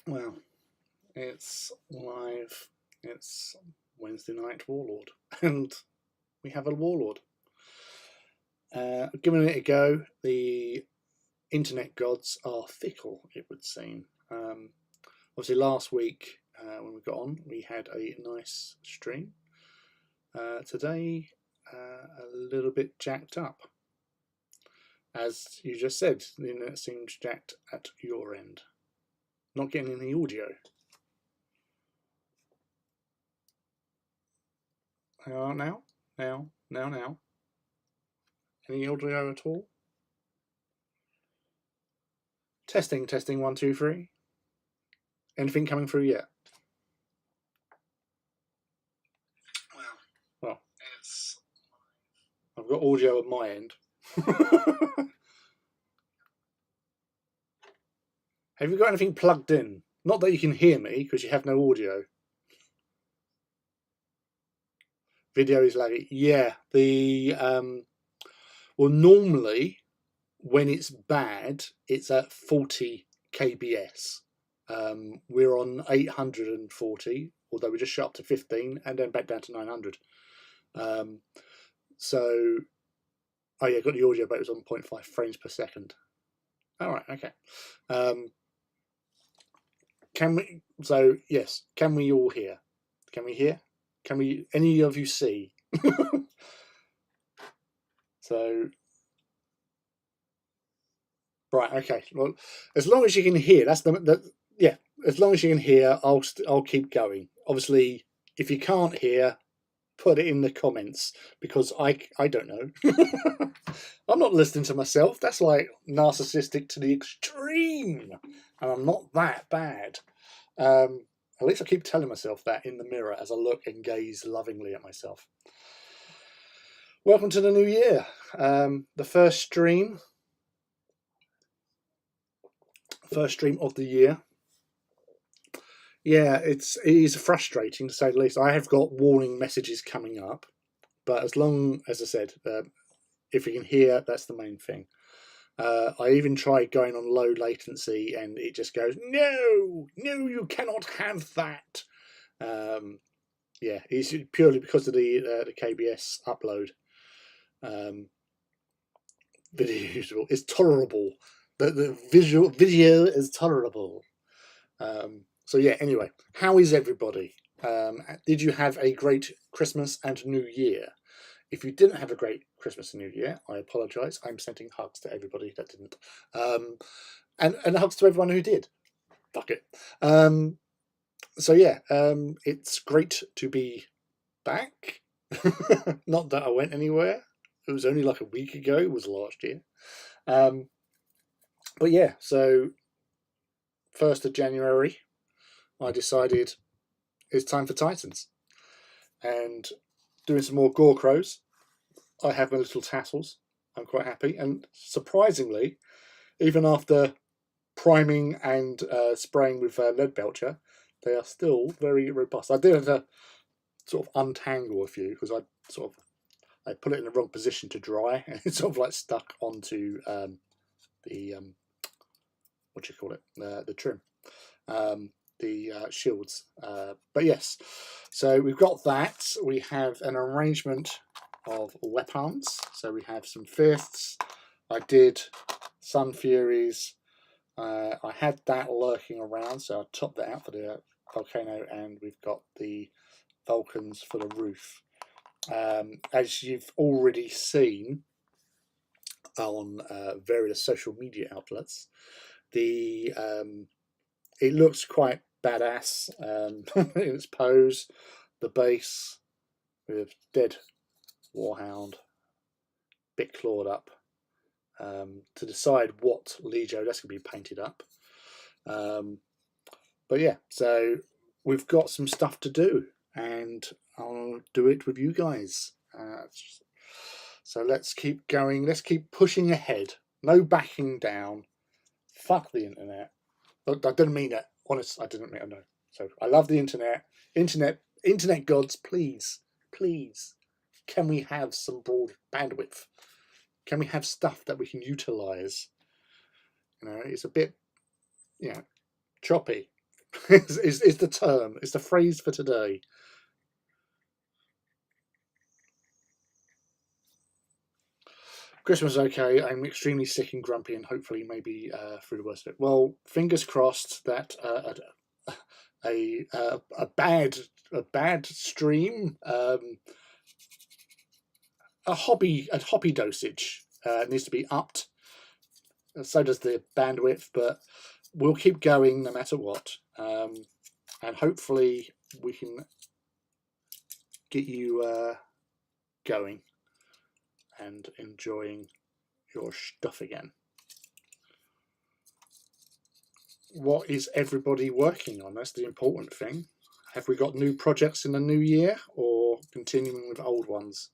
Well, it's live. It's Wednesday Night Warlord, and we have a Warlord. Giving it a go. The internet gods are fickle, it would seem. Obviously, last week when we got on, we had a nice stream. Today, a little bit jacked up. As you just said, the internet seems jacked at your end. Not getting any audio. Now. Any audio at all? Testing, 1, 2, 3. Anything coming through yet? Well, I've got audio at my end. Have you got anything plugged in? Not that you can hear me, because you have no audio. Video is laggy. Yeah, well, normally when it's bad, it's at 40 kbs. We're on 840, although we just shot up to 15 and then back down to 900. So, oh yeah, got the audio, but it was on 0.5 frames per second. All right, okay. Can we? So yes, can we all hear? Can we hear? Can we? Any of you see? So, right, okay. Well, as long as you can hear, that's yeah. As long as you can hear, I'll keep going. Obviously, if you can't hear, put it in the comments, because I don't know. I'm not listening to myself. That's like narcissistic to the extreme, and I'm not that bad. At least I keep telling myself that in the mirror as I look and gaze lovingly at myself. Welcome to the new year. The first stream of the year. Yeah, it is frustrating to say the least. I have got warning messages coming up, but as long as I said, if you can hear, that's the main thing. I even tried going on low latency, and it just goes, no, you cannot have that. Yeah, it's purely because of the KBS upload. Video is tolerable. The video is tolerable. So yeah. Anyway, how is everybody? Did you have a great Christmas and New Year? If you didn't have a great Christmas and New Year, I apologise. I'm sending hugs to everybody that didn't, and hugs to everyone who did. Fuck it. So yeah, it's great to be back. Not that I went anywhere. It was only like a week ago. It was last year. But yeah, so 1st of January, I decided it's time for Titans. And doing some more Gore Crows. I have my little tassels. I'm quite happy. And surprisingly, even after priming and spraying with lead belcher, they are still very robust. I did have to sort of untangle a few because I put it in the wrong position to dry, and it's sort of like stuck onto the what do you call it? The trim, the shields. But yes, so we've got that. We have an arrangement of weapons. So we have some fists. I did Sun Furies. I had that lurking around, so I topped that out for the volcano, and we've got the Vulcans for the roof. As you've already seen on various social media outlets, it looks quite badass in its pose. The base with dead Warhound, bit clawed up. To decide what Legio that's going to be painted up. But yeah, so we've got some stuff to do, and I'll do it with you guys. So let's keep going. Let's keep pushing ahead. No backing down. Fuck the internet. But I didn't mean that. Honest, I didn't mean it. No. So I love the internet. Internet gods, please, can we have some broad bandwidth? Can we have stuff that we can utilize? You know, it's a bit, choppy. is the term. It's the phrase for today. Christmas is okay. I'm extremely sick and grumpy, and hopefully maybe through the worst of it. Well, fingers crossed that a bad stream, a hobby dosage needs to be upped. So does the bandwidth, but we'll keep going no matter what, and hopefully we can get you going and enjoying your stuff again. What is everybody working on? That's the important thing. Have we got new projects in the new year, or continuing with old ones?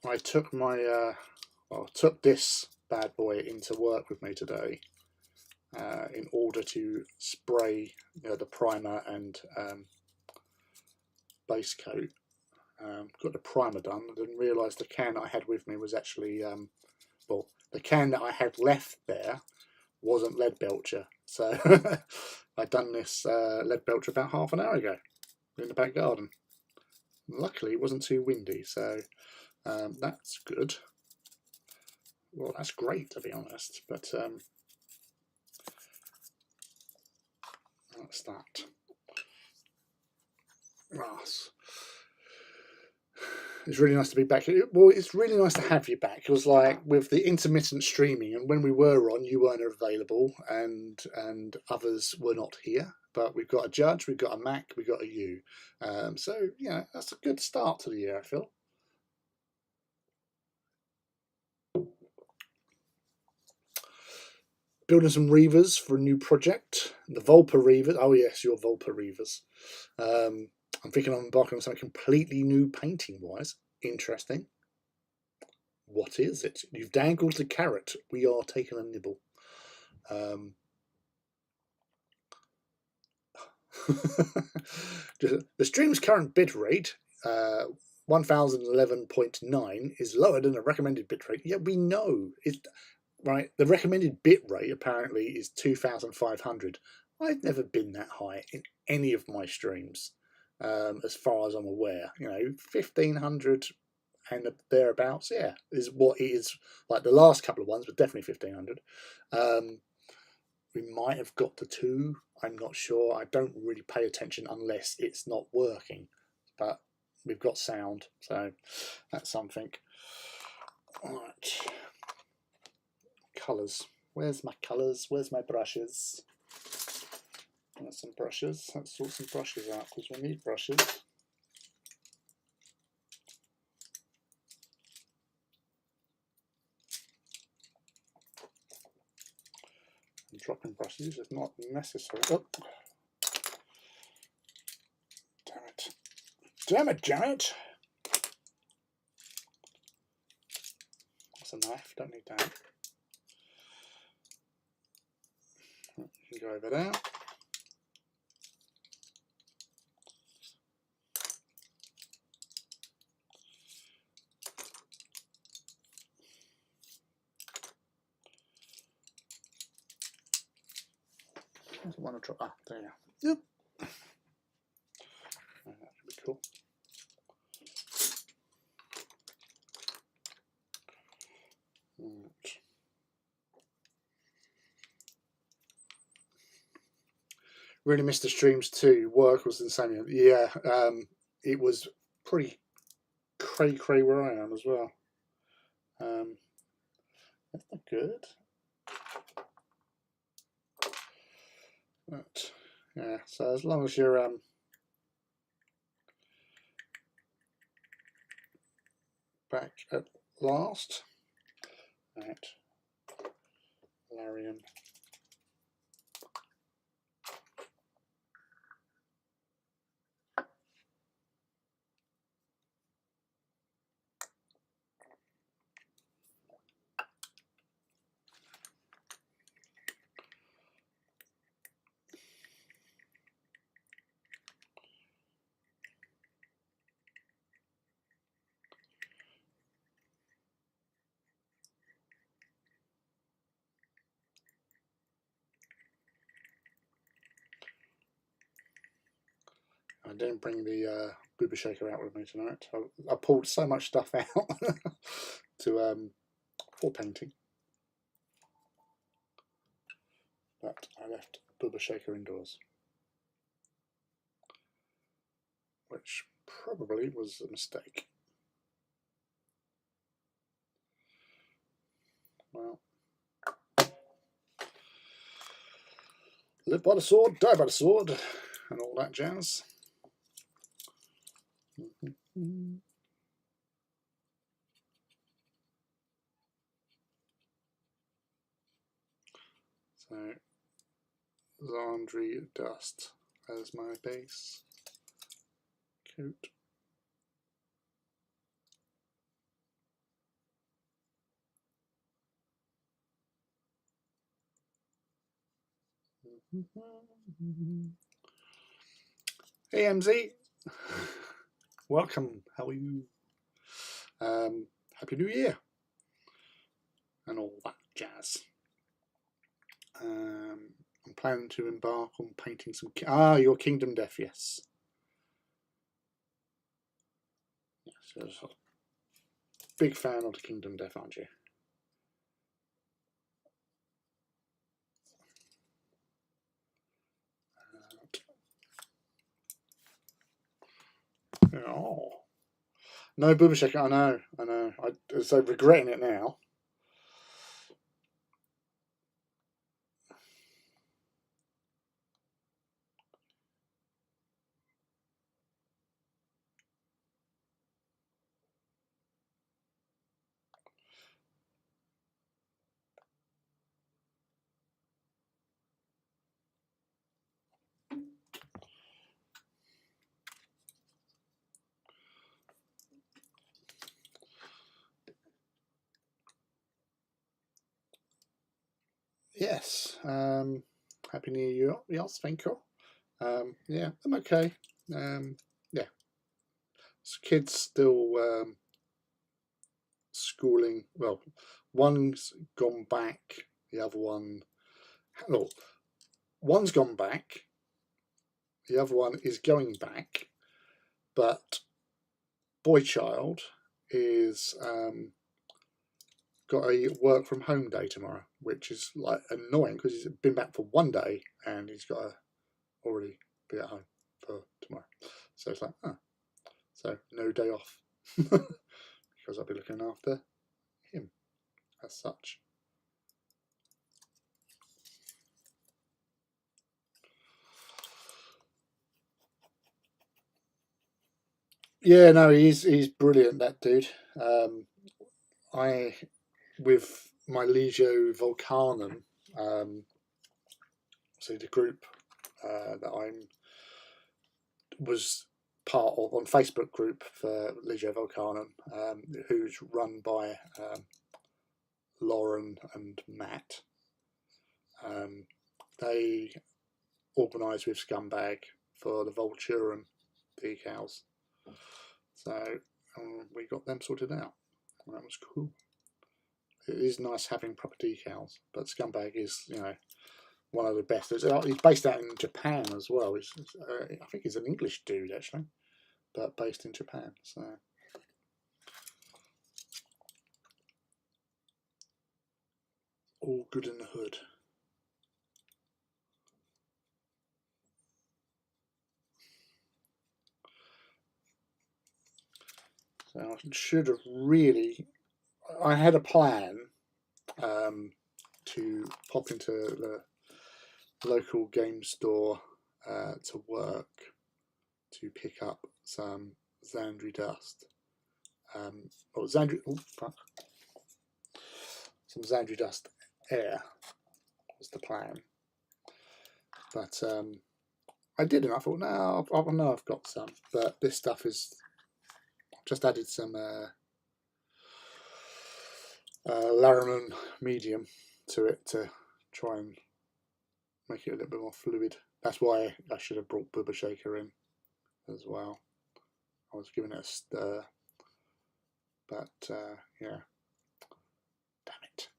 I took my took this bad boy into work with me today in order to spray the primer and base coat. Got the primer done. I didn't realise the can I had with me was actually the can that I had left there wasn't lead belcher, so I'd done this lead belcher about half an hour ago in the back garden. Luckily it wasn't too windy, so that's good. Well, that's great, to be honest, but that's that. Grass. It's really nice to be back. Well, it's really nice to have you back. It was like with the intermittent streaming, and when we were on, you weren't available, and others were not here. But we've got a Judge, we've got a Mac, we've got a you. So yeah, that's a good start to the year, I feel. Building some Reavers for a new project. The Volpa Reavers. Oh yes, your Volpa Reavers. I'm thinking I'm embarking on something completely new painting-wise. Interesting. What is it? You've dangled the carrot. We are taking a nibble. The stream's current bitrate, 1011.9, is lower than the recommended bitrate. Yeah, we know. Right, the recommended bitrate apparently is 2,500. I've never been that high in any of my streams. As far as I'm aware, 1,500 and thereabouts, yeah, is what it is. Like the last couple of ones, but definitely 1,500. We might have got to 2. I'm not sure. I don't really pay attention unless it's not working. But we've got sound, so that's something. All right, colours. Where's my colours? Where's my brushes? Got some brushes. Let's sort some brushes out because we need brushes. And dropping brushes is not necessary. Oh. Damn it. Damn it, Janet! That's a knife, don't need that. You can go over there. I want to drop. Ah, there you go. Yep. That should be cool. Right. Really missed the streams too. Work was insane. Yeah, it was pretty cray where I am as well. That's not good. But yeah, so as long as you're back at last. Right. Larian. I didn't bring the booba shaker out with me tonight. I pulled so much stuff out to for painting, but I left booba shaker indoors, which probably was a mistake. Well, live by the sword, die by the sword, and all that jazz. So, laundry dust as my base coat. Hey MZ, welcome. How are you? Happy New Year and all that jazz. I'm planning to embark on painting some. Your Kingdom Death, yes. Yes, you're a big fan of the Kingdom Death, aren't you? Oh. No booba shaker, I know. I'm so regretting it now. Yes. Happy New Year. Yes, thank you. Yeah, I'm okay. Yeah. Kids still schooling. Well, one's gone back. The other one, no, one's gone back. The other one is going back, but boy child is got a work from home day tomorrow, which is like annoying because he's been back for one day and he's got to already be at home for tomorrow. So it's like, so no day off because I'll be looking after him as such. Yeah, no, he's brilliant, that dude. I with my Legio Volcanum, so the group that I'm was part of on Facebook group for Legio Volcanum, who's run by Lauren and Matt. They organised with Scumbag for the Volturan decals, so we got them sorted out. And that was cool. It is nice having proper decals, but Scumbag is, one of the best. He's based out in Japan as well. I think he's an English dude actually, but based in Japan. So all good in the hood. So I should have really. I had a plan to pop into the local game store to work to pick up some Xandri dust. Some Xandri dust air was the plan. But I did, and I thought, no, I know I've got some. But this stuff is just added some Lariman medium to it to try and make it a little bit more fluid. That's why I should have brought Bubba Shaker in as well. I was giving it a stir, but yeah, damn it.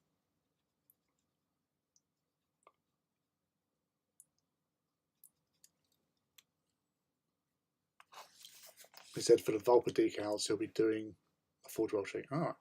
he said for the Vulpa decals he'll be doing a forge roll sheet. All right.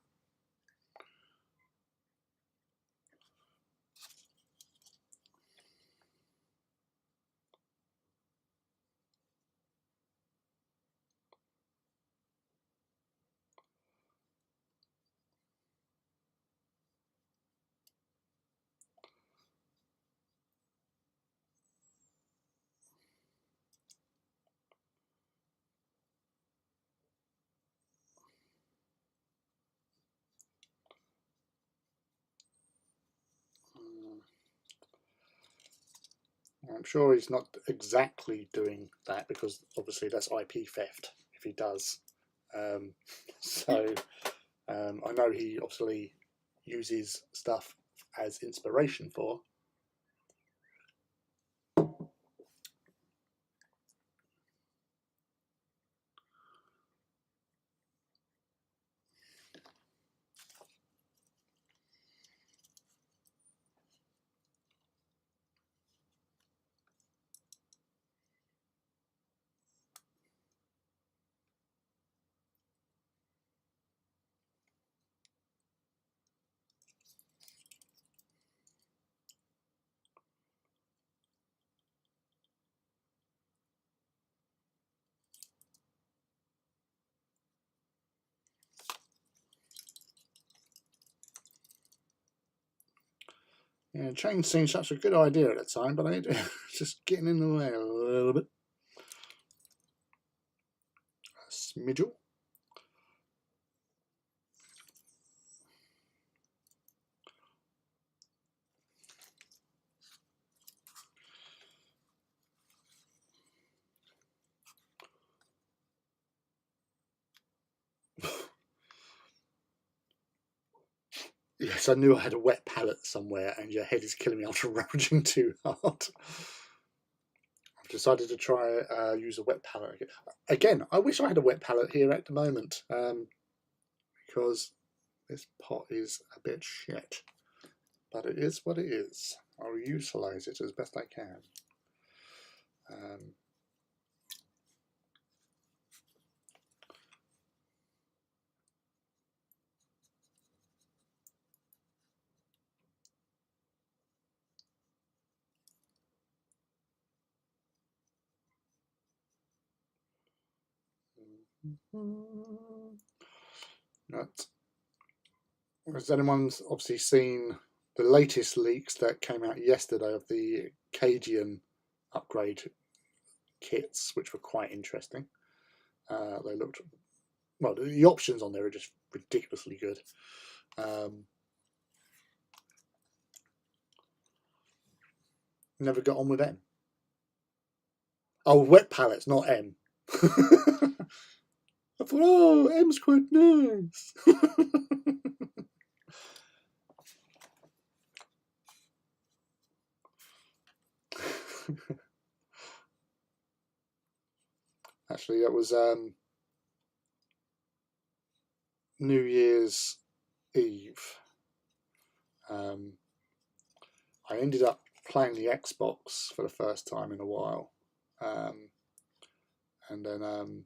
I'm sure he's not exactly doing that because obviously that's IP theft if he does. So I know he obviously uses stuff as inspiration for. Yeah, chain seemed such a good idea at the time, but it's just getting in the way a little bit. A smidgel. Yes, I knew I had a wet palette somewhere, and your head is killing me after rummaging too hard. I've decided to try use a wet palette again. Again, I wish I had a wet palette here at the moment, because this pot is a bit shit. But it is what it is. I'll utilise it as best I can. Right. Has anyone obviously seen the latest leaks that came out yesterday of the Cadian upgrade kits, which were quite interesting? They looked, well, the options on there are just ridiculously good. Never got on with M. Oh, wet palettes, not M. I thought, oh, M's quite nice. Actually, that was New Year's Eve. I ended up playing the Xbox for the first time in a while, and then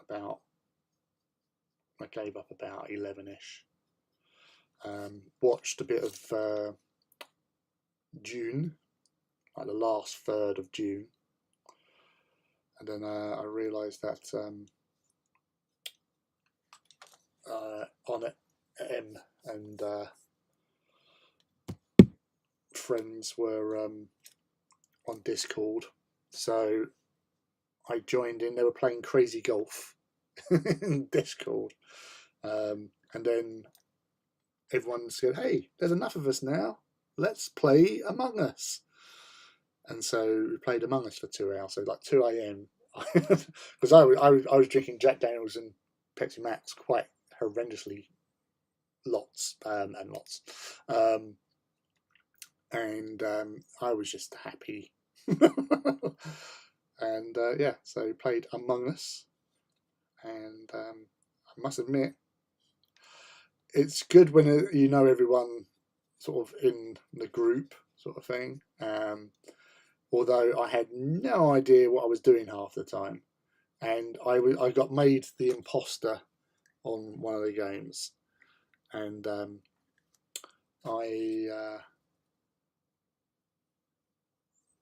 about I gave up about 11ish. Watched a bit of June, like the last third of June, and then I realised that on M and friends were on Discord, so I joined in. They were playing Crazy Golf in Discord, and then everyone said, "Hey, there's enough of us now. Let's play Among Us." And so we played Among Us for 2 hours, so like 2 a.m. because I was drinking Jack Daniels and Pepsi Max quite horrendously, lots and lots, and I was just happy. And yeah, so played Among Us, and I must admit, it's good when you know everyone sort of in the group sort of thing. although I had no idea what I was doing half the time. And I got made the imposter on one of the games, and I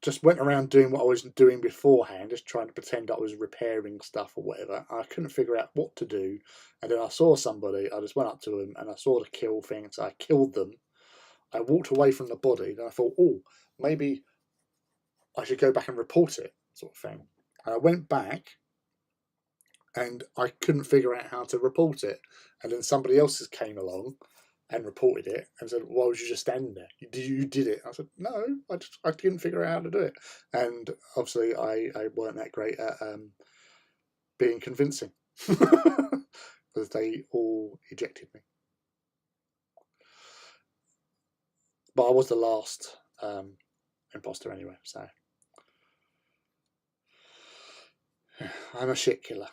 just went around doing what I was doing beforehand, just trying to pretend I was repairing stuff or whatever. I couldn't figure out what to do, and then I saw somebody. I just went up to them and I saw the kill thing, so I killed them. I walked away from the body, and I thought, oh, maybe I should go back and report it, sort of thing. And I went back, and I couldn't figure out how to report it. And then somebody else came along and reported it and said, "Why was you just standing there? You did it." I said, "No, I couldn't figure out how to do it." And obviously, I weren't that great at being convincing because they all ejected me. But I was the last imposter anyway, so I'm a shit killer.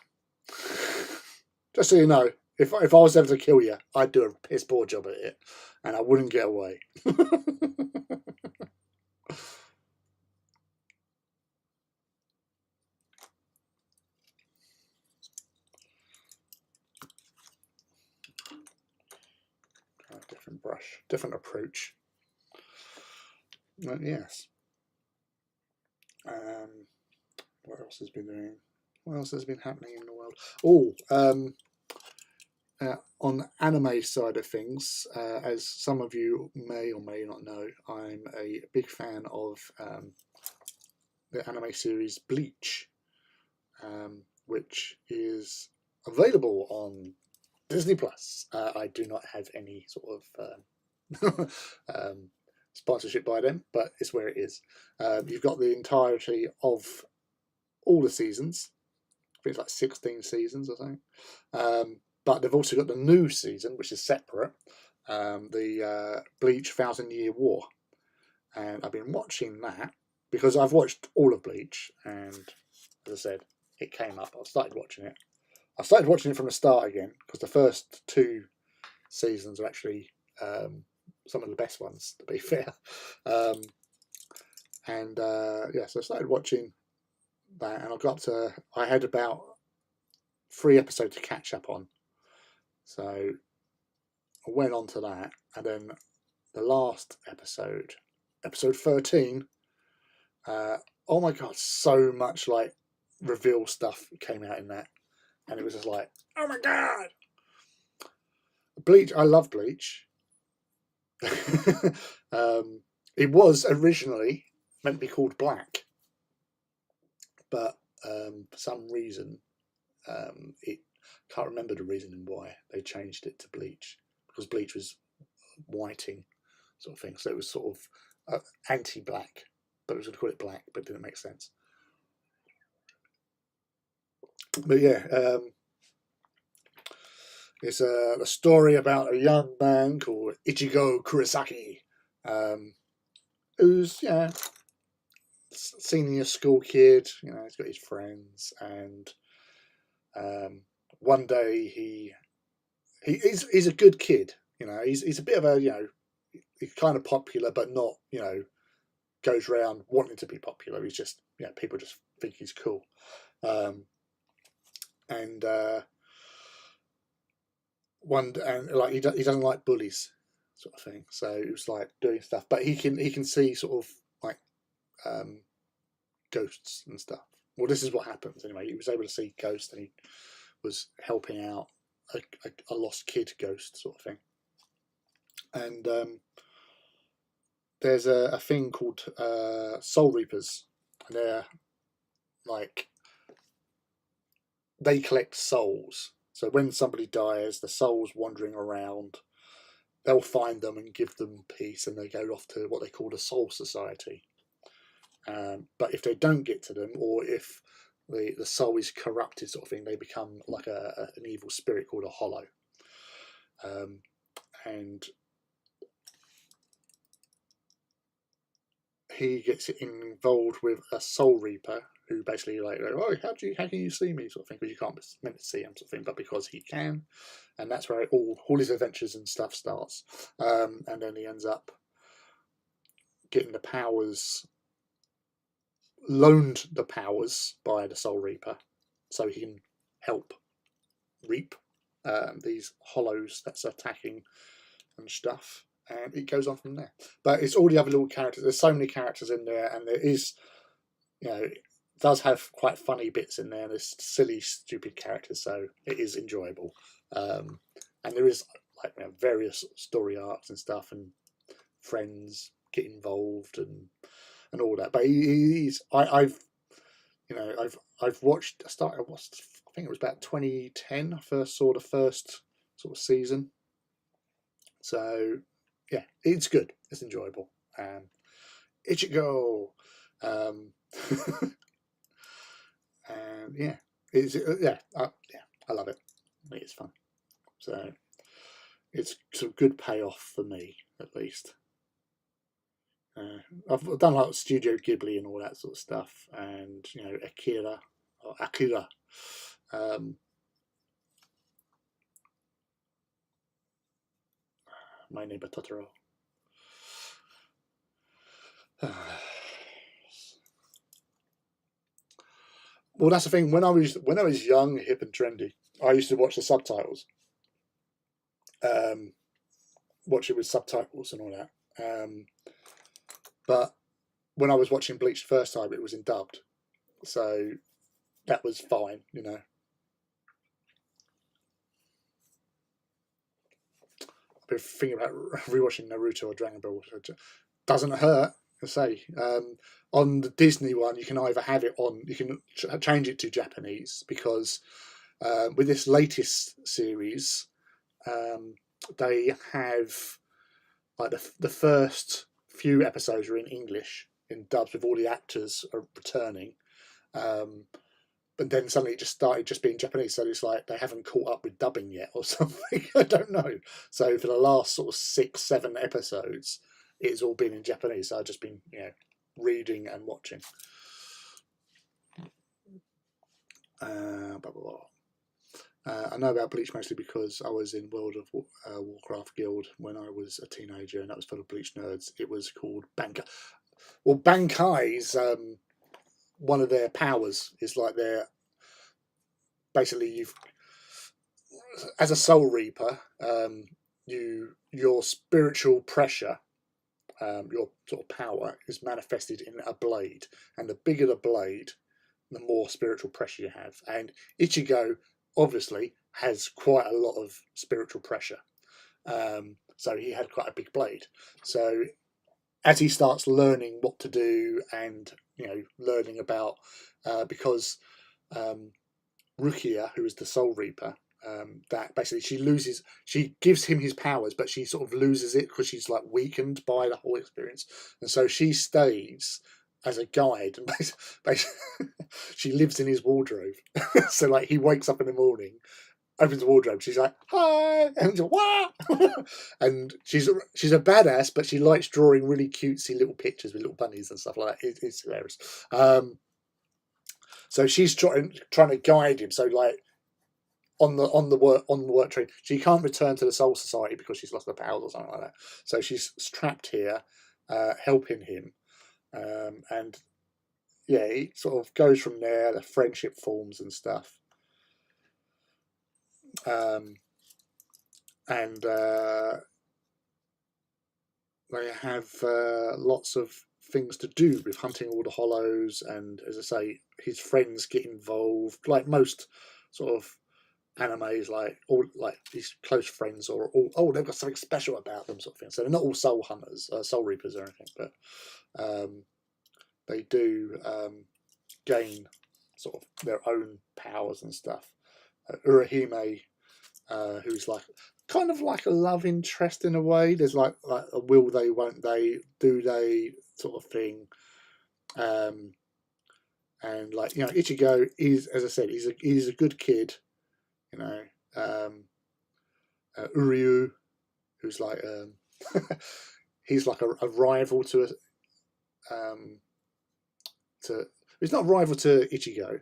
Just so you know, if I was ever to kill you, I'd do a piss poor job at it, and I wouldn't get away. Different brush, different approach. Yes. What else has been doing? What else has been happening in the world? On the anime side of things, as some of you may or may not know, I'm a big fan of the anime series Bleach, which is available on Disney Plus. I do not have any sort of sponsorship by them, but it's where it is. You've got the entirety of all the seasons. I think it's like 16 seasons or something. But they've also got the new season, which is separate, the Bleach 1,000-Year War. And I've been watching that because I've watched all of Bleach, and as I said, it came up. I started watching it. I started watching it from the start again because the first 2 seasons are actually some of the best ones, to be fair. So I started watching that, and I had about 3 episodes to catch up on. So I went on to that, and then the last episode 13, oh my god, so much like reveal stuff came out in that, and it was just like, oh my god. Bleach, I love Bleach. It was originally meant to be called Black, but for some reason, it can't remember the reasoning why they changed it to Bleach, because Bleach was whiting sort of thing, so it was sort of anti-black, but it was going to call it Black, but it didn't make sense. But yeah, it's a story about a young man called Ichigo Kurosaki, who's senior school kid. He's got his friends, and one day he's a good kid. He's a bit of a he's kind of popular, but not goes around wanting to be popular. He's just people just think he's cool, and he doesn't like bullies, sort of thing. So it was like doing stuff, but he can see sort of like ghosts and stuff. Well, this is what happens anyway. He was able to see ghosts, and he was helping out a lost kid ghost sort of thing. And there's a thing called Soul Reapers, and they're like, they collect souls. So when somebody dies, the souls wandering around, they'll find them and give them peace, and they go off to what they call the Soul Society. But if they don't get to them, or if the soul is corrupted, sort of thing, they become like an evil spirit called a hollow. And he gets involved with a Soul Reaper, who basically like, oh, how can you see me, sort of thing, because you can't meant to see him, sort of thing, but because he can, and that's where all his adventures and stuff starts. And then he ends up getting the powers loaned the powers by the Soul Reaper so he can help reap these hollows that's attacking and stuff. And it goes on from there. But it's all the other little characters. There's so many characters in there, and there is, it does have quite funny bits in there. There's silly, stupid characters, so it is enjoyable. And there is like various story arcs and stuff, and friends get involved and all that. But I've watched. I think it was about 2010. I first saw the first sort of season. So yeah, it's good. It's enjoyable. Ichigo. And yeah, I love it. I think it's fun. So it's some good payoff for me, at least. I've done like Studio Ghibli and all that sort of stuff, and Akira. My Neighbor Totoro. Well, that's the thing. When I was young, hip, and trendy, I used to watch the subtitles. Watch it with subtitles and all that. But when I was watching Bleach the first time, it was in dubbed, so that was fine, I've been thinking about rewatching Naruto or Dragon Ball. It doesn't hurt. I say on the Disney one, you can either have it on, you can change it to Japanese, because with this latest series, they have like the first few episodes are in English in dubs with all the actors are returning, but then suddenly it just started just being Japanese. So it's like they haven't caught up with dubbing yet or something. I don't know. So for the last sort of 6-7 episodes, it's all been in Japanese. So I've just been reading and watching. I know about Bleach mostly because I was in World of Warcraft Guild when I was a teenager, and that was full of Bleach nerds. It was called Bankai. Well, Bankai's one of their powers is like basically as a Soul Reaper, your spiritual pressure, your sort of power is manifested in a blade, and the bigger the blade, the more spiritual pressure you have. And Ichigo obviously has quite a lot of spiritual pressure, so he had quite a big blade. So as he starts learning what to do, and learning about because Rukia, who is the Soul Reaper, that basically she gives him his powers, but she sort of loses it because she's like weakened by the whole experience, and so she stays as a guide, and basically she lives in his wardrobe. So like he wakes up in the morning, opens the wardrobe, she's like, hi, and what? And she's a badass, but she likes drawing really cutesy little pictures with little bunnies and stuff like that. It's hilarious. So she's trying to guide him. So like on the work train, she can't return to the Soul Society because she's lost her powers or something like that. So she's trapped here, helping him, and yeah, it sort of goes from there. The friendship forms and stuff. And they have lots of things to do with hunting all the hollows, and as I say, his friends get involved, like most sort of animes, like all like these close friends, or all they've got something special about them, sort of thing. So they're not all soul hunters, soul reapers or anything, but they do gain sort of their own powers and stuff. Urahime, who's like kind of like a love interest in a way. There's like a will they, won't they, do they sort of thing. And like Ichigo is, as I said, he's a good kid. Uryu, who's like he's like a rival to he's not a rival to Ichigo,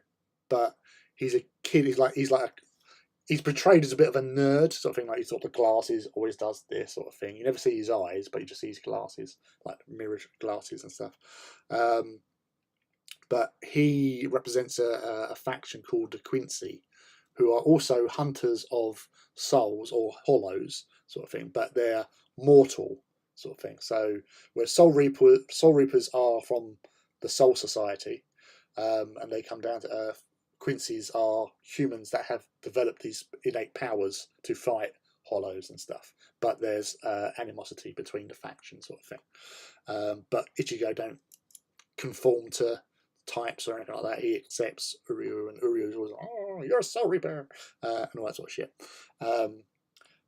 but he's a kid. He's portrayed as a bit of a nerd, sort of thing, like he's got the glasses, always does this sort of thing. You never see his eyes, but you just see his glasses, like mirror glasses and stuff. but he represents a faction called the Quincy, who are also hunters of souls or hollows, sort of thing, but they're mortal, sort of thing. So where Soul Reapers are from the Soul Society, and they come down to Earth. Quincy's are humans that have developed these innate powers to fight hollows and stuff, but there's animosity between the factions, sort of thing. But Ichigo don't conform to types or anything like that. He accepts Uryu, and Uryu's always like, "Oh, you're a Soul Reaper," and all that sort of shit.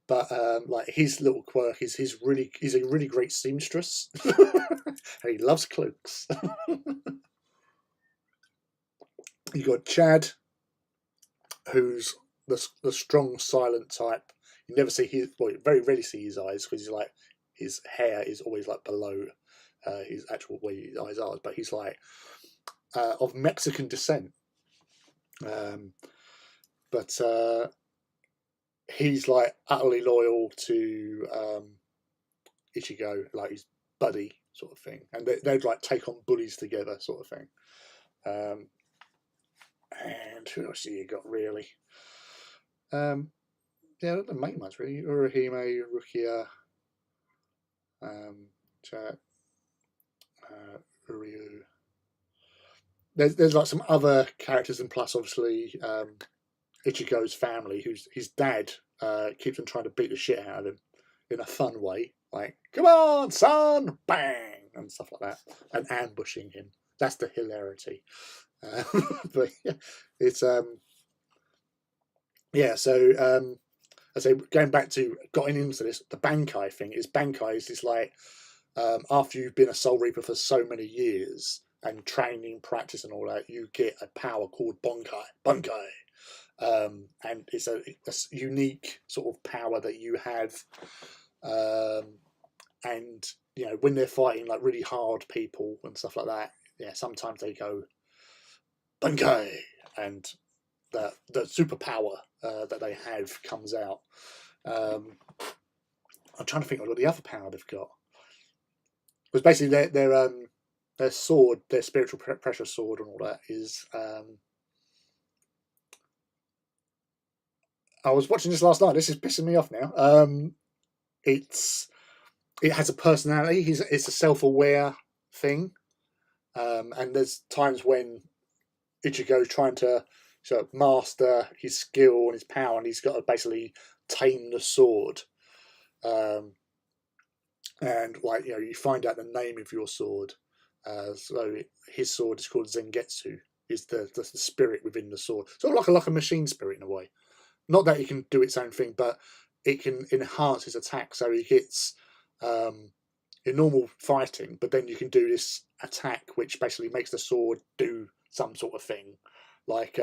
But like his little quirk is he's a really great seamstress, and he loves cloaks. You got Chad, who's the strong, silent type. You never see his, well, you very rarely see his eyes because he's like his hair is always like below his actual where his eyes are. But he's like of Mexican descent, but he's like utterly loyal to Ichigo, like his buddy sort of thing, and they'd like take on bullies together, sort of thing. And who else do you got really? Yeah, the main ones really: Urahime, Rukia, Chat, Uryu. There's like some other characters, and plus obviously Ichigo's family, who's his dad keeps on trying to beat the shit out of him in a fun way, like "Come on, son!" bang and stuff like that, and ambushing him. That's the hilarity. But yeah, it's yeah. So I say going back to getting into this, the Bankai thing is Bankai is this like after you've been a Soul Reaper for so many years and training, practice, and all that, you get a power called Bunkai. And it's a unique sort of power that you have, and you know when they're fighting like really hard people and stuff like that, yeah, sometimes they go Bunkai, and the superpower that they have comes out. I'm trying to think of what the other power they've got. Because basically their sword, their spiritual pressure sword, and all that is. I was watching this last night. This is pissing me off now. It has a personality. It's a self-aware thing, and there's times when Ichigo's trying to sort of master his skill and his power, and he's got to basically tame the sword. And like you find out the name of your sword. So his sword is called Zengetsu. Is the spirit within the sword, sort of like a machine spirit in a way. Not that it can do its own thing, but it can enhance his attack. So he hits in normal fighting, but then you can do this attack, which basically makes the sword do some sort of thing. Like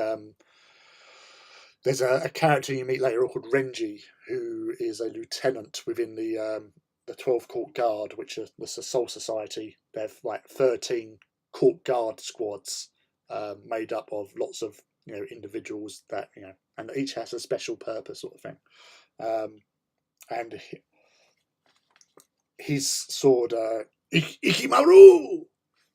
there's a character you meet later called Renji, who is a lieutenant within the 12 Court Guard, which is the Soul Society. They have like 13 Court Guard squads made up of lots of individuals that and each has a special purpose, sort of thing. And his sword, Ikimaru,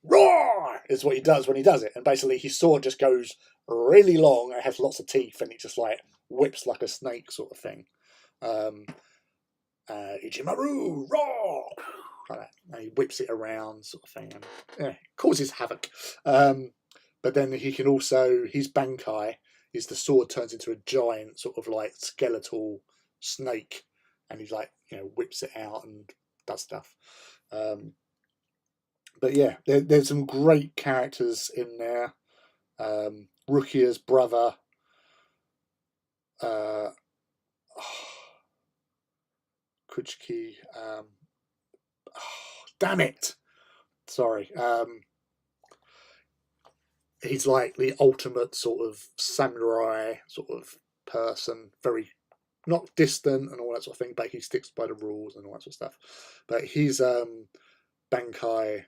roar, is what he does when he does it. And basically, his sword just goes really long. It has lots of teeth, and it just like whips like a snake, sort of thing. Ichimaru, roar, like that. And he whips it around, sort of thing, and causes havoc. But then he can also, his Bankai is the sword turns into a giant sort of like skeletal snake, and he's like whips it out and does stuff. But yeah, there's some great characters in there. Rukia's brother, Kuchiki. Damn it! Sorry. He's like the ultimate sort of samurai sort of person, very not distant and all that sort of thing, but he sticks by the rules and all that sort of stuff. But he's Bankai.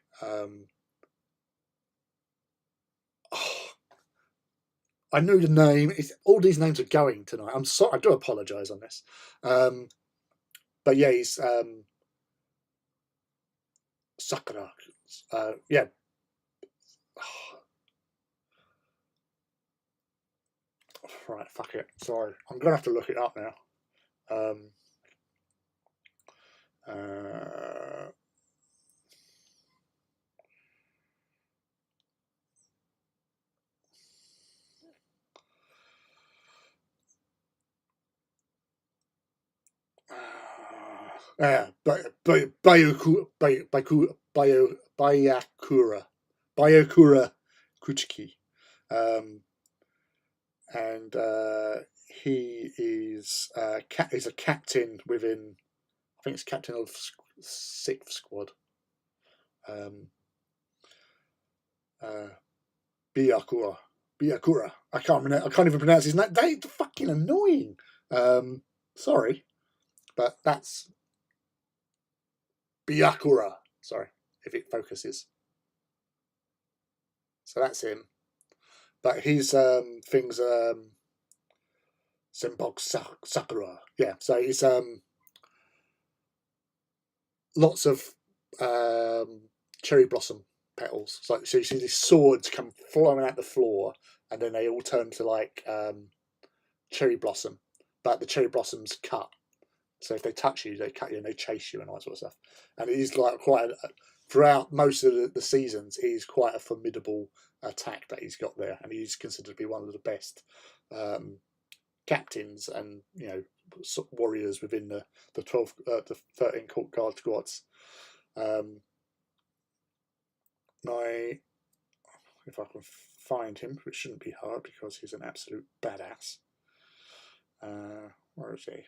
I know the name. All these names are going tonight. I'm sorry. I do apologise on this. But yeah, he's Sakura. Yeah. Right, fuck it. Sorry, I'm gonna have to look it up now. Uh, Bayakura Kuchiki. And he is he's a captain within, I think it's captain of 6th Squad. Biyakura. I can't even pronounce his name. They're fucking annoying. Sorry, but that's Biyakura. Sorry if it focuses. So that's him. But his things Senbok Sakura. Yeah, so it's lots of cherry blossom petals. So you see these swords come flying out the floor, and then they all turn to like cherry blossom. But the cherry blossoms cut. So if they touch you, they cut you and they chase you and all that sort of stuff. And it is like quite throughout most of the seasons, it is quite a formidable attack that he's got there, and he's considered to be one of the best captains and warriors within the 13 court guard squads. If I can find him, which shouldn't be hard because he's an absolute badass. Where is he?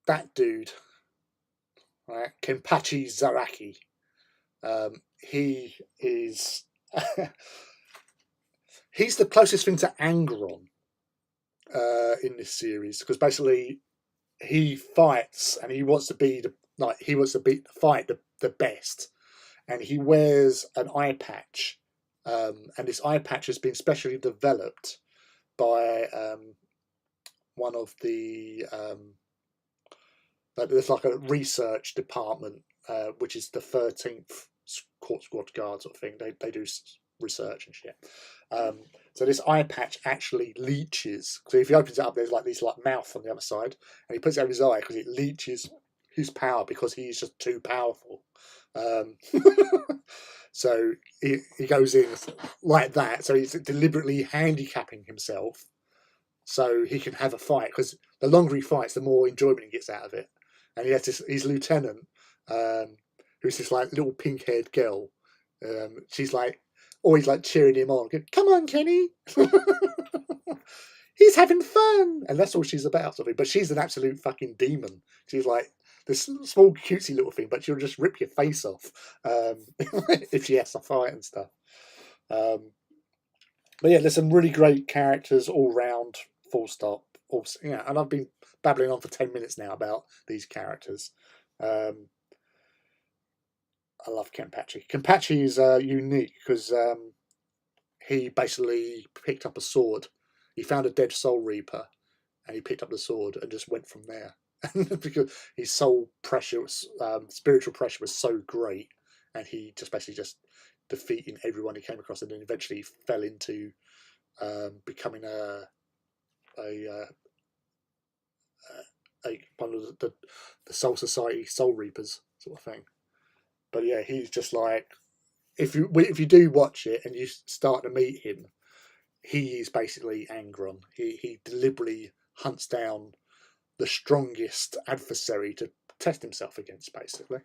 That dude, right? Kenpachi Zaraki. He is he's the closest thing to Angron in this series, because basically he fights and he wants to be fight the best, and he wears an eye patch, and this eye patch has been specially developed by one of the there's like a research department which is the 13th Court Squad Guard sort of thing. They do research and shit. So this eye patch actually leeches. So if he opens it up, there's like this like mouth on the other side, and he puts it over his eye because it leeches his power because he's just too powerful. So he goes in like that. So he's deliberately handicapping himself so he can have a fight, because the longer he fights, the more enjoyment he gets out of it. And he has his lieutenant, who's this like little pink-haired girl. She's like always like cheering him on. Come on, Kenny. He's having fun, and that's all she's about, sort of. But she's an absolute fucking demon. She's like this small cutesy little thing, but she'll just rip your face off if she has to fight and stuff. But yeah, there's some really great characters all round. Full stop. And I've been babbling on for 10 minutes now about these characters. I love Kenpachi. Kenpachi is unique because he basically picked up a sword. He found a dead Soul Reaper, and he picked up the sword and just went from there. Because his soul pressure, spiritual pressure, was so great, and he just basically defeating everyone he came across, and then eventually fell into becoming one of the Soul Society Soul Reapers sort of thing. But yeah, he's just like, if you do watch it and you start to meet him, he is basically Angron. He deliberately hunts down the strongest adversary to test himself against, basically.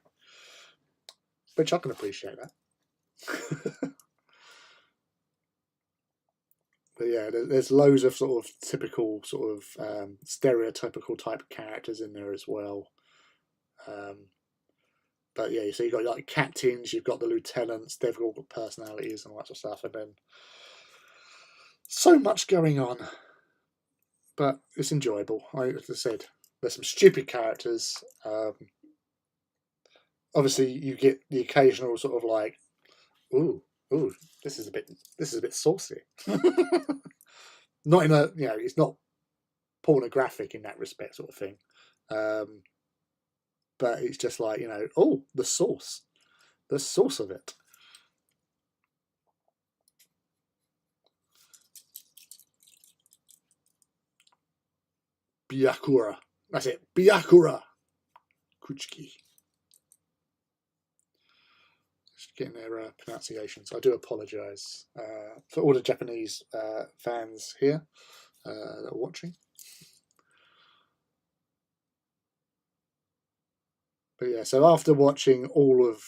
Which I can appreciate that. But yeah, there's loads of sort of typical sort of stereotypical type characters in there as well. But yeah, so you've got like captains, you've got the lieutenants, they've all got personalities and all that sort of stuff, and then so much going on. But it's enjoyable. As I said, there's some stupid characters. Obviously, you get the occasional sort of like, ooh, this is a bit saucy. Not in a, it's not pornographic in that respect, sort of thing. but it's just like, oh, the source of it. Byakura. That's it. Byakura. Kuchiki. Just getting their pronunciations. I do apologise for all the Japanese fans here that are watching. But yeah, so after watching all of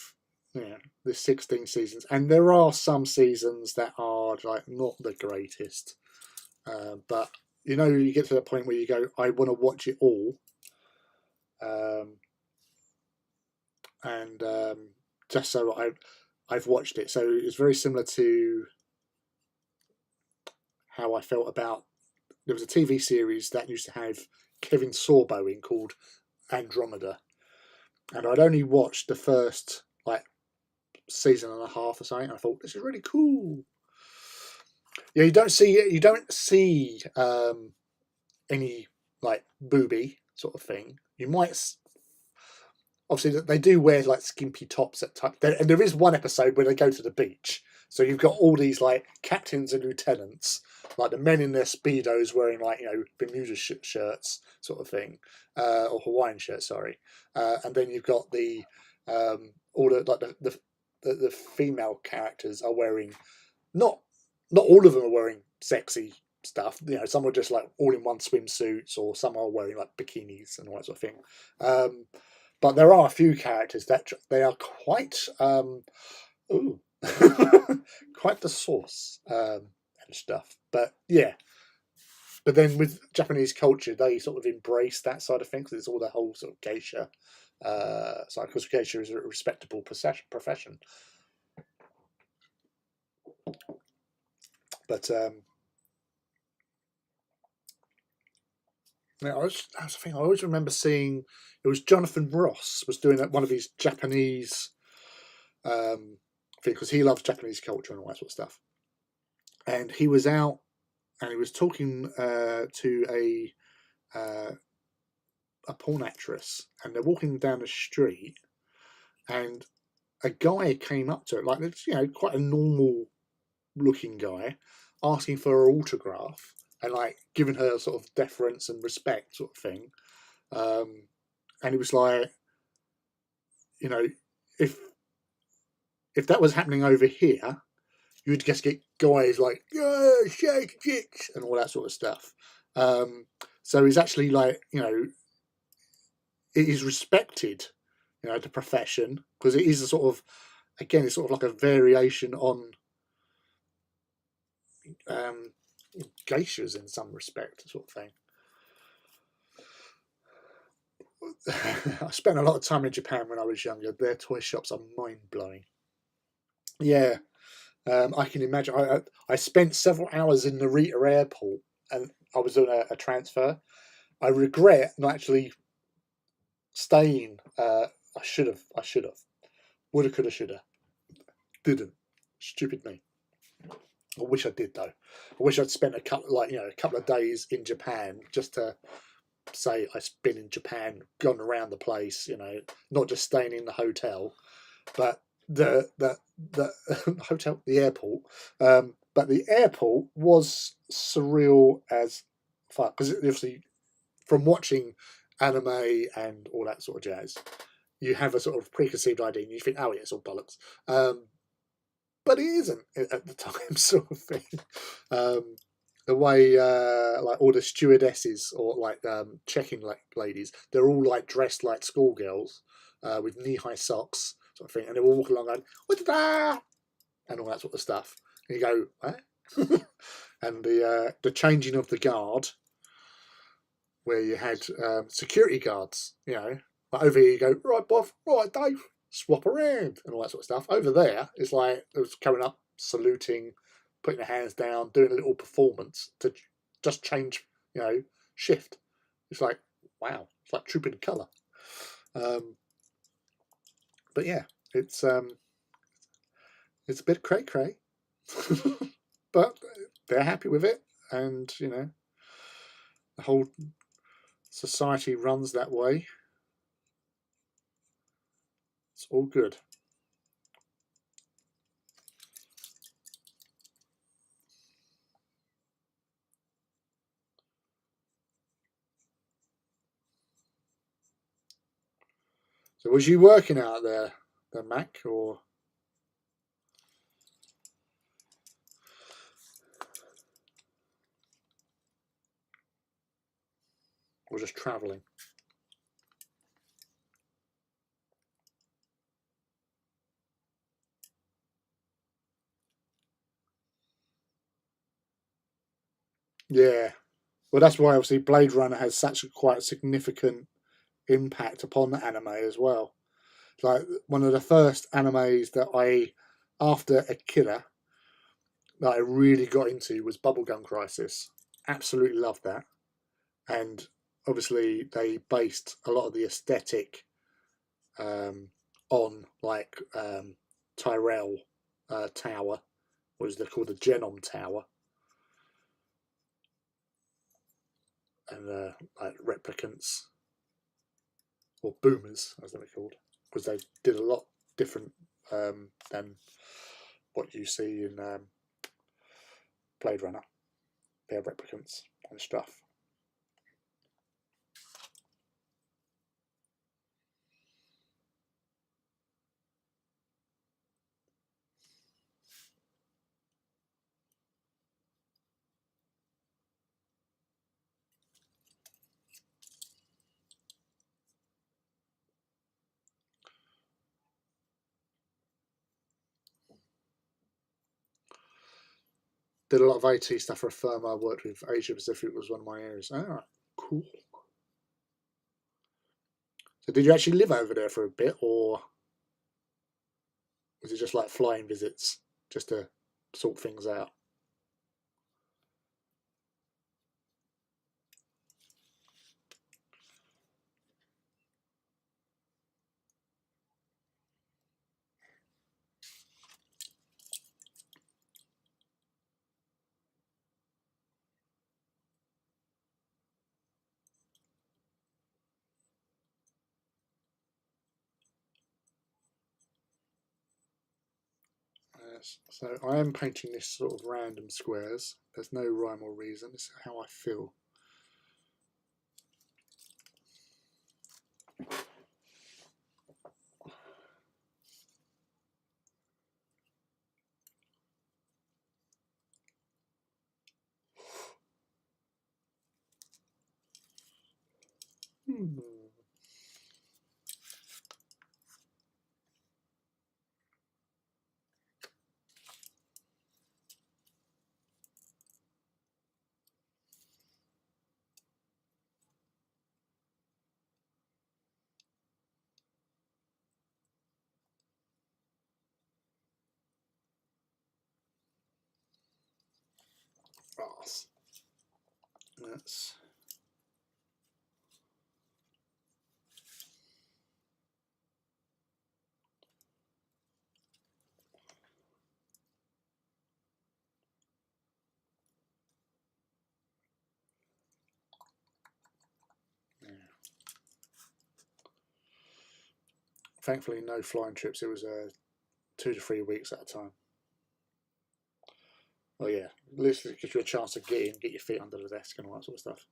the 16 seasons, and there are some seasons that are like not the greatest, but you get to that point where you go, I want to watch it all, and just so I've watched it. So it's very similar to how I felt about, there was a TV series that used to have Kevin Sorbo in called Andromeda, and I'd only watched the first season and a half or something, and I thought, this is really cool. Yeah, you don't see any like booby sort of thing. You might, obviously they do wear like skimpy tops at times, and there is one episode where they go to the beach, so you've got all these like captains and lieutenants, like the men in their speedos wearing like Bermuda shirts sort of thing, or Hawaiian shirts, sorry, and then you've got the all the like the female characters are wearing, not all of them are wearing sexy stuff. Some are just like all in one swimsuits, or some are wearing like bikinis and all that sort of thing. But there are a few characters that they are quite quite the sauce and stuff. But yeah, but then with Japanese culture, they sort of embrace that side of things. It's all the whole sort of geisha side, because geisha is a respectable profession. But I always remember seeing, it was Jonathan Ross was doing one of his Japanese thing, because he loves Japanese culture and all that sort of stuff. And he was out and he was talking to a porn actress, and they're walking down the street, and a guy came up to her, like quite a normal looking guy, asking for her autograph and like giving her sort of deference and respect sort of thing. And it was like, if that was happening over here, you'd just get guys like, yeah, shake chicks and all that sort of stuff. So he's actually like, it is respected, the profession, because it is a sort of, again, it's sort of like a variation on geishas in some respect, sort of thing. I spent a lot of time in Japan when I was younger. Their toy shops are mind-blowing. Yeah, I can imagine. I spent several hours in Narita Airport, and I was on a transfer. I regret not actually staying. I should have. Woulda, coulda, shoulda. Didn't. Stupid me. I wish I did though. I wish I'd spent a couple of days in Japan just to say I've been in Japan, gone around the place. Not just staying in the hotel, but the hotel, the airport. But the airport was surreal as fuck, because obviously from watching anime and all that sort of jazz, you have a sort of preconceived idea and you think, oh yeah, it's all bollocks. But it isn't at the time, sort of thing. The way like all the stewardesses or like check-in ladies, they're all like dressed like schoolgirls with knee-high socks, sort of thing, and they all walk along going, "What's that?" and all that sort of stuff. And you go, "What?" And the changing of the guard, where you had security guards, like over here you go, right, Bob, right, Dave, swap around and all that sort of stuff. Over there, it's like it was coming up, saluting, putting their hands down, doing a little performance to just change, shift. It's like, wow, it's like trooping colour. But yeah, it's a bit cray, but they're happy with it, and the whole society runs that way. It's all good. So was you working out there, the Mac, or just travelling? Yeah. Well, that's why obviously Blade Runner has such a quite significant impact upon the anime as well. Like one of the first animes that after Akira, that I really got into was Bubblegum Crisis. Absolutely loved that. And obviously they based a lot of the aesthetic on like Tyrell Tower, what is they called, the Genom Tower, and like replicants or boomers as they were called, because they did a lot different than what you see in Blade Runner. They're replicants and stuff. Did a lot of AT stuff for a firm I worked with. Asia Pacific was one of my areas. Ah, cool. So did you actually live over there for a bit, or was it just like flying visits just to sort things out? Yes. So I am painting this sort of random squares. There's no rhyme or reason. It's how I feel. Hmm. Grass. That's yeah. Thankfully, no flying trips. It was 2 to 3 weeks at a time. Oh yeah, literally gives you a chance to get in, get your feet under the desk, and all that sort of stuff.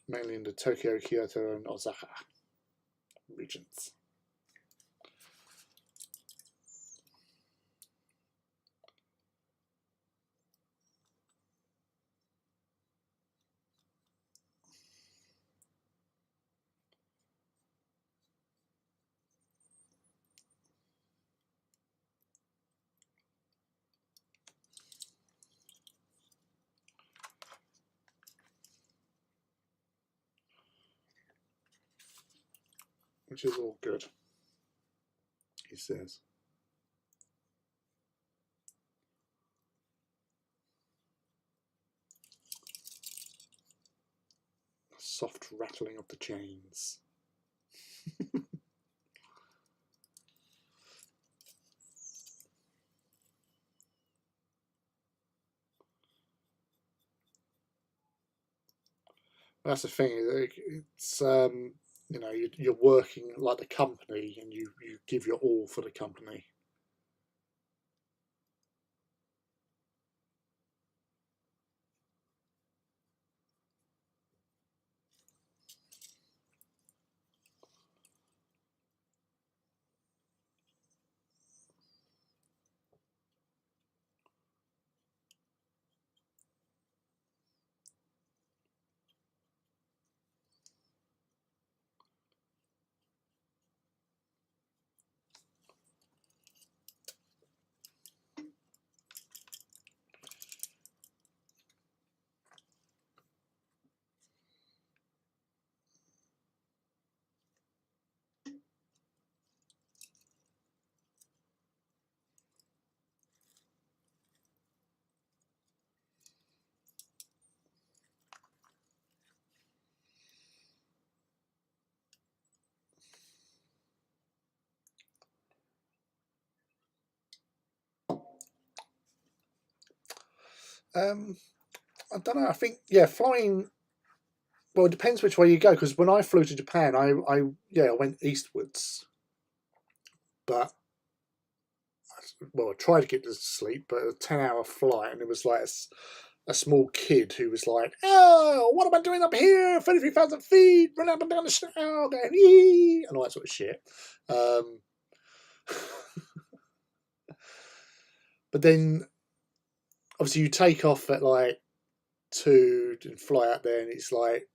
Mainly in the Tokyo, Kyoto, and Osaka regions. Which is all good, he says. soft rattling of the chains. That's the thing. It's you know, you're working like the company, and you give your all for the company. I don't know. I think, yeah, flying. Well, it depends which way you go. Because when I flew to Japan, I went eastwards, but well, I tried to get to sleep, but a 10-hour flight, and it was like a small kid who was like, "Oh, what am I doing up here? 33,000 feet, run up and down the snow, going ee," and all that sort of shit. But then, obviously, you take off at like 2 and fly out there, and it's like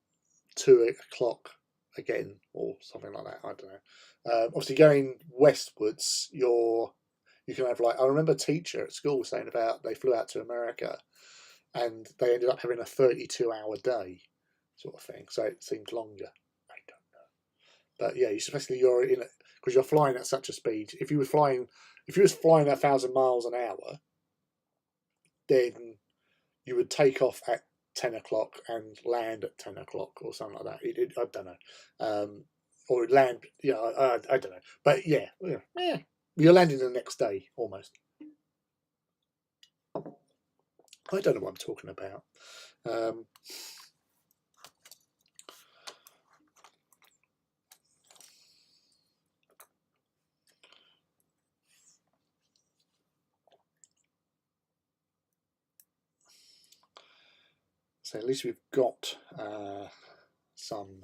2 o'clock again, or something like that. I don't know. Obviously, going westwards, you can have, like, I remember a teacher at school saying about they flew out to America, and they ended up having a 32-hour day, sort of thing. So it seemed longer. I don't know, but yeah, especially you're in it because you're flying at such a speed. If you was flying 1,000 miles an hour, then you would take off at 10 o'clock and land at 10 o'clock or something like that. I don't know. Or land, yeah, I don't know. But yeah, you're landing the next day almost. I don't know what I'm talking about. So at least we've got some.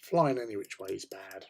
Flying any which way is bad.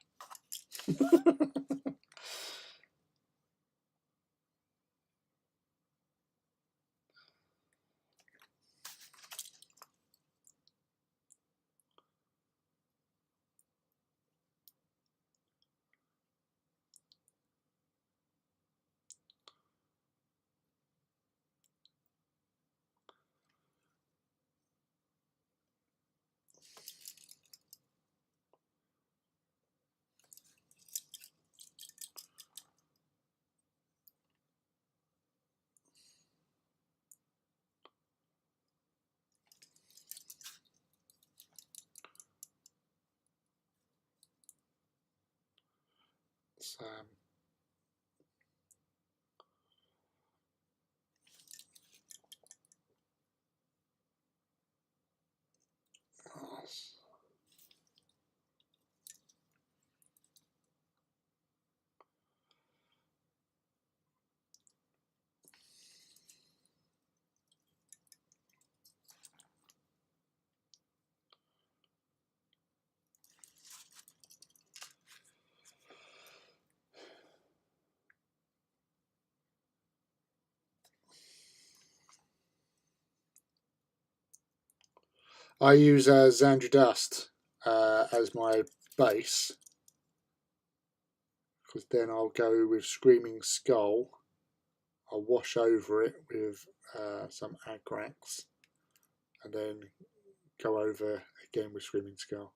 So, I use Xandri Dust as my base, because then I'll go with Screaming Skull. I'll wash over it with some Agrax, and then go over again with Screaming Skull.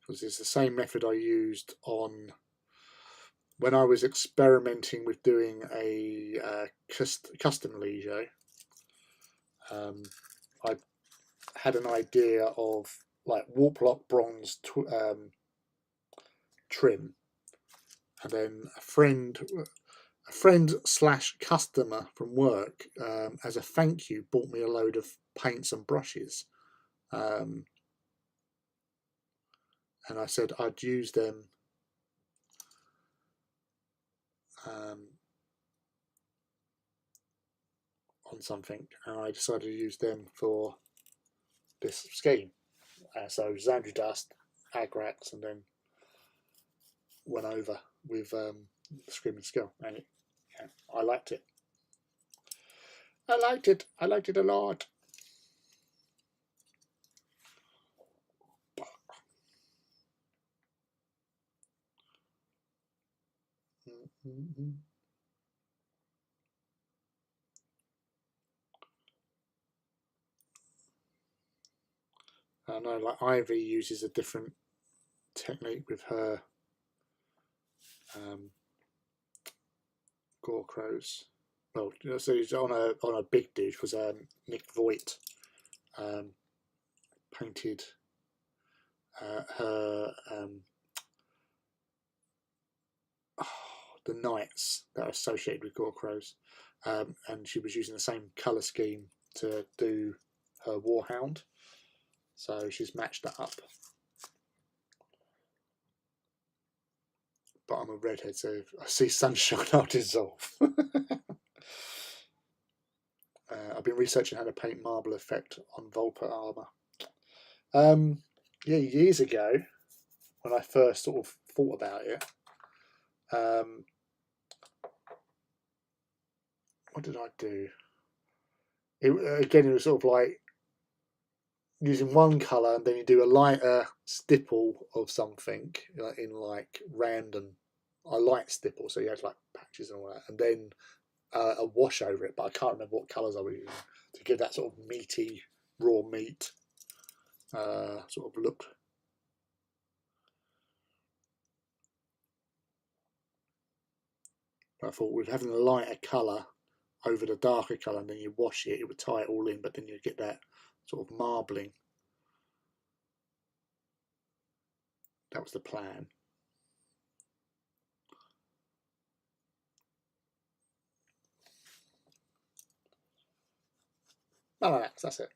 Because it's the same method I used on when I was experimenting with doing a custom Lijo. I had an idea of like Warplock bronze trim, and then a friend / customer from work, as a thank you, bought me a load of paints and brushes, and I said I'd use them on something, and I decided to use them for this scheme. So Xandri Dust, Agrax, and then went over with Screaming Skull, and I liked it. I liked it a lot. I know, like Ivy uses a different technique with her Gore Crows. Well, so he's on a big dude, because Nick Voigt painted her the knights that are associated with Gore Crows, and she was using the same colour scheme to do her Warhound, so she's matched that up. But I'm a redhead, so if I see sunshine, I'll dissolve. I've been researching how to paint marble effect on Volpa armour. Yeah, years ago, when I first sort of thought about it, what did I do? It was sort of like using one colour, and then you do a lighter stipple of something in like random. I like stipple, so you had like patches and all that, and then a wash over it. But I can't remember what colours I was using to give that sort of meaty, raw meat sort of look. But I thought with having a lighter colour over the darker colour, and then you wash it, it would tie it all in, but then you get that sort of marbling. That was the plan. No, that's it.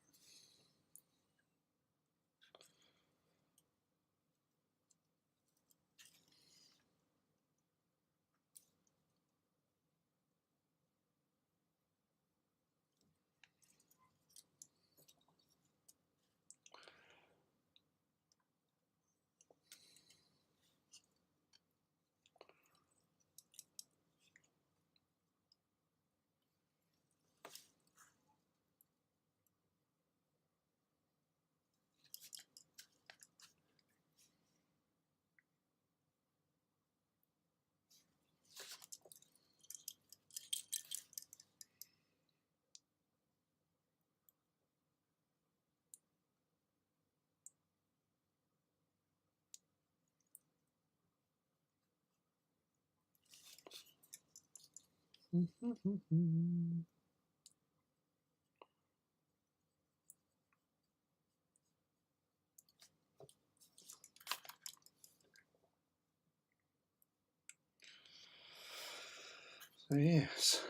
So yes.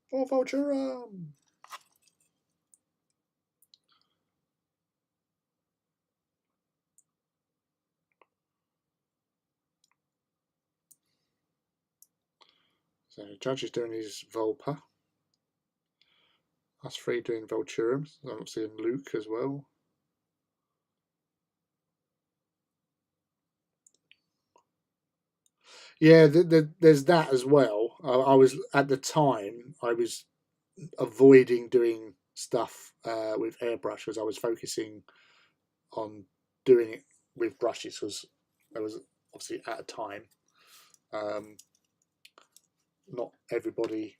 For Vulturum! So Judge is doing his Volpa. Us three doing Vulturum. So I'm seeing Luke as well. Yeah, there's that as well. I was at the time I was avoiding doing stuff with airbrush because I was focusing on doing it with brushes because there was obviously at a time not everybody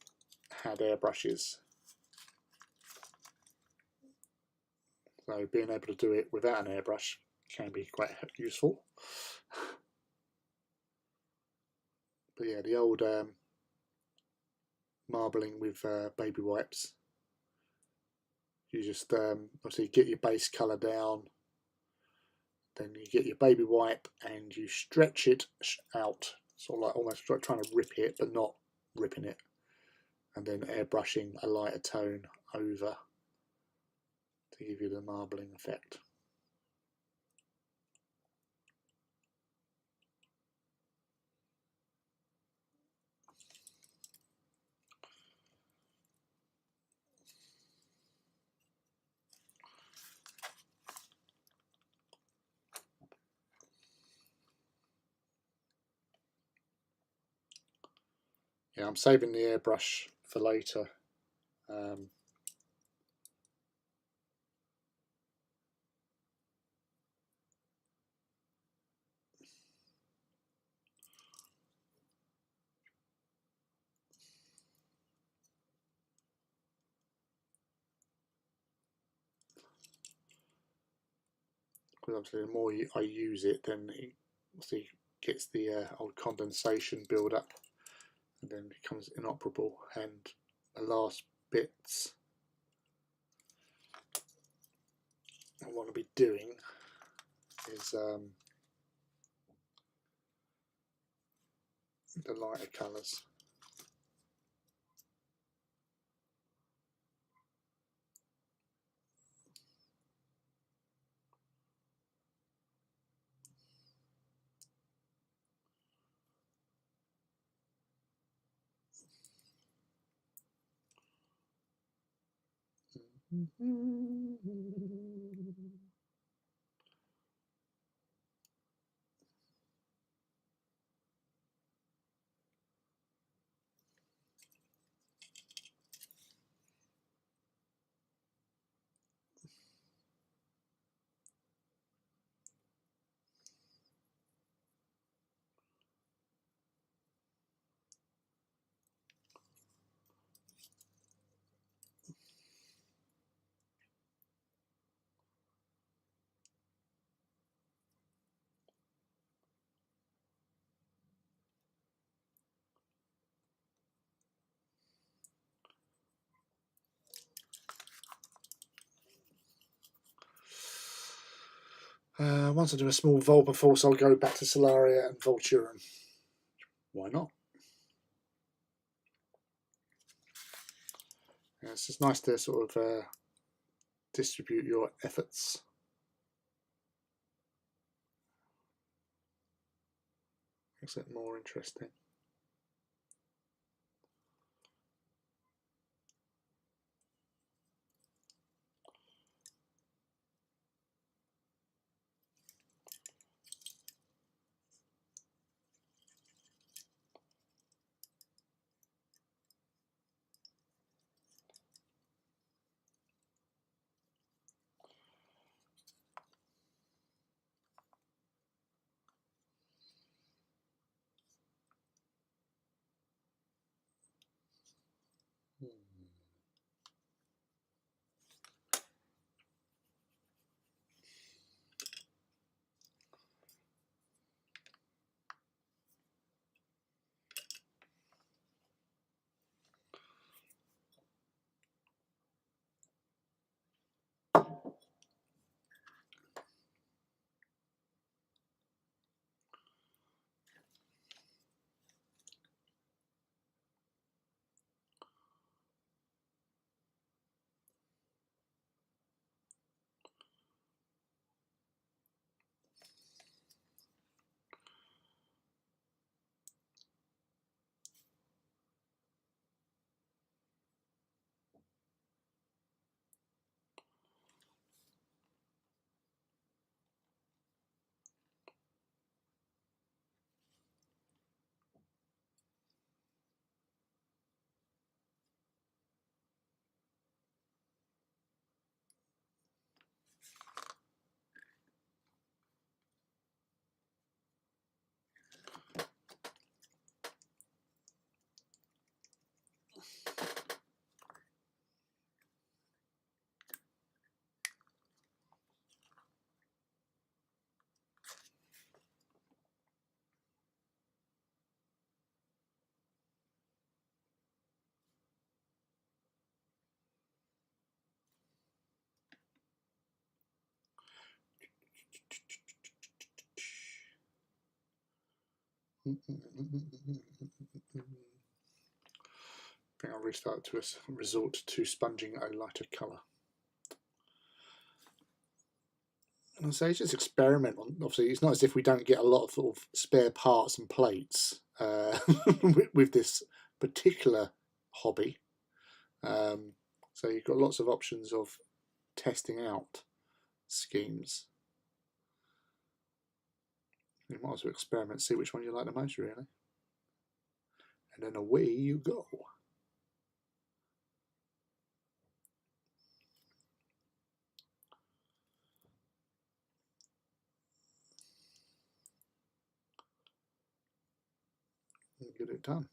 had airbrushes, so being able to do it without an airbrush can be quite useful. But yeah, the old marbling with baby wipes, you just obviously get your base colour down, then you get your baby wipe and you stretch it out, sort of like almost like trying to rip it but not ripping it, and then airbrushing a lighter tone over to give you the marbling effect. Yeah, I'm saving the airbrush for later. Because obviously the more I use it, then it obviously gets the old condensation build up and then becomes inoperable. And the last bits I want to be doing is the lighter colours. Once I do a small Volpa I'll go back to Solaria and Vulturum. Why not? Yeah, it's just nice to sort of distribute your efforts. Makes it more interesting. think I'll restart to resort to sponging a lighter colour. And so just experiment on. Obviously, it's not as if we don't get a lot of sort of spare parts and plates with this particular hobby. So you've got lots of options of testing out schemes. You might as well experiment, see which one you like the most, really. And then away you go. And get it done.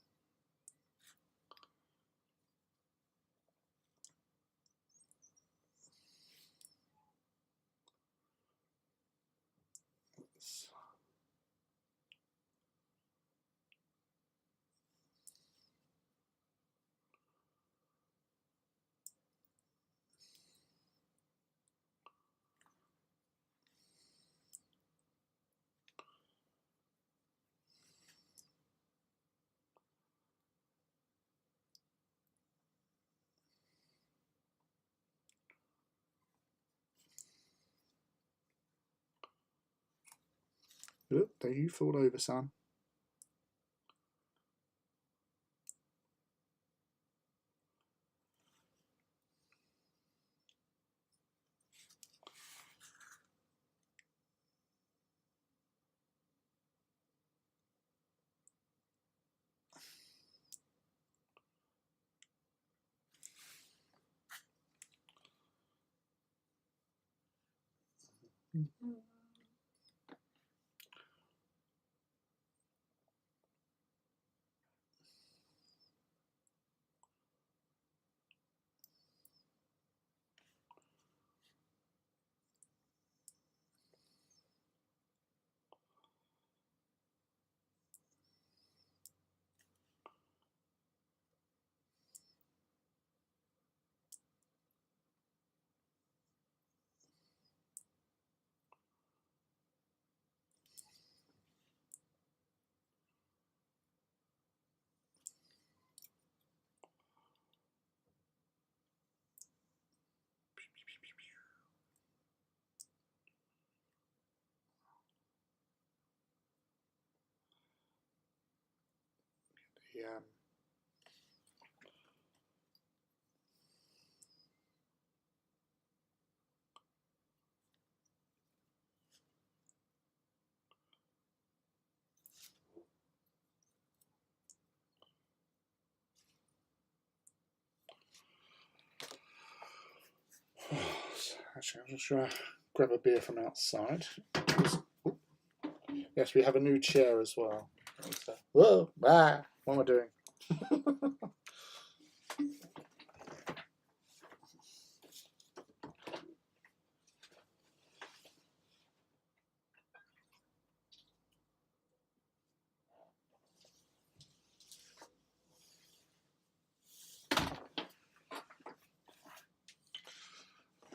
Look, there you fall over, son. Yeah. Actually, I'm just going to grab a beer from outside. Yes, we have a new chair as well. Whoa! Ah! What am I doing?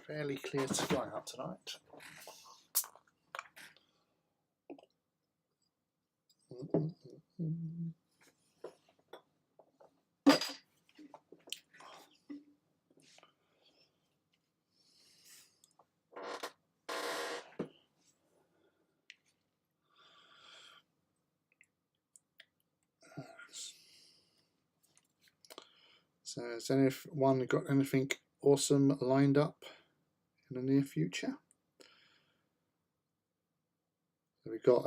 Fairly clear sky out tonight. So has anyone got anything awesome lined up in the near future? So we've got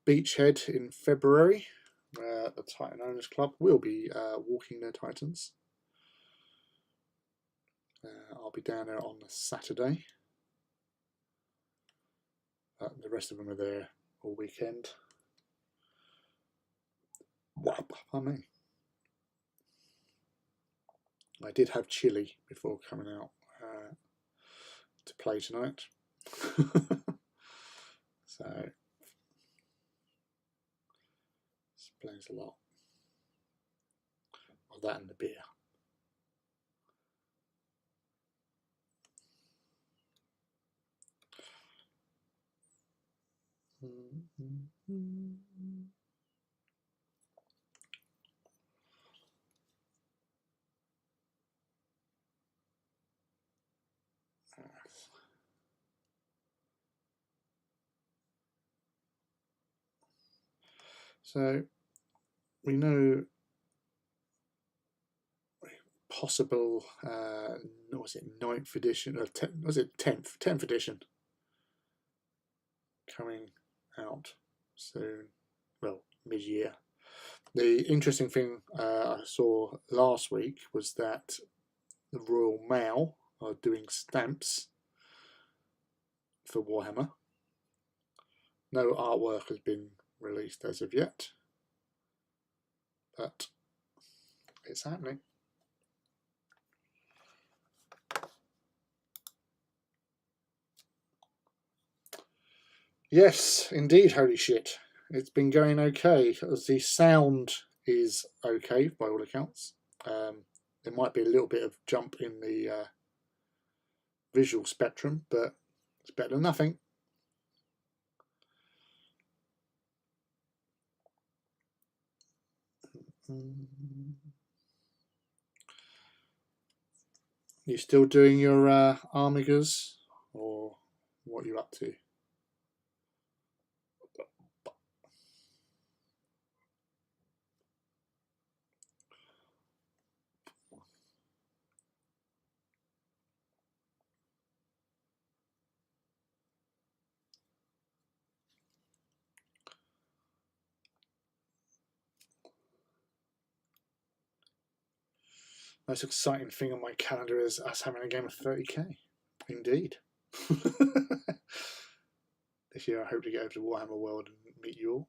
Beachhead in February, where the Titan Owners Club will be walking their Titans. I'll be down there on the Saturday. The rest of them are there all weekend. Pardon me. I did have chili before coming out to play tonight. So explains a lot of that and the beer. So we know possible, what was it, 9th edition, or was it 10th edition coming out soon, well, mid-year. The interesting thing I saw last week was that the Royal Mail are doing stamps for Warhammer. No artwork has been released as of yet, but it's happening. Yes, indeed, holy shit. It's been going okay. The sound is okay by all accounts. There might be a little bit of jump in the visual spectrum, but it's better than nothing. You still doing your Armigers, or what are you up to? Most exciting thing on my calendar is us having a game of 30k. Indeed. This year I hope to get over to Warhammer World and meet you all.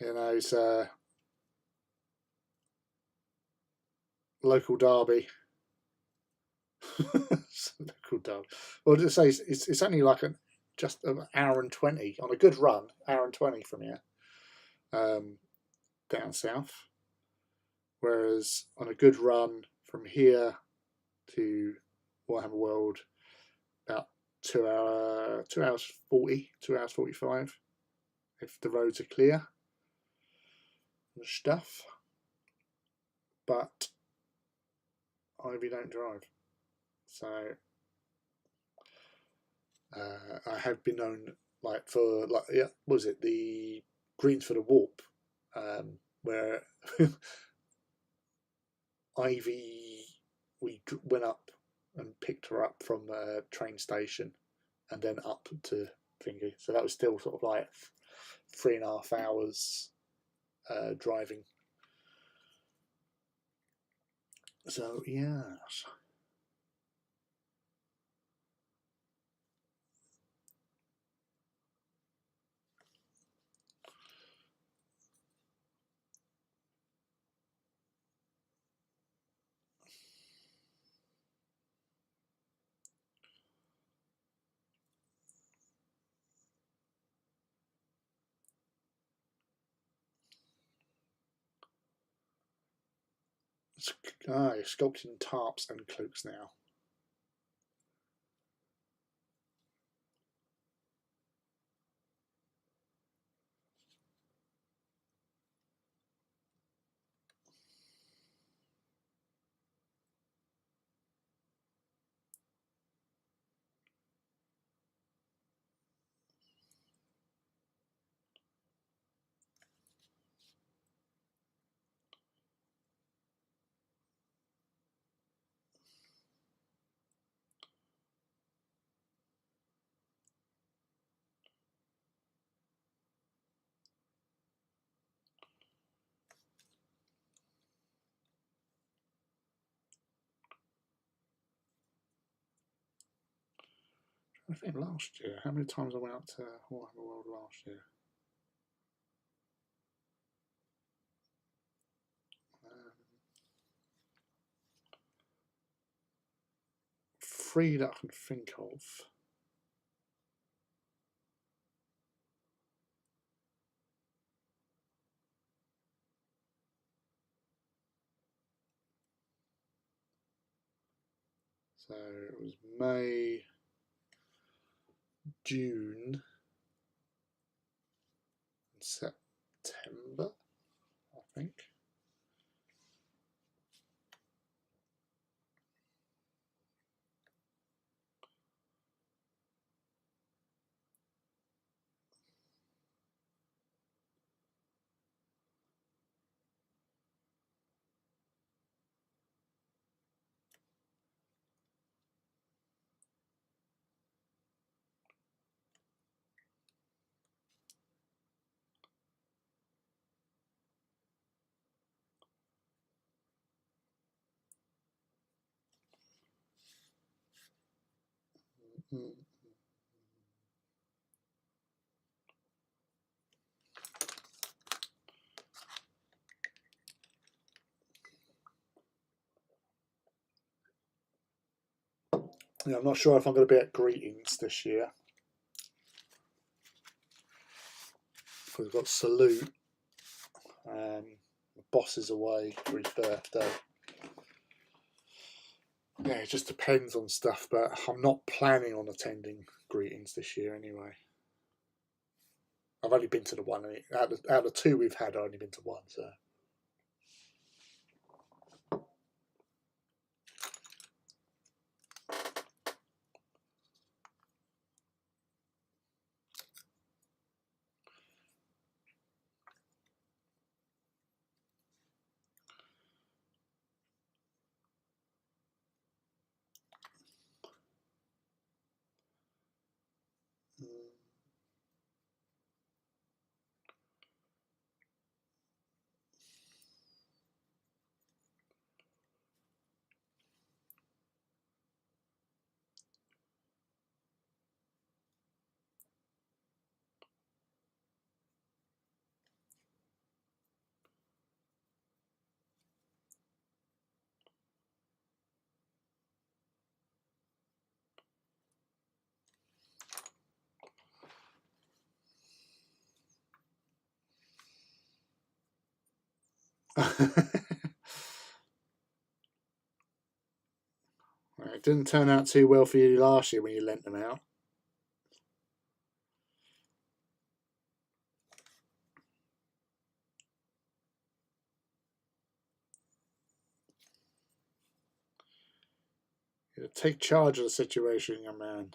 You know, it's a local derby. Local derby. Well, to say it's only like just an hour and 20 on a good run, hour and 20 from here, down south. Whereas on a good run from here to Warhammer World, about 2 hours 40, 2 hours 45, if the roads are clear and stuff. But Ivy don't drive, so I have been known, like, for, like, yeah, what was it, the Greens for the Warp, where Ivy, we went up and picked her up from the train station and then up to Thingy. So that was still sort of like 3.5 hours driving. So, yes. You're sculpting tarps and cloaks now. I think last year, how many times I went up to Warhammer World last year? 3 that I can think of. So it was May, June, and September, I think. Yeah, I'm not sure if I'm going to be at greetings this year. We've got Salute. The boss is away for his birthday. Yeah, it just depends on stuff, but I'm not planning on attending greetings this year anyway. I've only been to the one. Out of the two we've had, I've only been to one, so. It didn't turn out too well for you last year when you lent them out. You take charge of the situation, young man.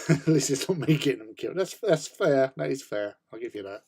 At least it's not me getting them killed. That's fair. That is fair. I'll give you that.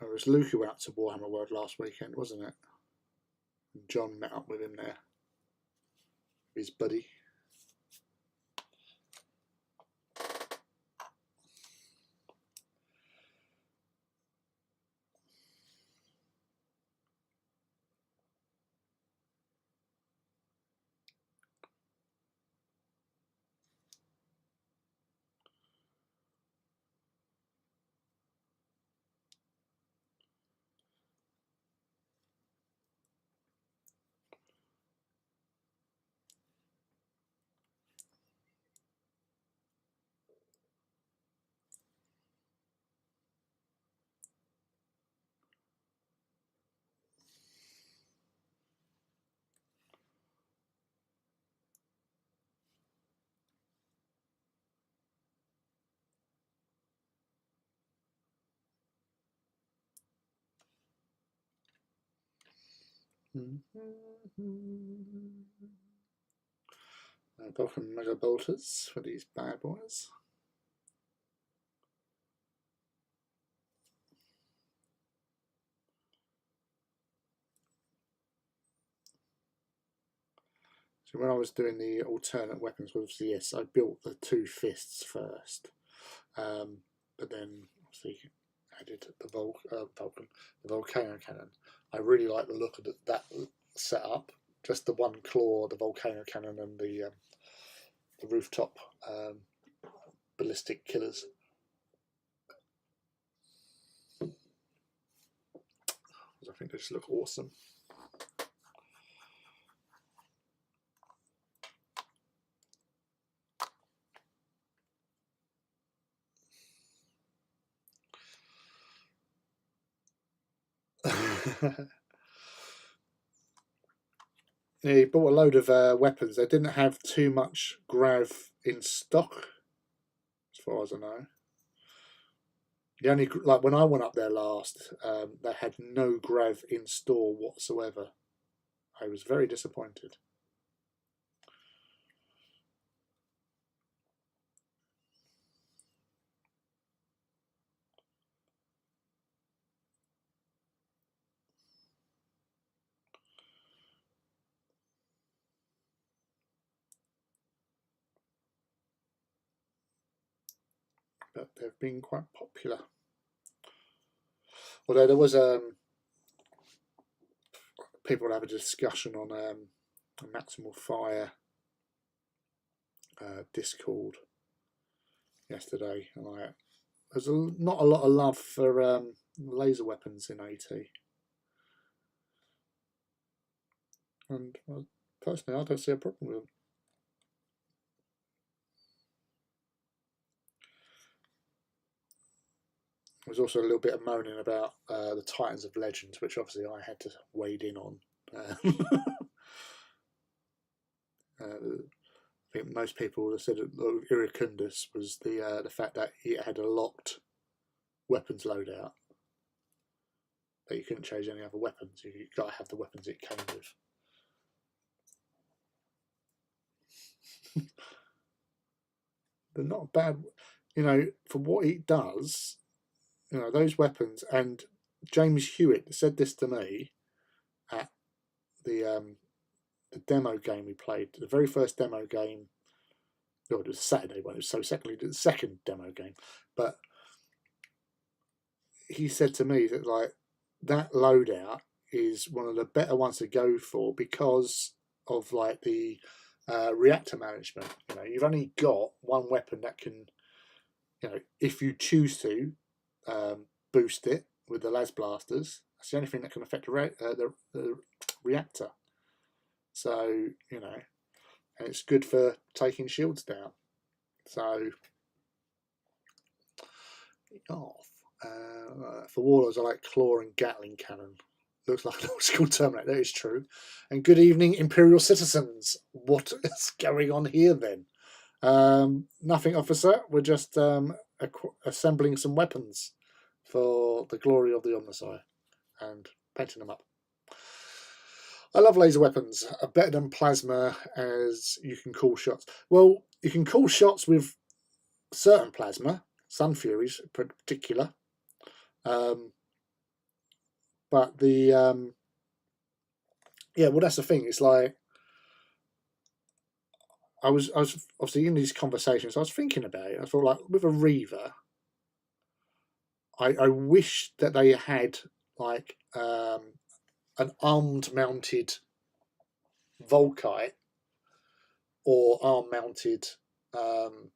It was Luke who went up to Warhammer World last weekend, wasn't it? And John met up with him there. His buddy. Vulcan Mega Bolters for these bad boys. So when I was doing the alternate weapons, obviously, yes, I built the 2 fists first, but then obviously added the Vulcan, the volcano cannon. I really like the look of that setup. Just the 1 claw, the volcano cannon, and the rooftop ballistic killers. I think they just look awesome. Yeah, he bought a load of weapons. They didn't have too much grav in stock, as far as I know. The only, like when I went up there last, they had no grav in store whatsoever. I was very disappointed. But they've been quite popular. Although there was people would have a discussion on Maximal Fire Discord yesterday, and there's not a lot of love for laser weapons in AT. And personally, I don't see a problem with them. There's also a little bit of moaning about the Titans of Legends, which obviously I had to wade in on. I think most people have said that Iracundus was the fact that it had a locked weapons loadout, that you couldn't change any other weapons. You got to have the weapons it came with. They're not bad, for what it does. Those weapons, and James Hewitt said this to me at the demo game we played, the very first demo game. It was a Saturday one. It was so the second demo game, but he said to me that that loadout is one of the better ones to go for because of the reactor management. You've only got one weapon that can, if you choose to boost it with the las blasters. That's the only thing that can affect the reactor. So and it's good for taking shields down. So for Warlords, I like Claw and Gatling Cannon. Looks like an old school Terminator. That is true. And good evening, Imperial citizens. What is going on here then? Nothing, officer. We're just assembling some weapons for the glory of the Omnissiah and painting them up. I love laser weapons. Better than plasma, as you can call shots. Well, you can call shots with certain plasma, Sun Furies in particular. But the that's the thing. It's like I was obviously in these conversations. I was thinking about it. I thought, with a Reaver, I wish that they had an armed mounted Volkite or arm mounted armored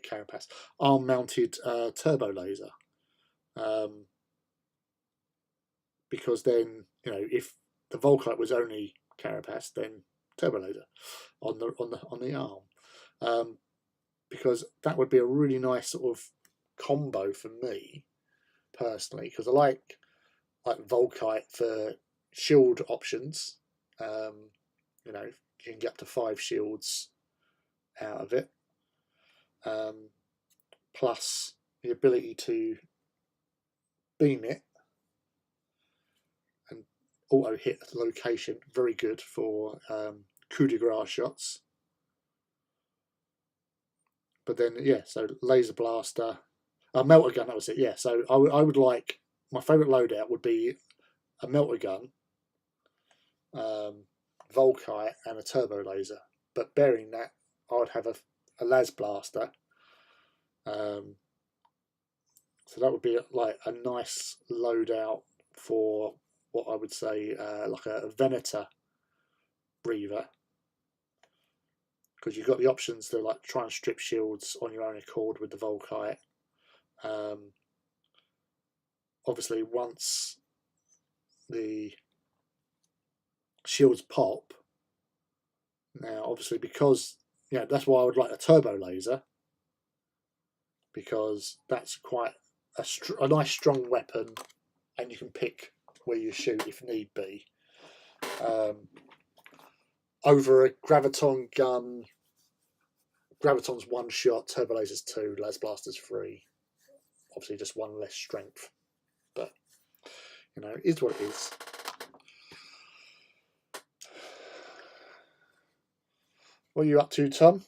carapace, arm mounted turbo laser. Because then, if the Volkite was only carapace, then turbo laser on the arm. Because that would be a really nice sort of combo for me personally, because I like Volkite for shield options. You can get up to 5 shields out of it, plus the ability to beam it auto hit location, very good for coup de grace shots. But then, yeah, so laser blaster, melter gun, that was it, yeah. So I would like, my favourite loadout would be a melter gun, Volkite, and a turbo laser. But bearing that, I would have a las blaster. So that would be like a nice loadout for what I would say like a Venator Reaver, because you've got the options to like try and strip shields on your own accord with the Volkite. Obviously, once the shields pop, now obviously because that's why I would like a turbo laser, because that's quite a nice strong weapon, and you can pick where you shoot if need be. Over a graviton gun, graviton's 1 shot, turbo laser's 2, las blaster's 3. Obviously, just 1 less strength, but it is what it is. What are you up to, Tom?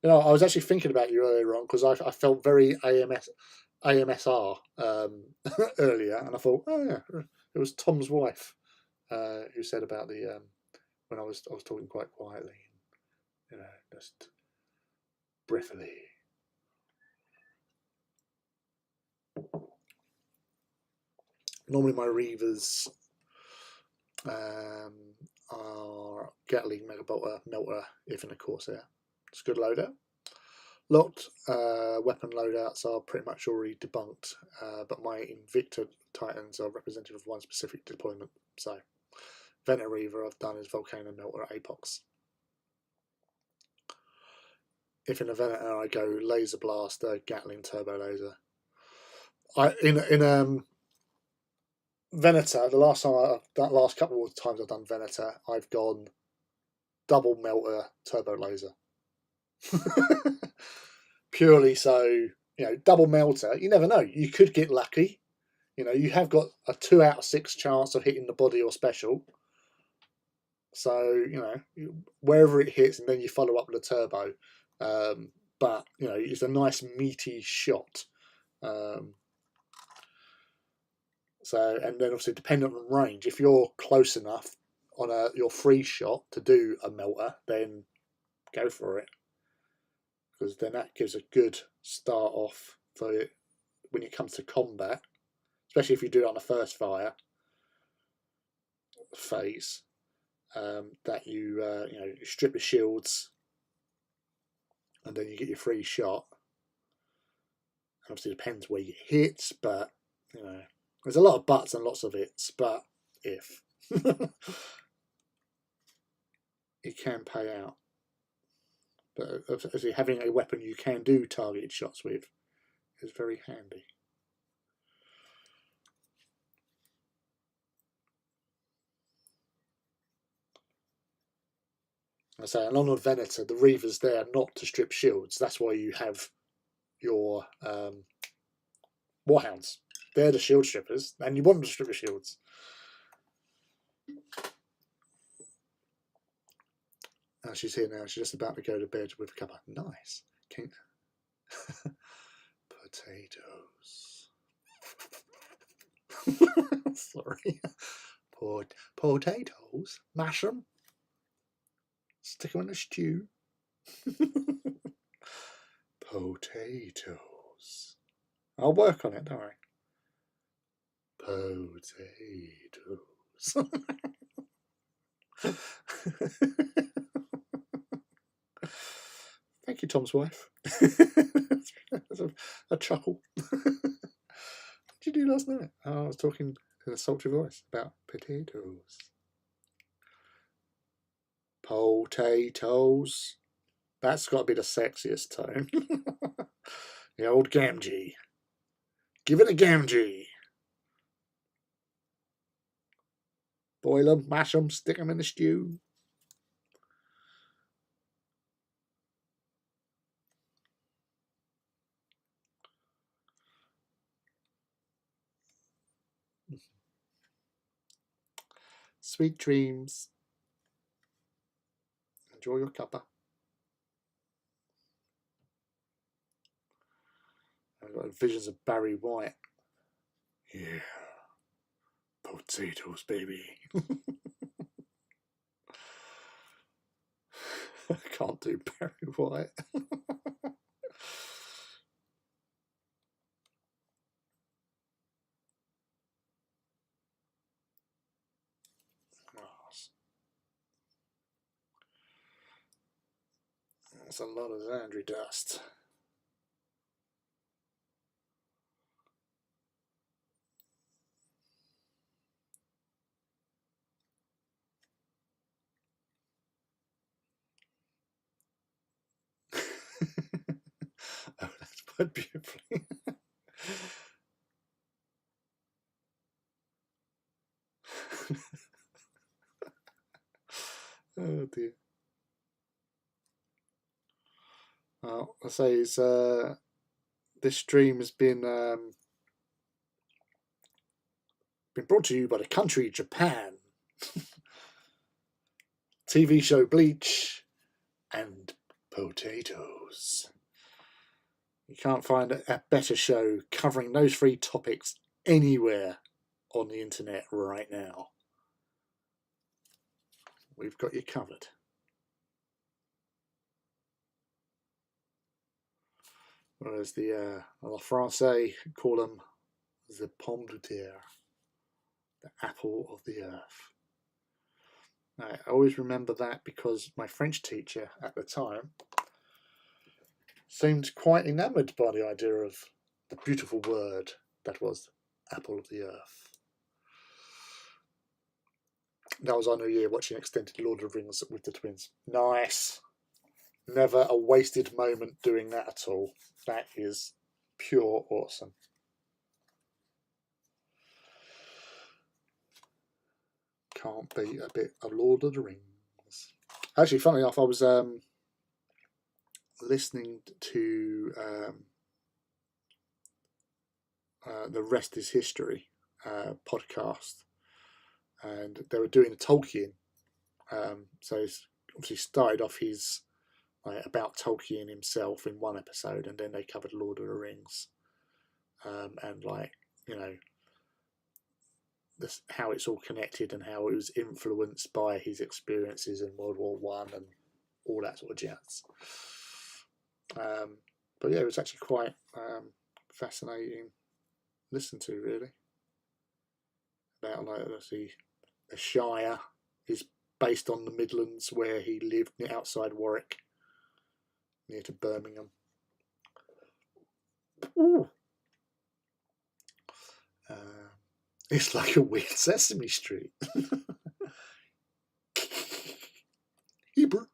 I was actually thinking about you earlier on, because I felt very AMSR earlier, and I thought, oh yeah, it was Tom's wife who said about the when I was talking quite quietly, just briefly. Normally my Reavers are Gatling, Megabolter, Melter, if in a Corsair. It's a good loadout. Locked weapon loadouts are pretty much already debunked, but my Invicta Titans are representative of one specific deployment. So, Venator Reaver I've done is Volcano, Melter, Apox. If in a Venator I go Laser Blaster, Gatling, Turbo Laser. In Venator, the last couple of times I've done Venator, I've gone double Melter, Turbo Laser. Purely so, double Melter, you never know. You could get lucky. You have got a 2 out of 6 chance of hitting the body or special. So, wherever it hits, and then you follow up with a turbo. But, it's a nice meaty shot. So, and then obviously dependent on range, if you're close enough on your free shot to do a melter, then go for it, because then that gives a good start off for it when it comes to combat, especially if you do it on the first fire phase. That you strip the shields, and then you get your free shot. And obviously, it depends where you hit, but there's a lot of buts and lots of ifs. But if it can pay out, but obviously having a weapon you can do targeted shots with is very handy. I say, and on a Venator, the Reaver's there not to strip shields. That's why you have your Warhounds. They're the shield strippers, and you want them to strip the shields. She's here now. She's just about to go to bed with a cuppa. Nice. Potatoes. Sorry. Potatoes. Mash them. Stick them in a stew. Potatoes. I'll work on it, don't worry. Potatoes. Thank you, Tom's wife. That's a chuckle. What did you do last night? Oh, I was talking in a sultry voice about potatoes. Potatoes. That's got to be the sexiest tone. The old Gamgee. Give it a Gamgee. Boil them, mash them, stick them in the stew. Sweet dreams. Enjoy your cuppa. I've got visions of Barry White. Yeah. Potatoes, baby. I can't do Barry White. That's a lot of Xandri dust. Oh, that's put beautifully. Oh dear. Well, I say it's this stream has been brought to you by the country Japan, TV show Bleach, and potatoes. You can't find a better show covering those three topics anywhere on the internet right now. We've got you covered. Whereas the La Francais call them the pomme de terre, the apple of the earth. I always remember that because my French teacher at the time seemed quite enamoured by the idea of the beautiful word that was apple of the earth. That was our new year watching extended Lord of the Rings with the twins. Nice. Never a wasted moment doing that at all. That is pure awesome. Can't beat a bit of Lord of the Rings. Actually, funnily enough, I was listening to the Rest is History podcast, and they were doing a Tolkien. So it's obviously started off his about Tolkien himself in one episode, and then they covered Lord of the Rings, and how it's all connected and how it was influenced by his experiences in World War One and all that sort of jazz. But yeah, it was actually quite fascinating to listen to, really. About the Shire is based on the Midlands, where he lived outside Warwick, near to Birmingham. Ooh. It's like a weird Sesame Street. Hebrew.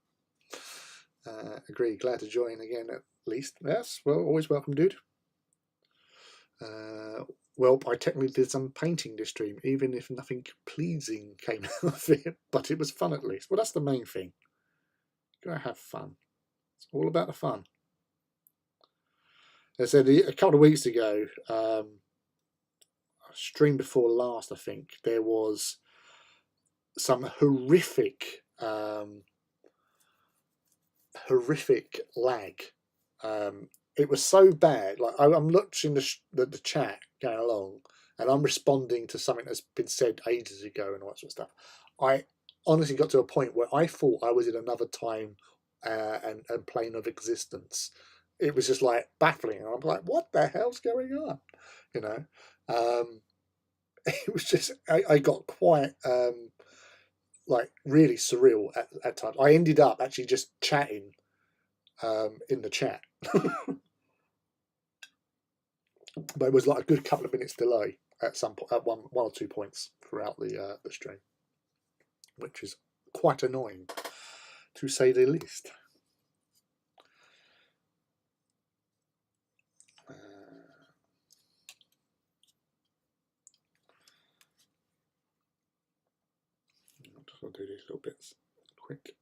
Agree. Glad to join again, at least. Yes, well, always welcome, dude. Well, I technically did some painting this stream, even if nothing pleasing came out of it, but it was fun at least. Well, that's the main thing. You gotta have fun. It's all about the fun. As I said a couple of weeks ago, stream before last, I think, there was some horrific lag. It was so bad. Like I'm watching the chat going along, and I'm responding to something that's been said ages ago and all that sort of stuff. I honestly got to a point where I thought I was in another time and plane of existence. It was just like baffling, and I'm like, "What the hell's going on?" You know. It was just I got quite like really surreal at times. I ended up actually just chatting in the chat. But it was like a good couple of minutes delay at some point, at one or two points throughout the stream, which is quite annoying, to say the least. I'll do these little bits quick.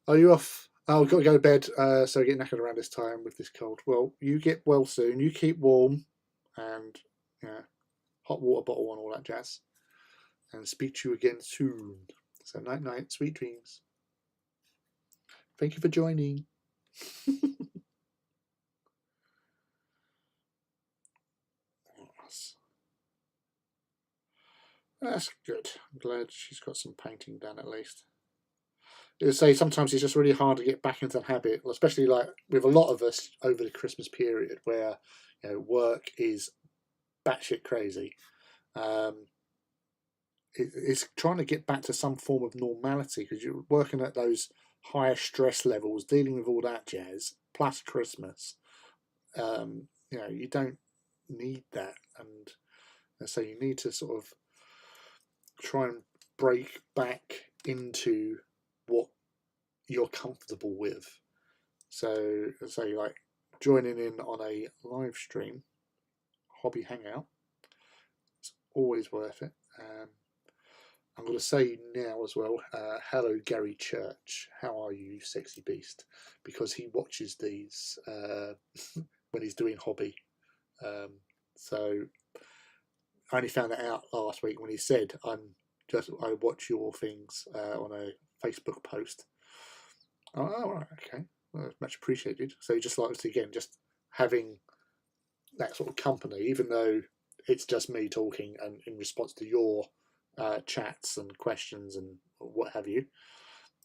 Are you off Oh, we've got to go to bed, so we get knackered around this time with this cold. Well, you get well soon. You keep warm, and yeah, hot water bottle and all that jazz. And speak to you again soon. So night night, sweet dreams. Thank you for joining. That's good. I'm glad she's got some painting done at least. I say sometimes it's just really hard to get back into the habit, especially like with a lot of us over the Christmas period, where work is batshit crazy. It's trying to get back to some form of normality because you're working at those higher stress levels, dealing with all that jazz, plus Christmas. You don't need that, and so you need to sort of try and break back into what you're comfortable with. So, like joining in on a live stream, hobby hangout, it's always worth it. I'm going to say now as well, hello Gary Church, how are you, sexy beast? Because he watches these when he's doing hobby. So I only found that out last week when he said, I watch your things on a Facebook post. Oh, right, okay, well, much appreciated. So just like again, just having that sort of company, even though it's just me talking and in response to your chats and questions and what have you,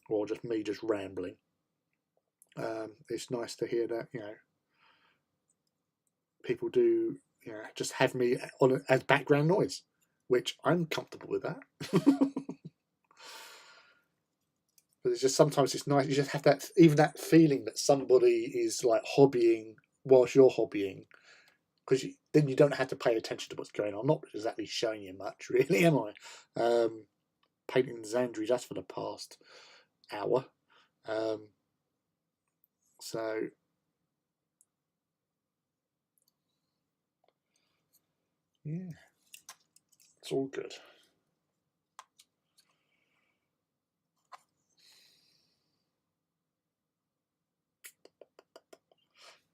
or just me just rambling. It's nice to hear that people do just have me on as background noise, which I'm comfortable with that. But it's just sometimes it's nice. You just have that feeling that somebody is like hobbying whilst you're hobbying, because then you don't have to pay attention to what's going on. I'm not exactly showing you much, really, am I? Painting Xandri just for the past hour. So yeah, it's all good.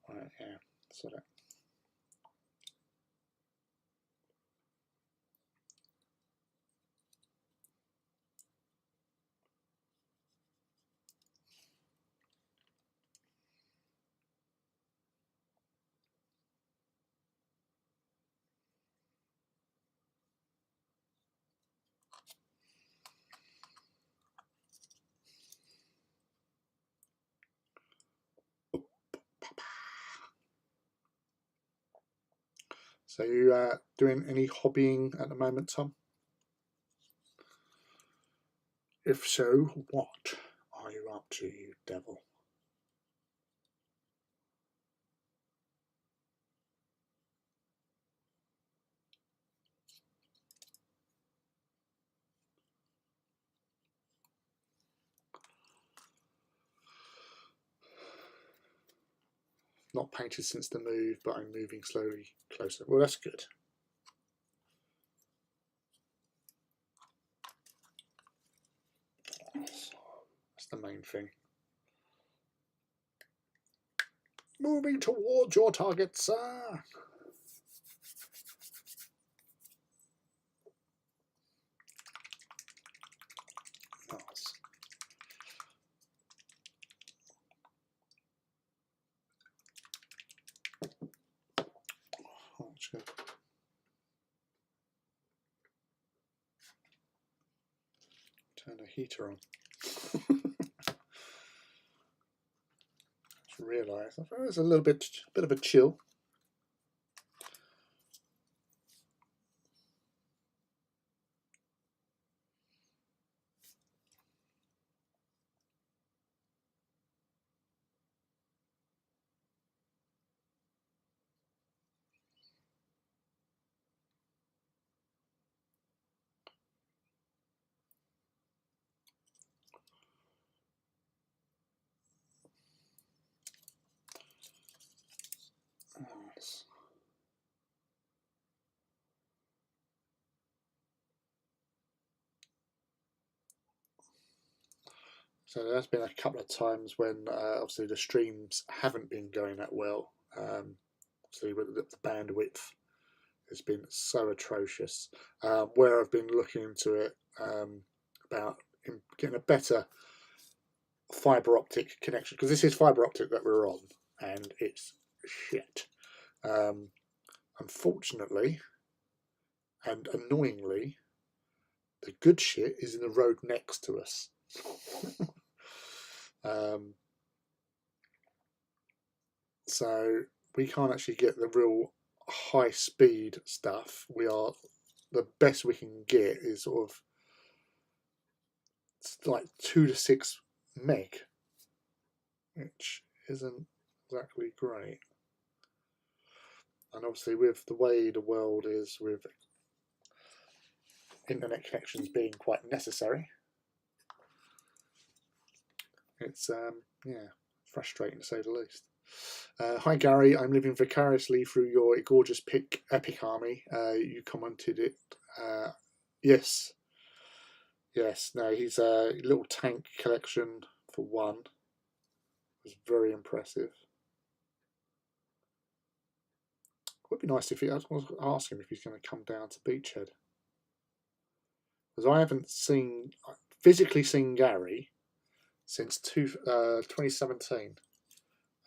Right, yeah. So that. So you doing any hobbying at the moment, Tom? If so, what are you up to, you devil? Not painted since the move, but I'm moving slowly closer. Well, that's good. That's the main thing. Moving towards your target, sir. Nice. Oh, that's good. Turn the heater on. Just realised there's a little bit of a chill. So there's been a couple of times when obviously the streams haven't been going that well. Obviously with the bandwidth has been so atrocious. Where I've been looking into it about getting a better fibre optic connection, because this is fibre optic that we're on, and it's shit. Unfortunately and annoyingly, the good shit is in the road next to us. So we can't actually get the real high speed stuff. The best we can get is sort of like 2 to 6 meg, which isn't exactly great. And obviously with the way the world is, with internet connections being quite necessary, it's yeah, frustrating to say the least. Hi Gary, I'm living vicariously through your gorgeous epic army. You commented it. Yes. No, he's a little tank collection for one. It was very impressive. It would be nice if I was ask him if he's going to come down to Beachhead, because I haven't physically seen Gary since 2017,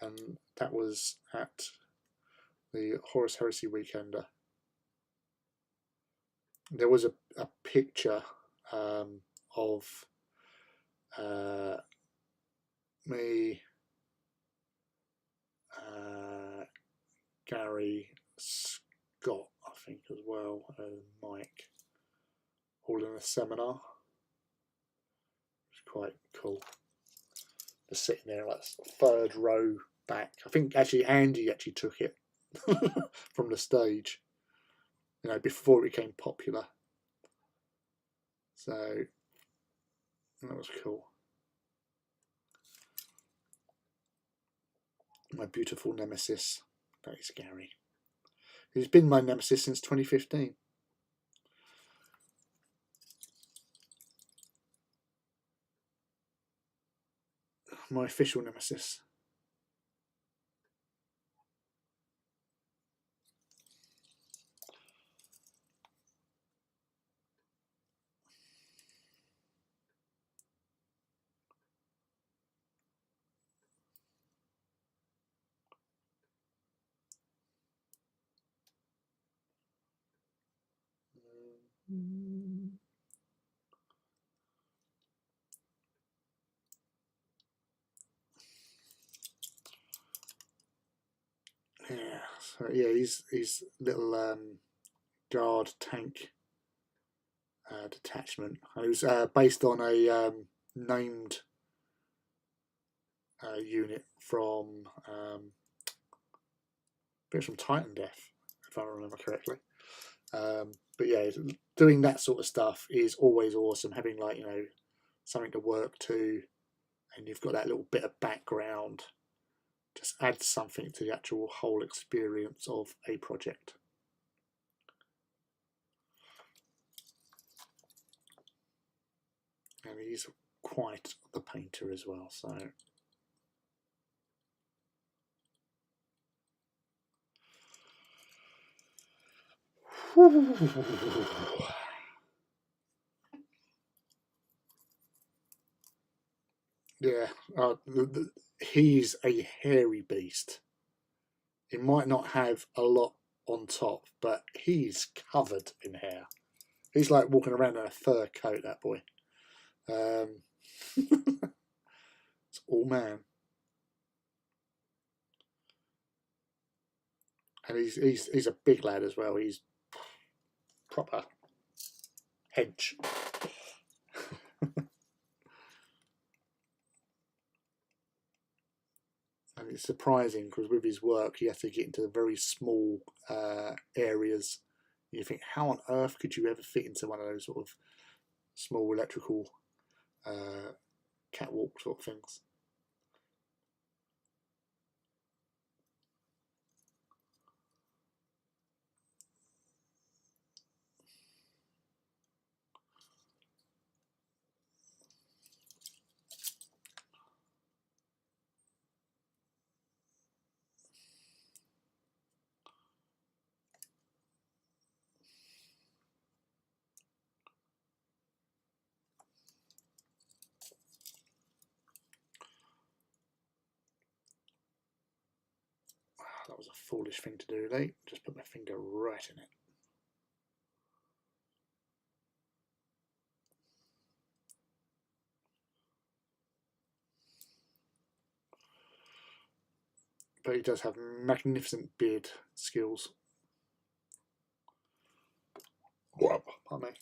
and that was at the Horus Heresy Weekender. There was a picture of me, Gary, Scott, I think, as well, and Mike, all in a seminar. It's quite cool. Just sitting there like third row back. I think actually Andy actually took it from the stage, you know, before it became popular. So that was cool. My beautiful nemesis, that is Gary, who's been my nemesis since 2015. My official nemesis. Yeah, so yeah, he's little guard tank detachment. And it was based on a named unit from from Titan Death, if I remember correctly. But yeah, doing that sort of stuff is always awesome. Having, like, you know, something to work to, and you've got that little bit of background, just adds something to the actual whole experience of a project. And he's quite the painter as well, so yeah, he's a hairy beast. He might not have a lot on top, but he's covered in hair. He's like walking around in a fur coat, that boy. It's all man. And he's a big lad as well. He's proper hench. And it's surprising because with his work, he has to get into very small areas. You think, how on earth could you ever fit into one of those sort of small electrical catwalk sort of things? was a foolish thing to do, Lee. Just put my finger right in it. But he does have magnificent beard skills. Wow, pardon me.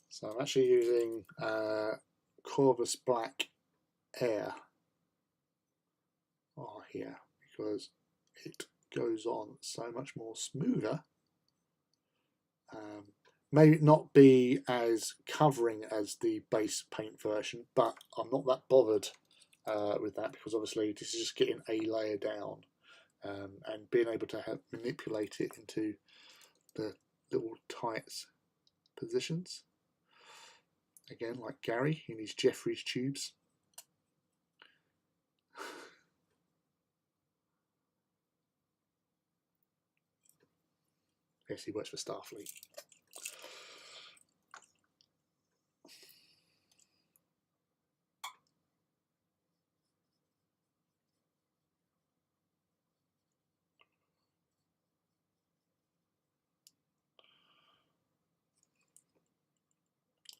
So I'm actually using Corvus Black Air here because it goes on so much more smoother. May not be as covering as the base paint version, but I'm not that bothered with that because obviously this is just getting a layer down and being able to manipulate it into the little tight positions. Again, like Gary in his Jeffries tubes. Yes, he works for Starfleet.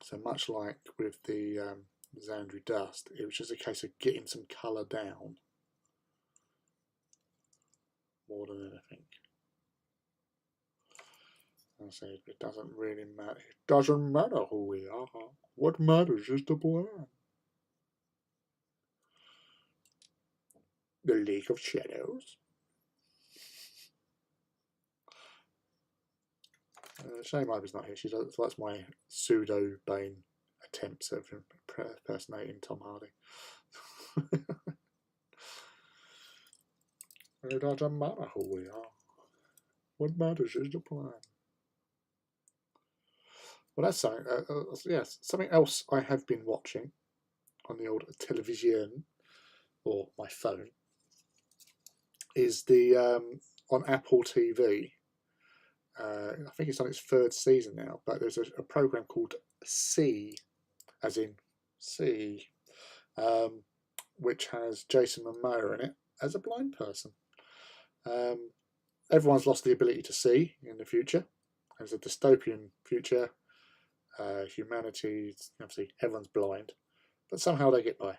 So much like with the Xandri dust, it was just a case of getting some colour down more than anything. I said, it doesn't really matter. It doesn't matter who we are. What matters is the plan. The League of Shadows. Shame Ivor's not here. She does, so that's my pseudo Bane attempts at impersonating Tom Hardy. It doesn't matter who we are. What matters is the plan. Well, that's something. Yes, something else I have been watching on the old television or my phone is the on Apple TV. I think it's on its 3rd season now, but there's a program called See, as in See, which has Jason Momoa in it as a blind person. Everyone's lost the ability to see in the future. There's a dystopian future. Humanity, obviously, everyone's blind, but somehow they get by.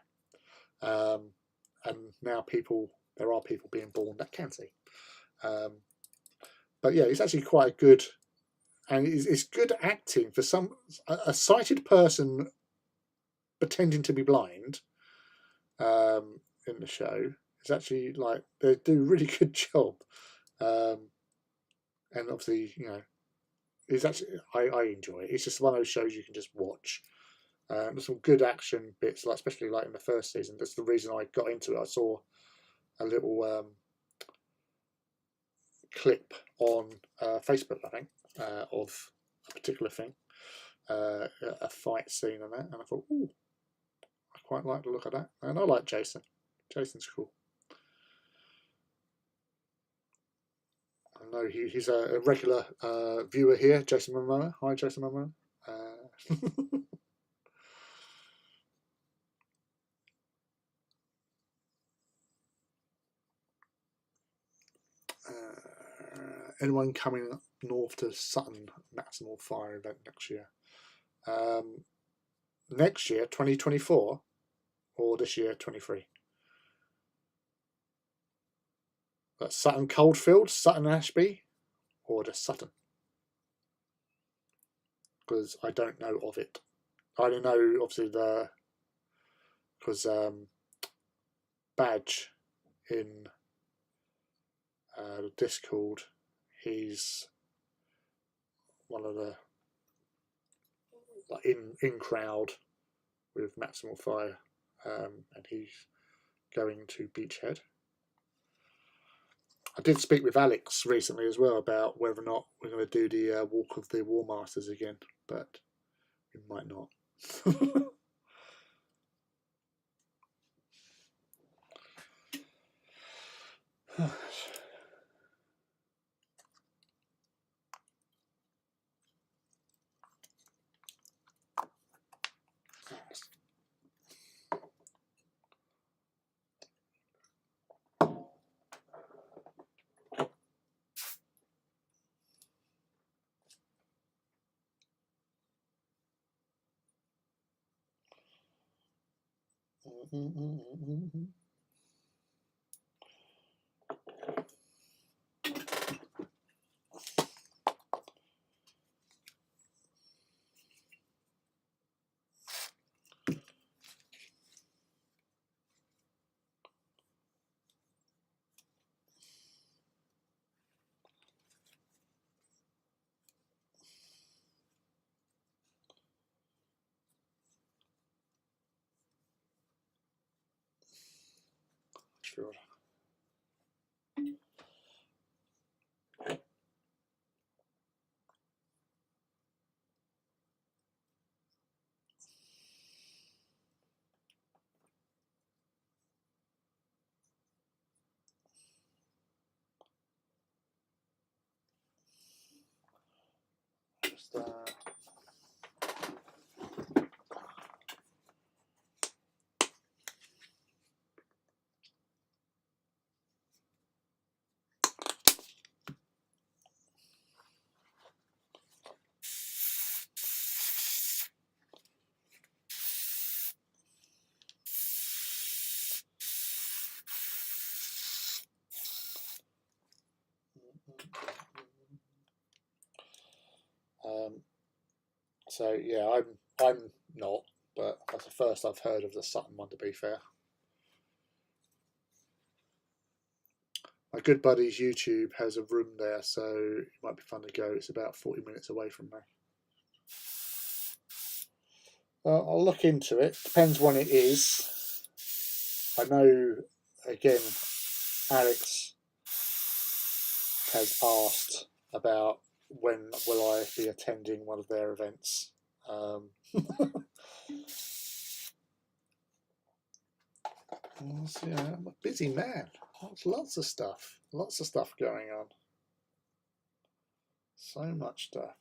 And now there are people being born that can see. But yeah, it's actually quite good, and it's good acting for a sighted person pretending to be blind in the show. It's actually like they do a really good job, and obviously it's actually I enjoy it. It's just one of those shows you can just watch. There's some good action bits, like especially like in the 1st season. That's the reason I got into it. I saw a little clip on Facebook, I think, of a particular thing, a fight scene and that, and I thought, ooh, I quite like the look of that, and I like Jason. Jason's cool. I know he's a regular viewer here, Jason Momoa. Hi, Jason Momoa. Anyone coming up north to Sutton Maximal Fire event next year? Next year, 2024, or this year, 23? That's Sutton Coldfield, Sutton Ashby, or just Sutton? Because I don't know of it. I only know, obviously, because Badge in the Discord, he's one of the like in crowd with Maximal Fire, and he's going to Beachhead. I did speak with Alex recently as well about whether or not we're going to do the Walk of the War Masters again, but we might not. Sure. Just so yeah, I'm not, but that's the first I've heard of the Sutton one. To be fair, my good buddy's YouTube has a room there, so it might be fun to go. It's about 40 minutes away from me. I'll look into it. Depends when it is. I know, again, Alex has asked about when will I be attending one of their events. I'm a busy man. Lots of stuff going on. So much stuff.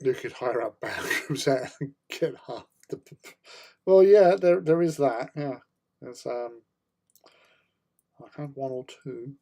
You could hire up backgrounds out and get half the. Well, yeah, there is that. Yeah, there's I had one or two.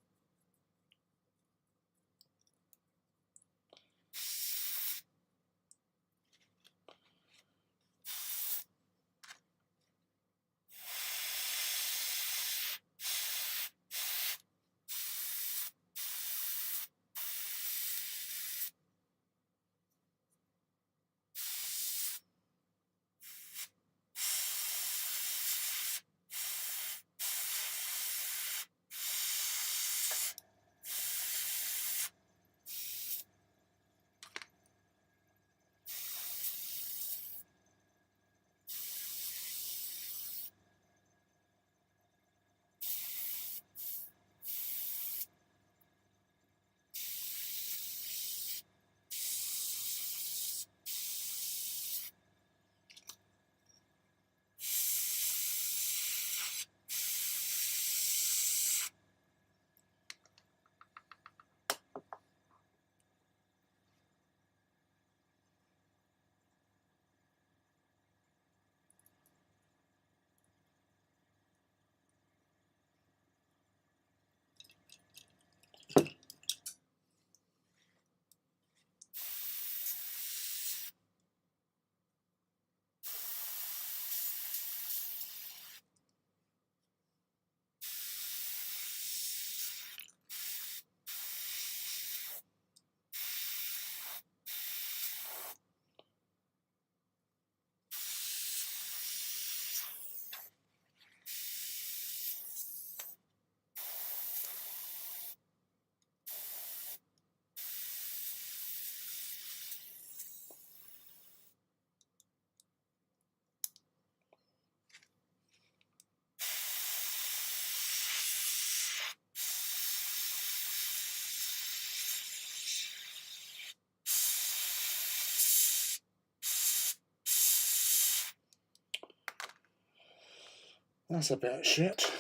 That's a bit of shit.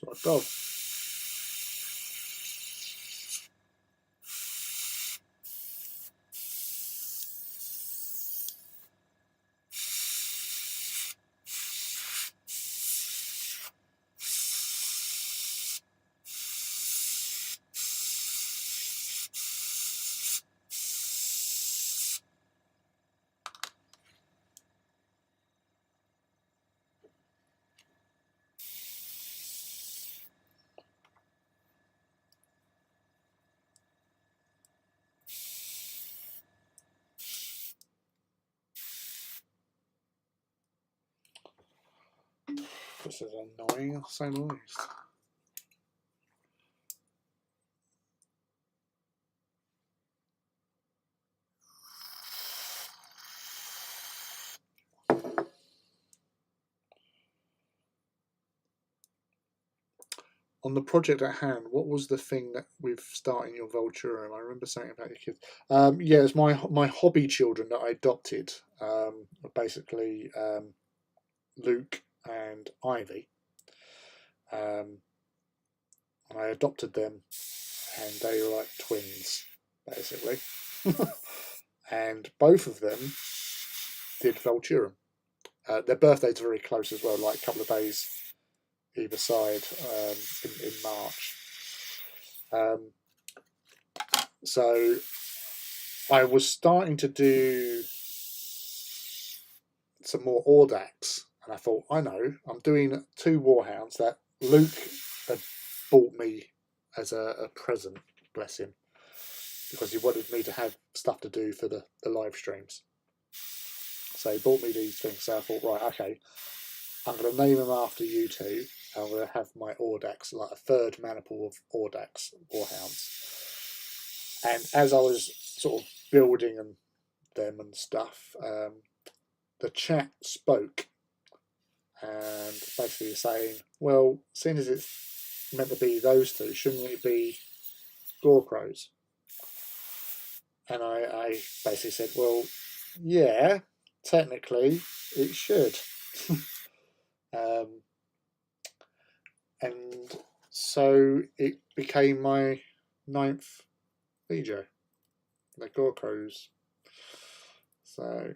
Sort of dog. This is annoying, to say the least. On the project at hand, what was the thing that with starting your Volturum? I remember something about your kids. Yeah, it's my hobby children that I adopted. Basically, Luke and Ivy. I adopted them, and they were like twins, basically. And both of them did Volturum. Their birthdays are very close as well, like a couple of days either side in March. So I was starting to do some more Audax, and I thought, I know, I'm doing 2 Warhounds that Luke had bought me as a present, bless him, because he wanted me to have stuff to do for the live streams. So he bought me these things, so I thought, right, okay, I'm going to name them after you two. I'm going to have my Audax, like a third maniple of Audax Warhounds. And as I was sort of building them and stuff, the chat spoke and basically saying, well, seeing as it's meant to be those two, shouldn't it be Gorecrows? And I basically said, well, yeah, technically it should. And so it became my 9th Legion, the Gorecrows. So,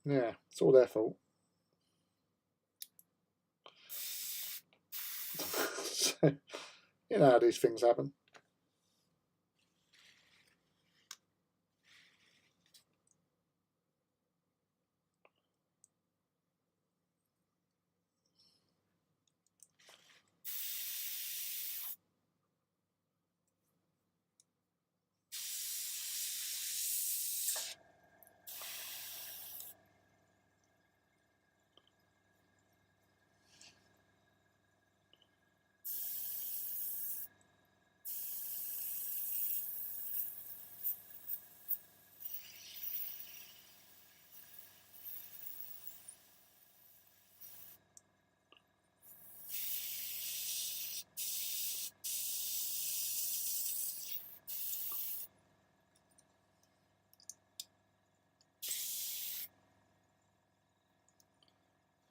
yeah, it's all their fault. So, you know how these things happen.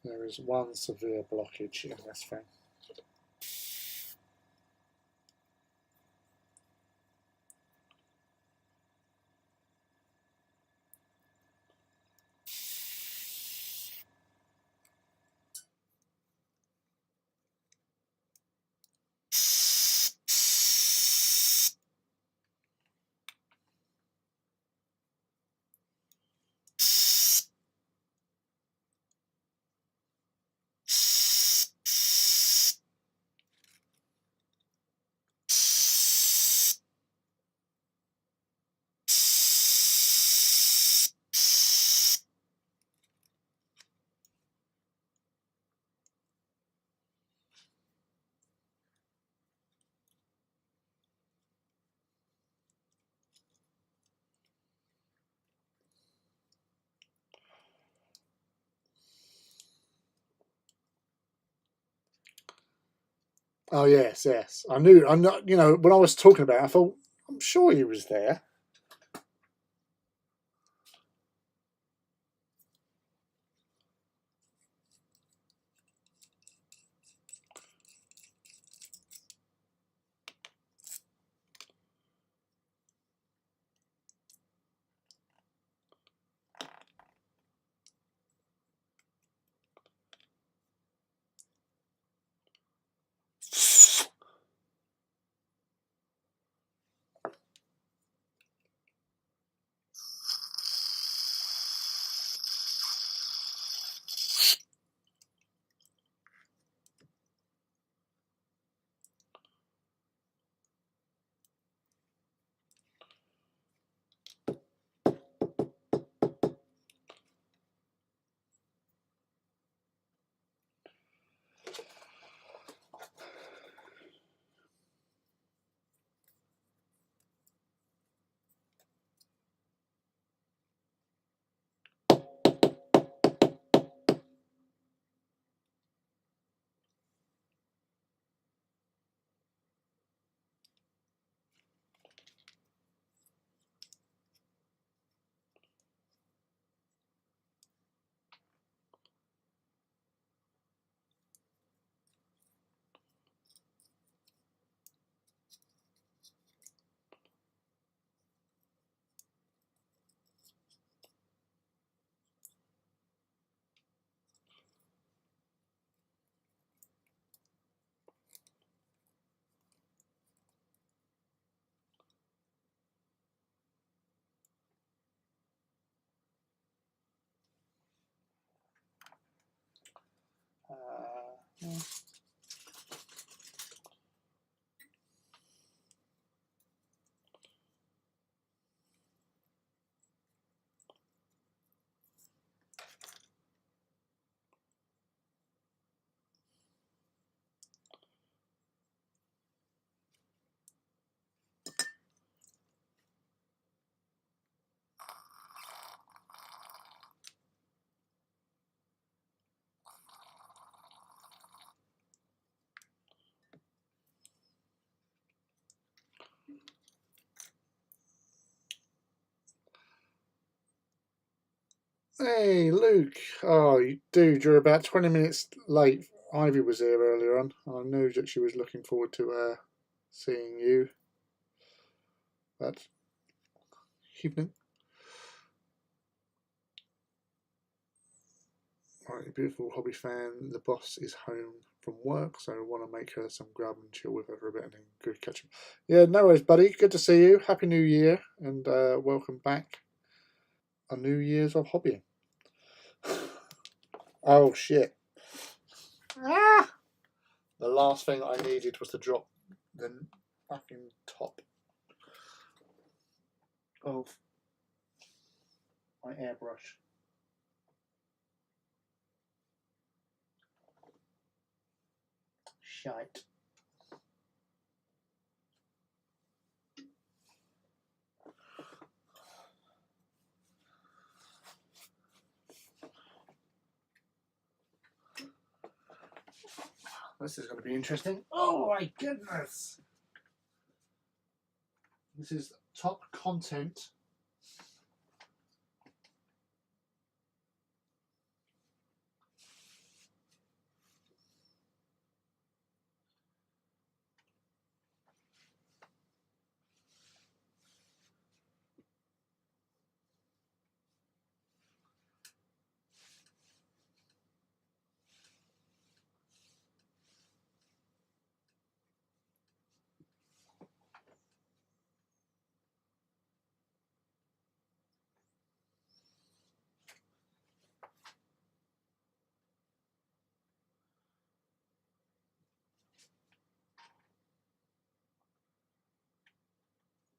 There is one severe blockage in this thing. Oh yes, yes. I knew. I know. You know, when I was talking about it, I thought, I'm sure he was there. Hey, Luke. Oh, dude, you're about 20 minutes late. Ivy was here earlier on, and I knew that she was looking forward to seeing you. But evening. Right, beautiful hobby fan. The boss is home from work, so I want to make her some grub and chill with her for a bit and then good catch up. Yeah, no worries, buddy. Good to see you. Happy New Year, and welcome back. A New Year's of hobbying. Oh shit! Ah! The last thing I needed was to drop the fucking top of my airbrush. Shite. This is going to be interesting. Oh my goodness! This is top content.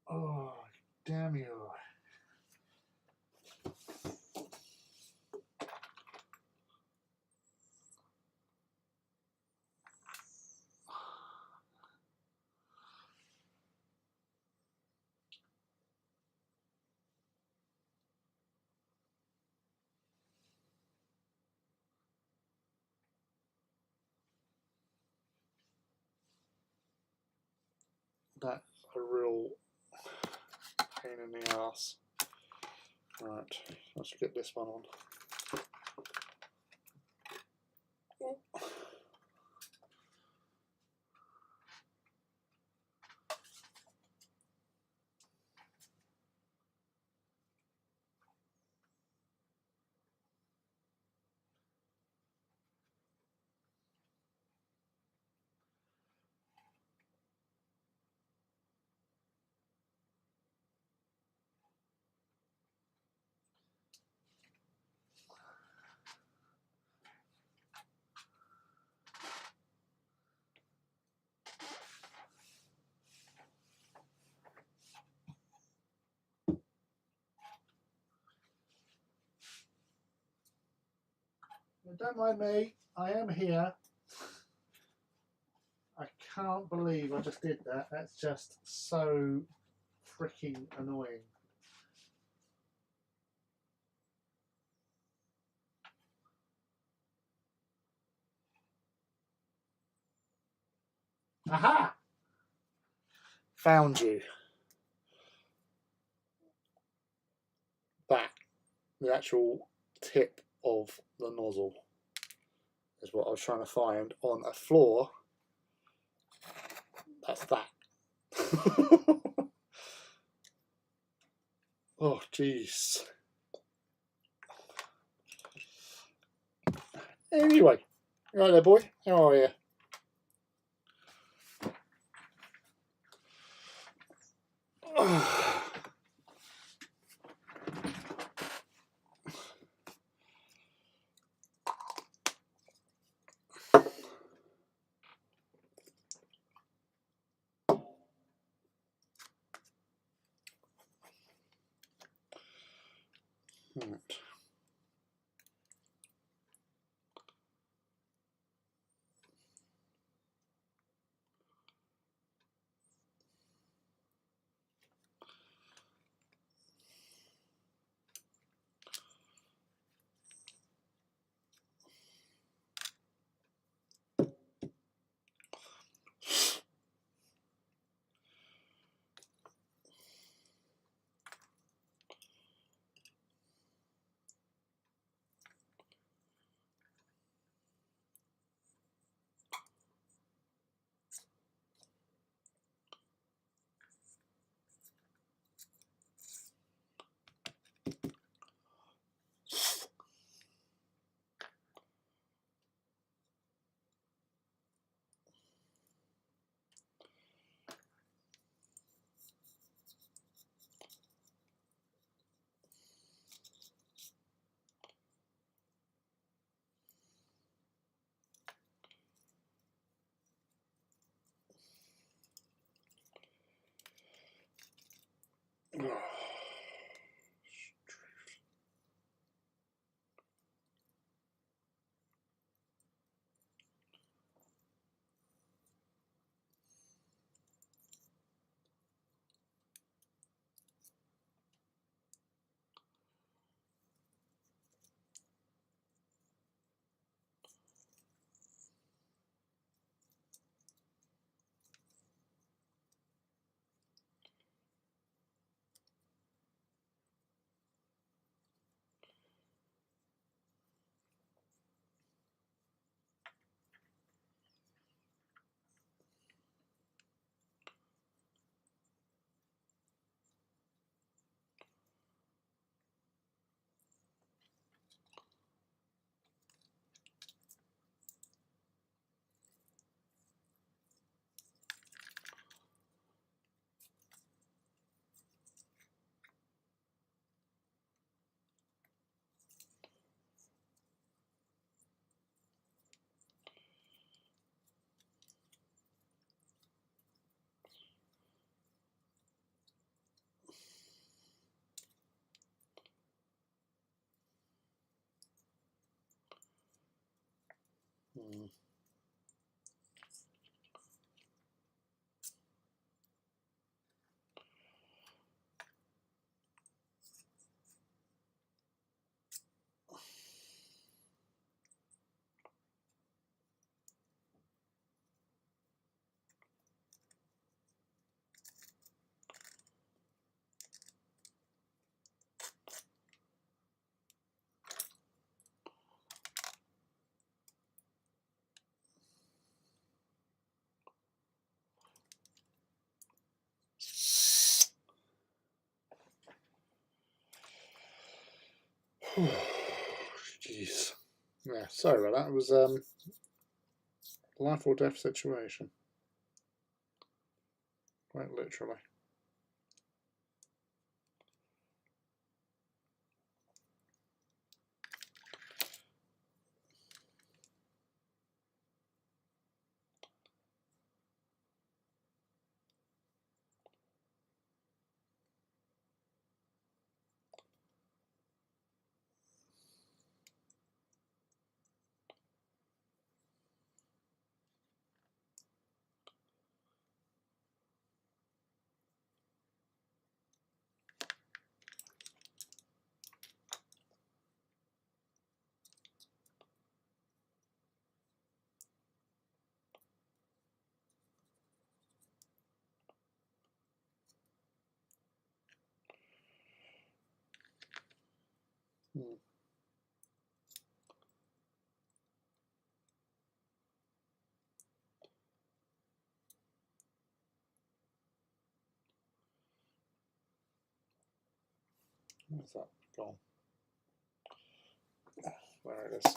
Oh, damn you. that's a real pain in the ass. Right, let's get this one on. Don't mind me, I am here. I can't believe I just did that. That's just so freaking annoying. Aha! Found you. That, the actual tip of the nozzle, is what I was trying to find on a floor. That's that. Oh, jeez. Anyway, right there, boy. How are you? Right. Hmm. Jeez. Yeah, sorry about that. It was life or death situation. Quite literally. Hmm. Where's that gone? There it is.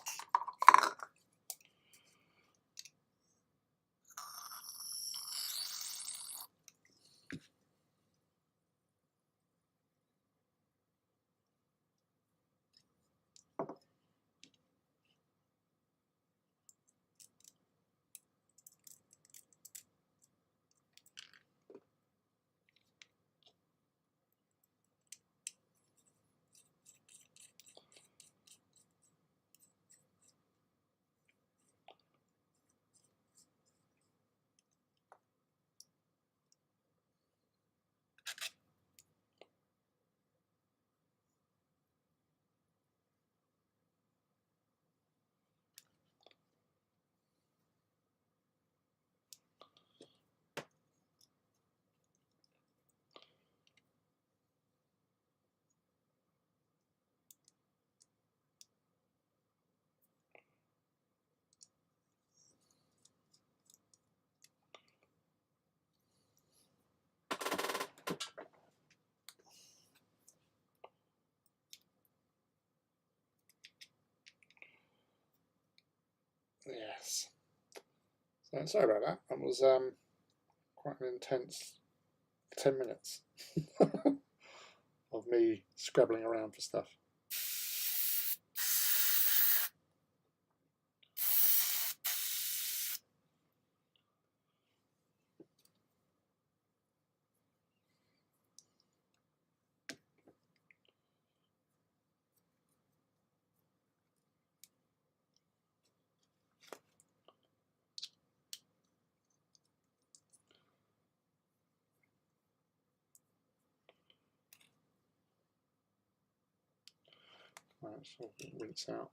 Yes. So sorry about that. That was quite an intense 10 minutes of me scrabbling around for stuff. Right, so rinse out.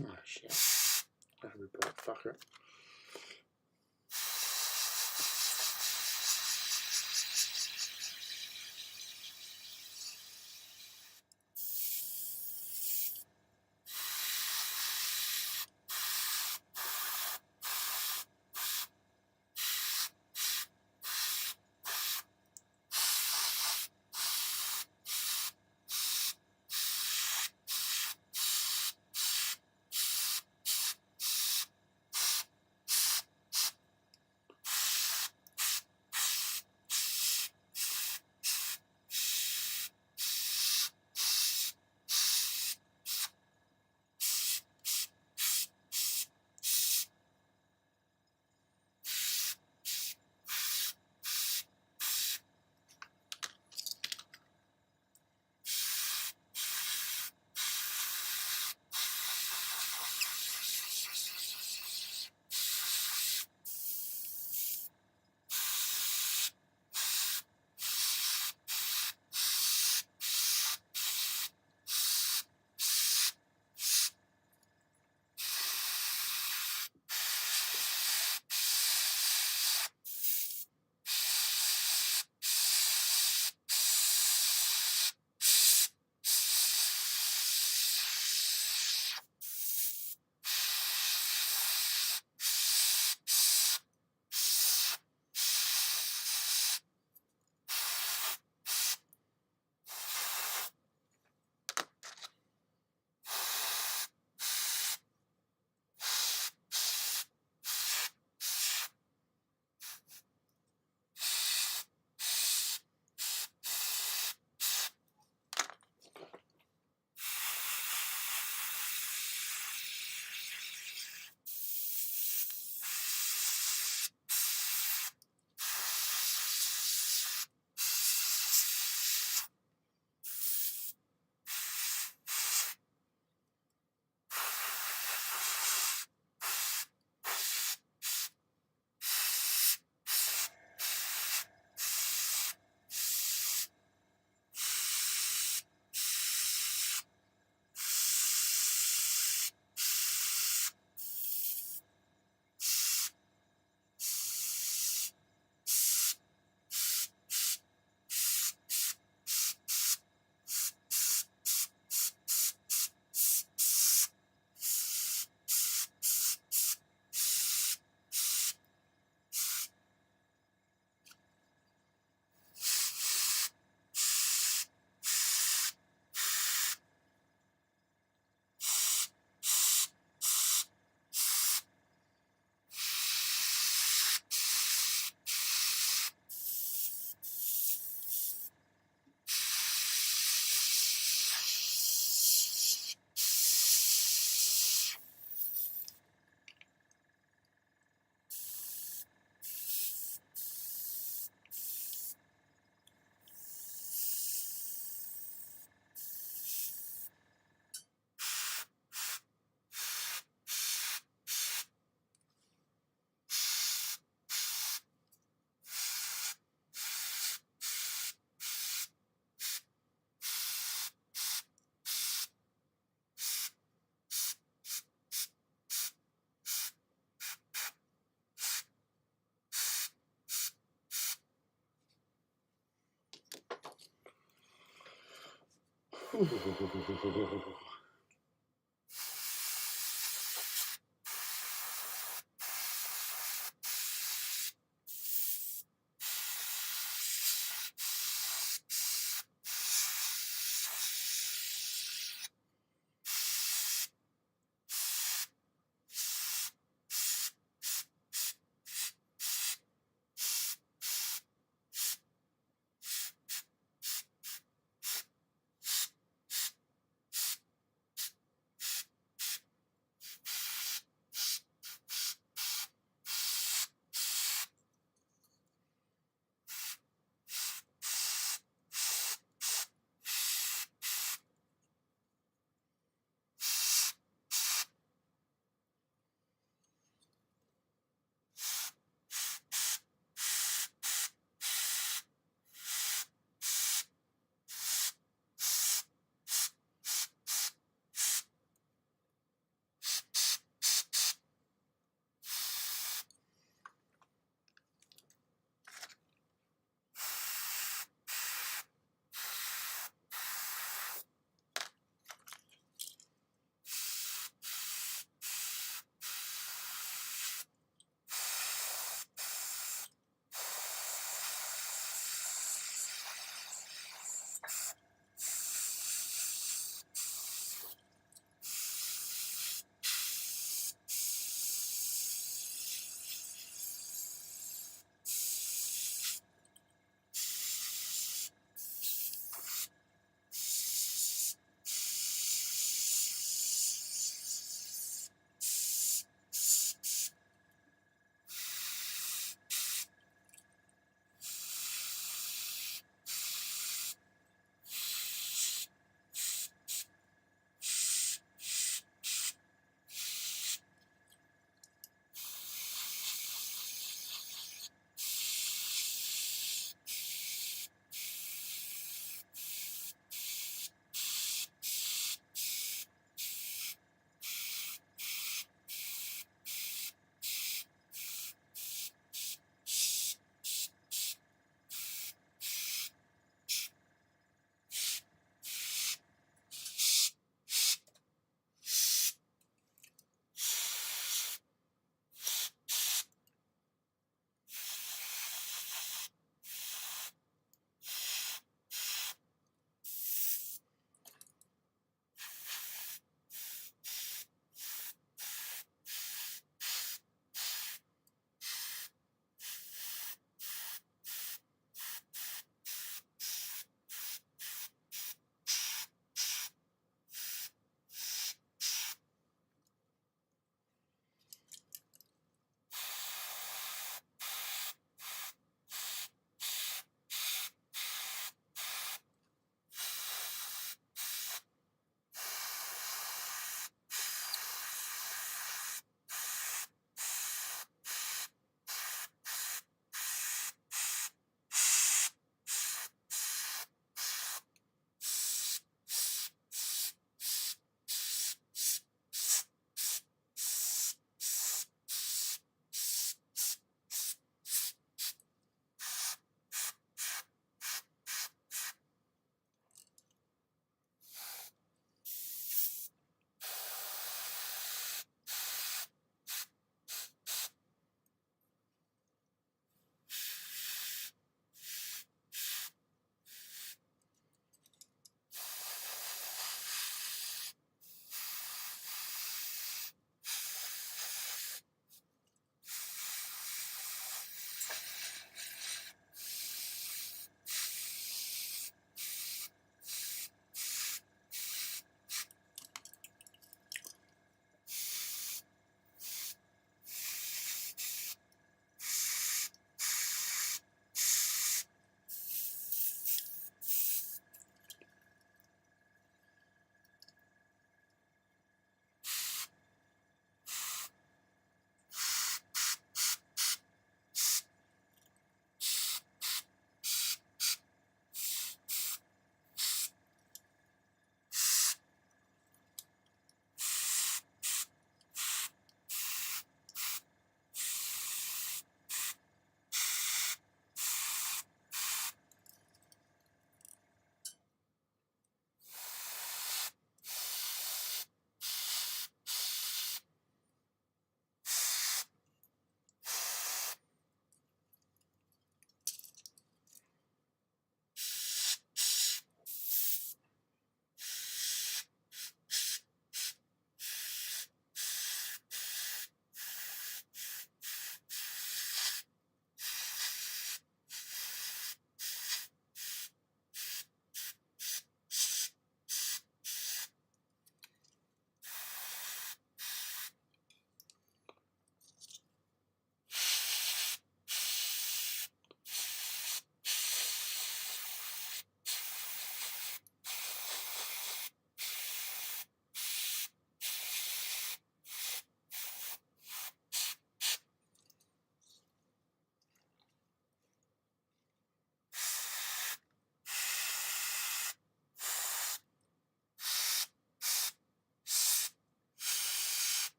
Oh shit. That'll be bright fucker.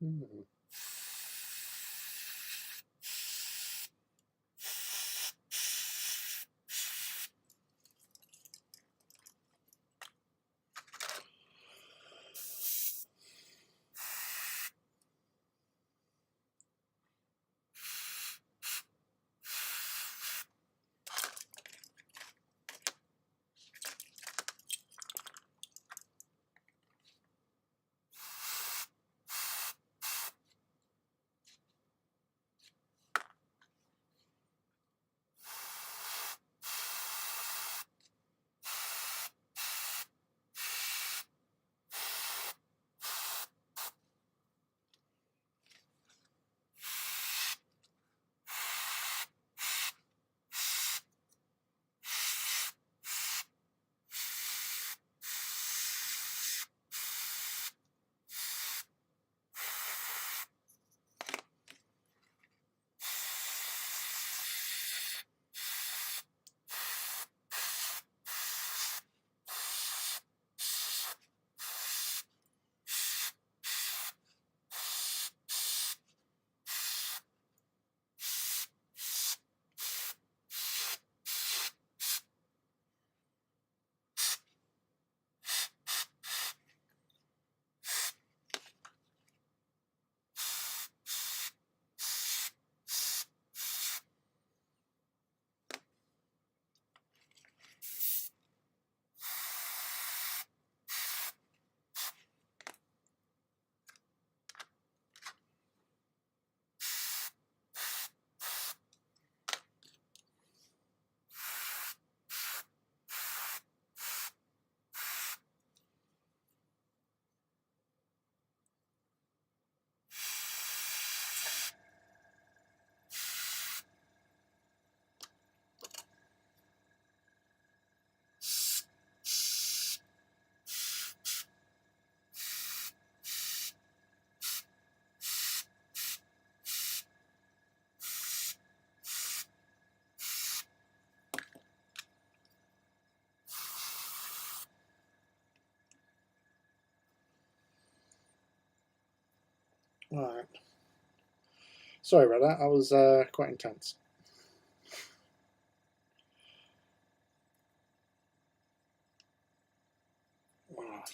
Hmm. Right. Sorry about that. That was quite intense. Right.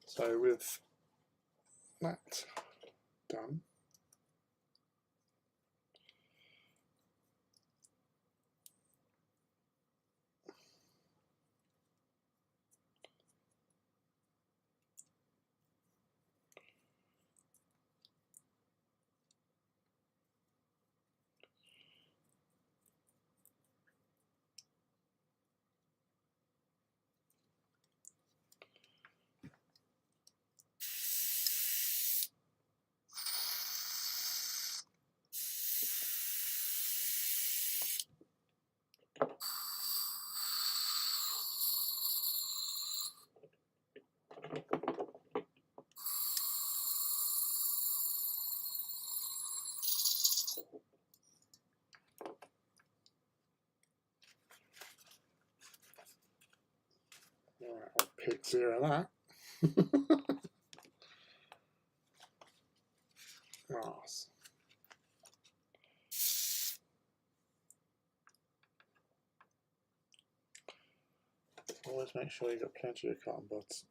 So with that done, right, I'll pick 0 that. Nice. Always make sure you've got plenty of cotton buds.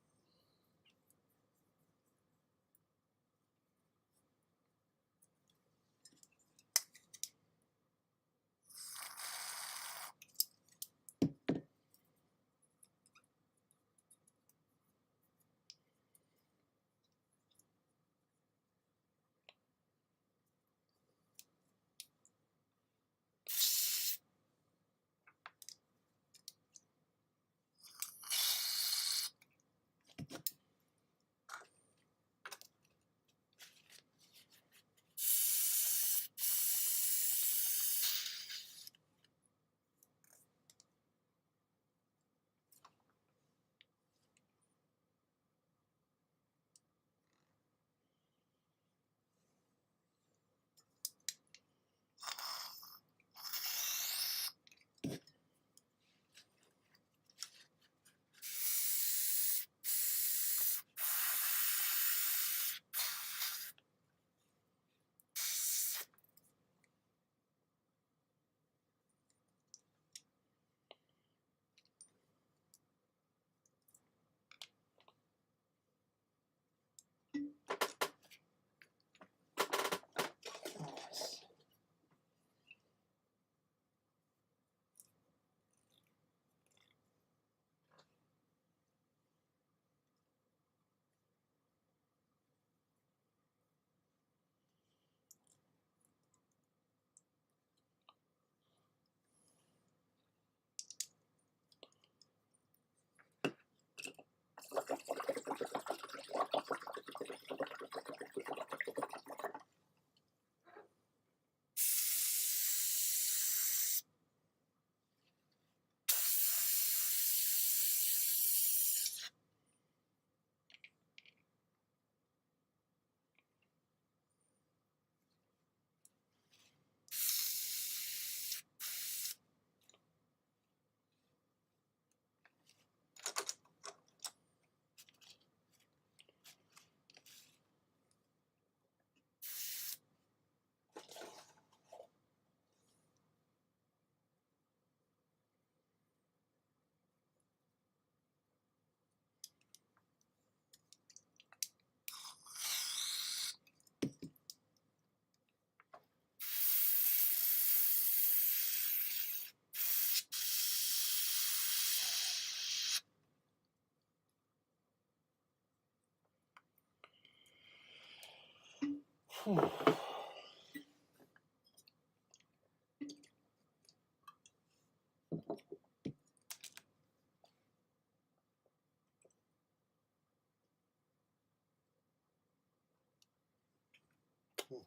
Oh,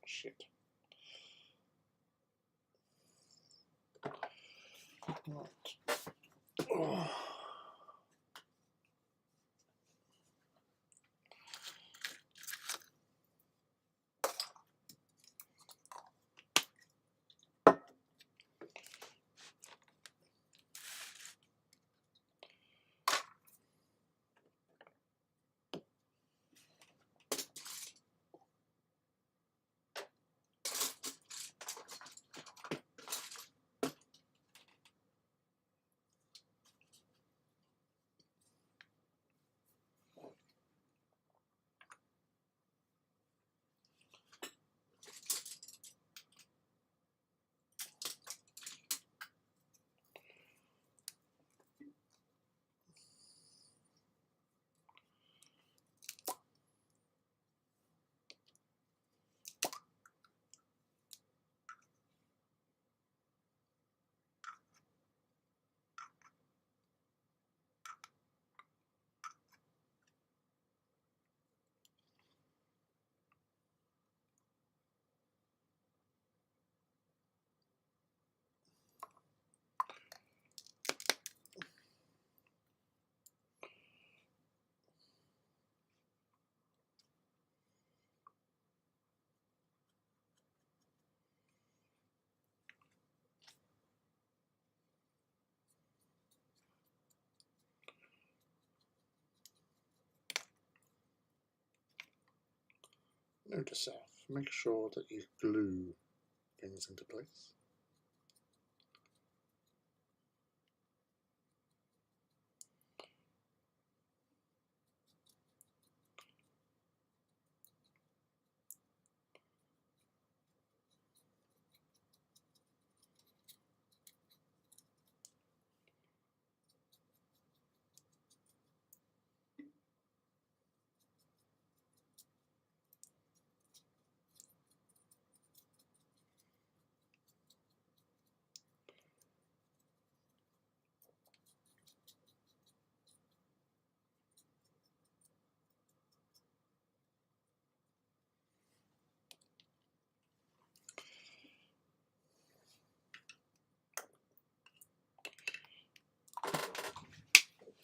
shit. Right. Oh. Note to self, make sure that you glue things into place.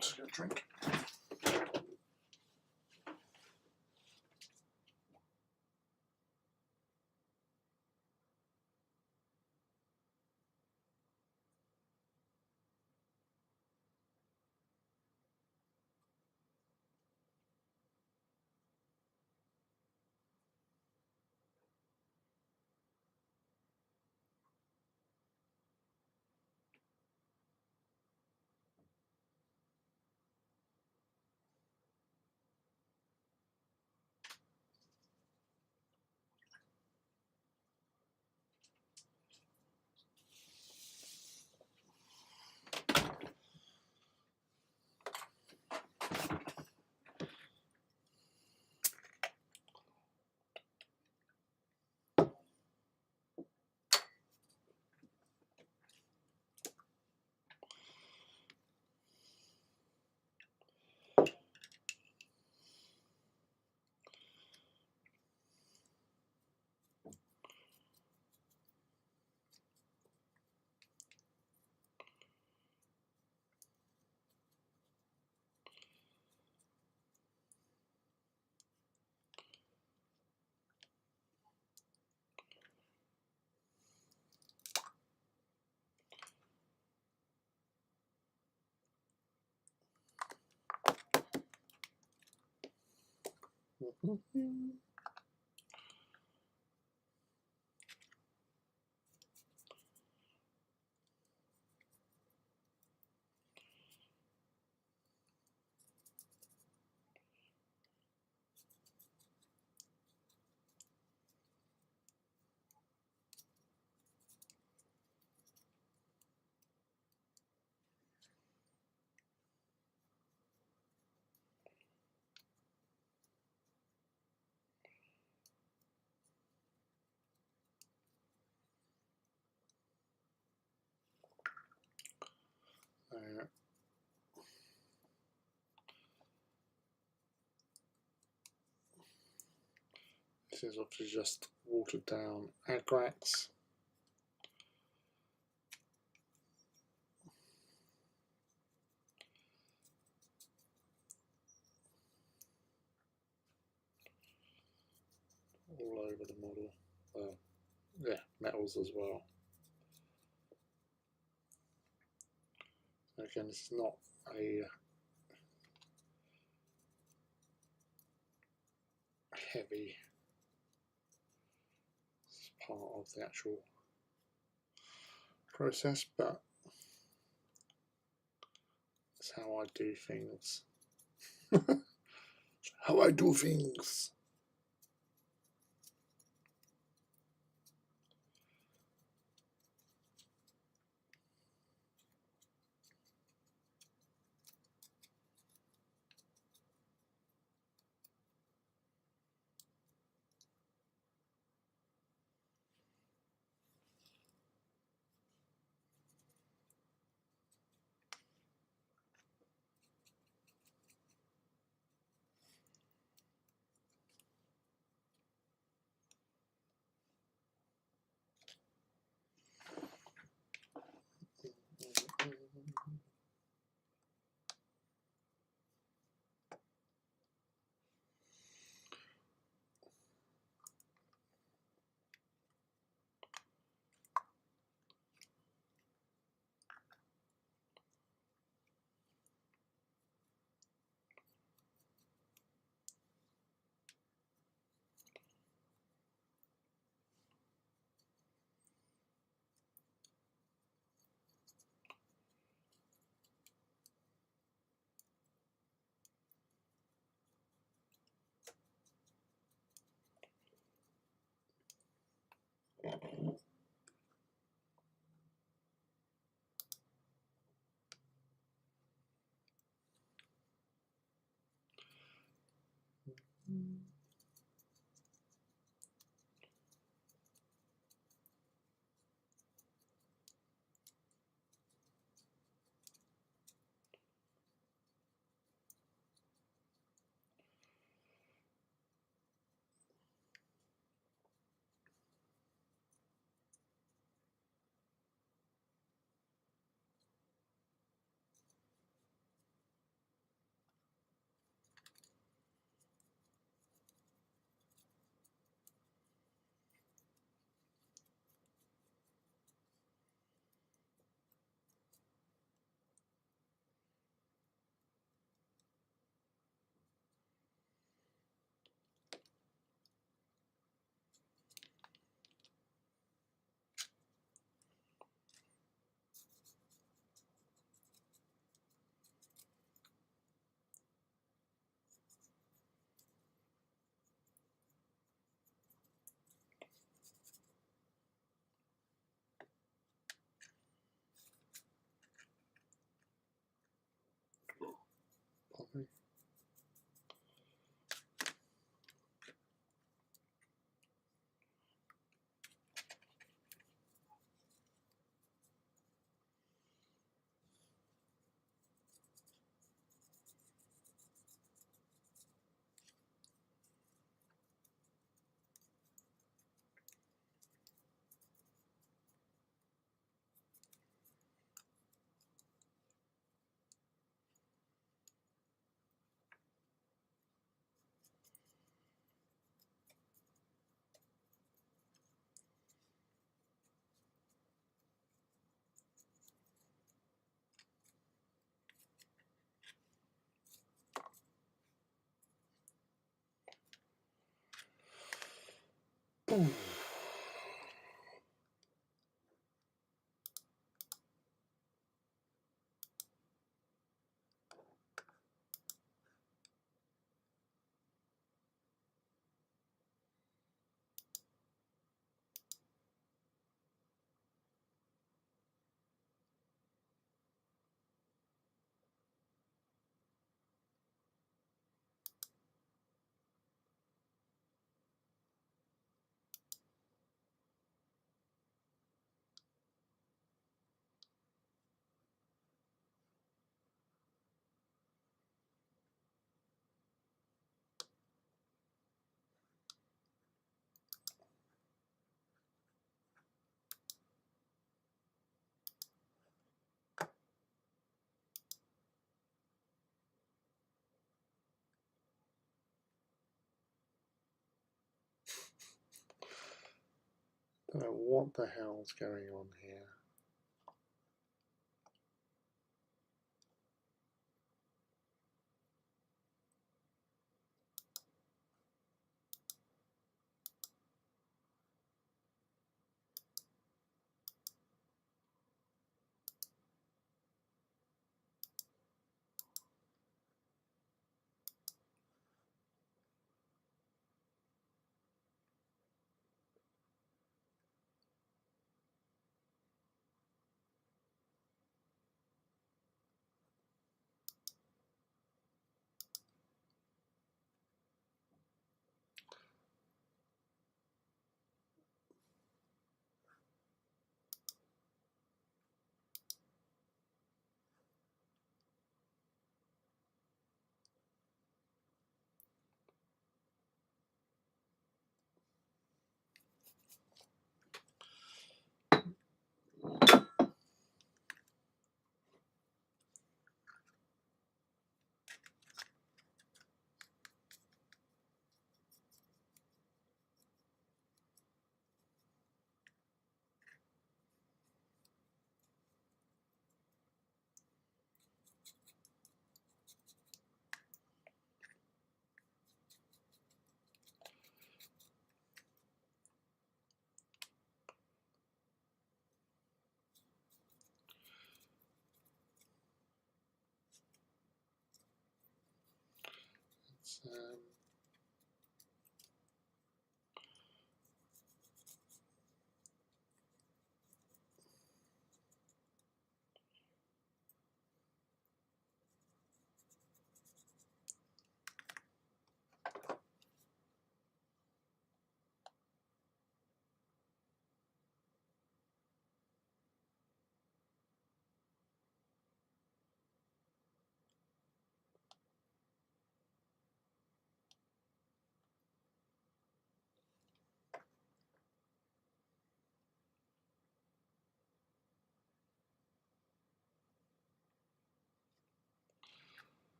Just get a drink. Yeah. This is obviously just watered down Agrax. All over the model. Yeah, metals as well. So again, this is not a heavy part of the actual process, but it's how I do things. How I do things. Poppy. Don't know what the hell's going on here.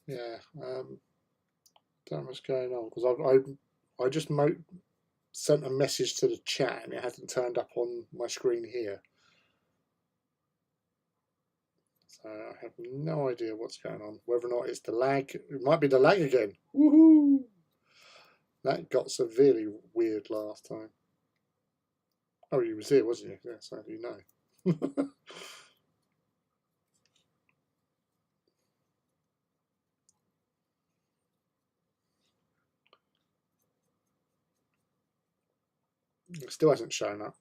Yeah, don't know what's going on because I just sent a message to the chat and it hasn't turned up on my screen here. So I have no idea what's going on. Whether or not it's the lag, it might be the lag again. Woohoo! That got severely weird last time. Oh, you was here, wasn't you? Yeah, so you know. It still hasn't shown up.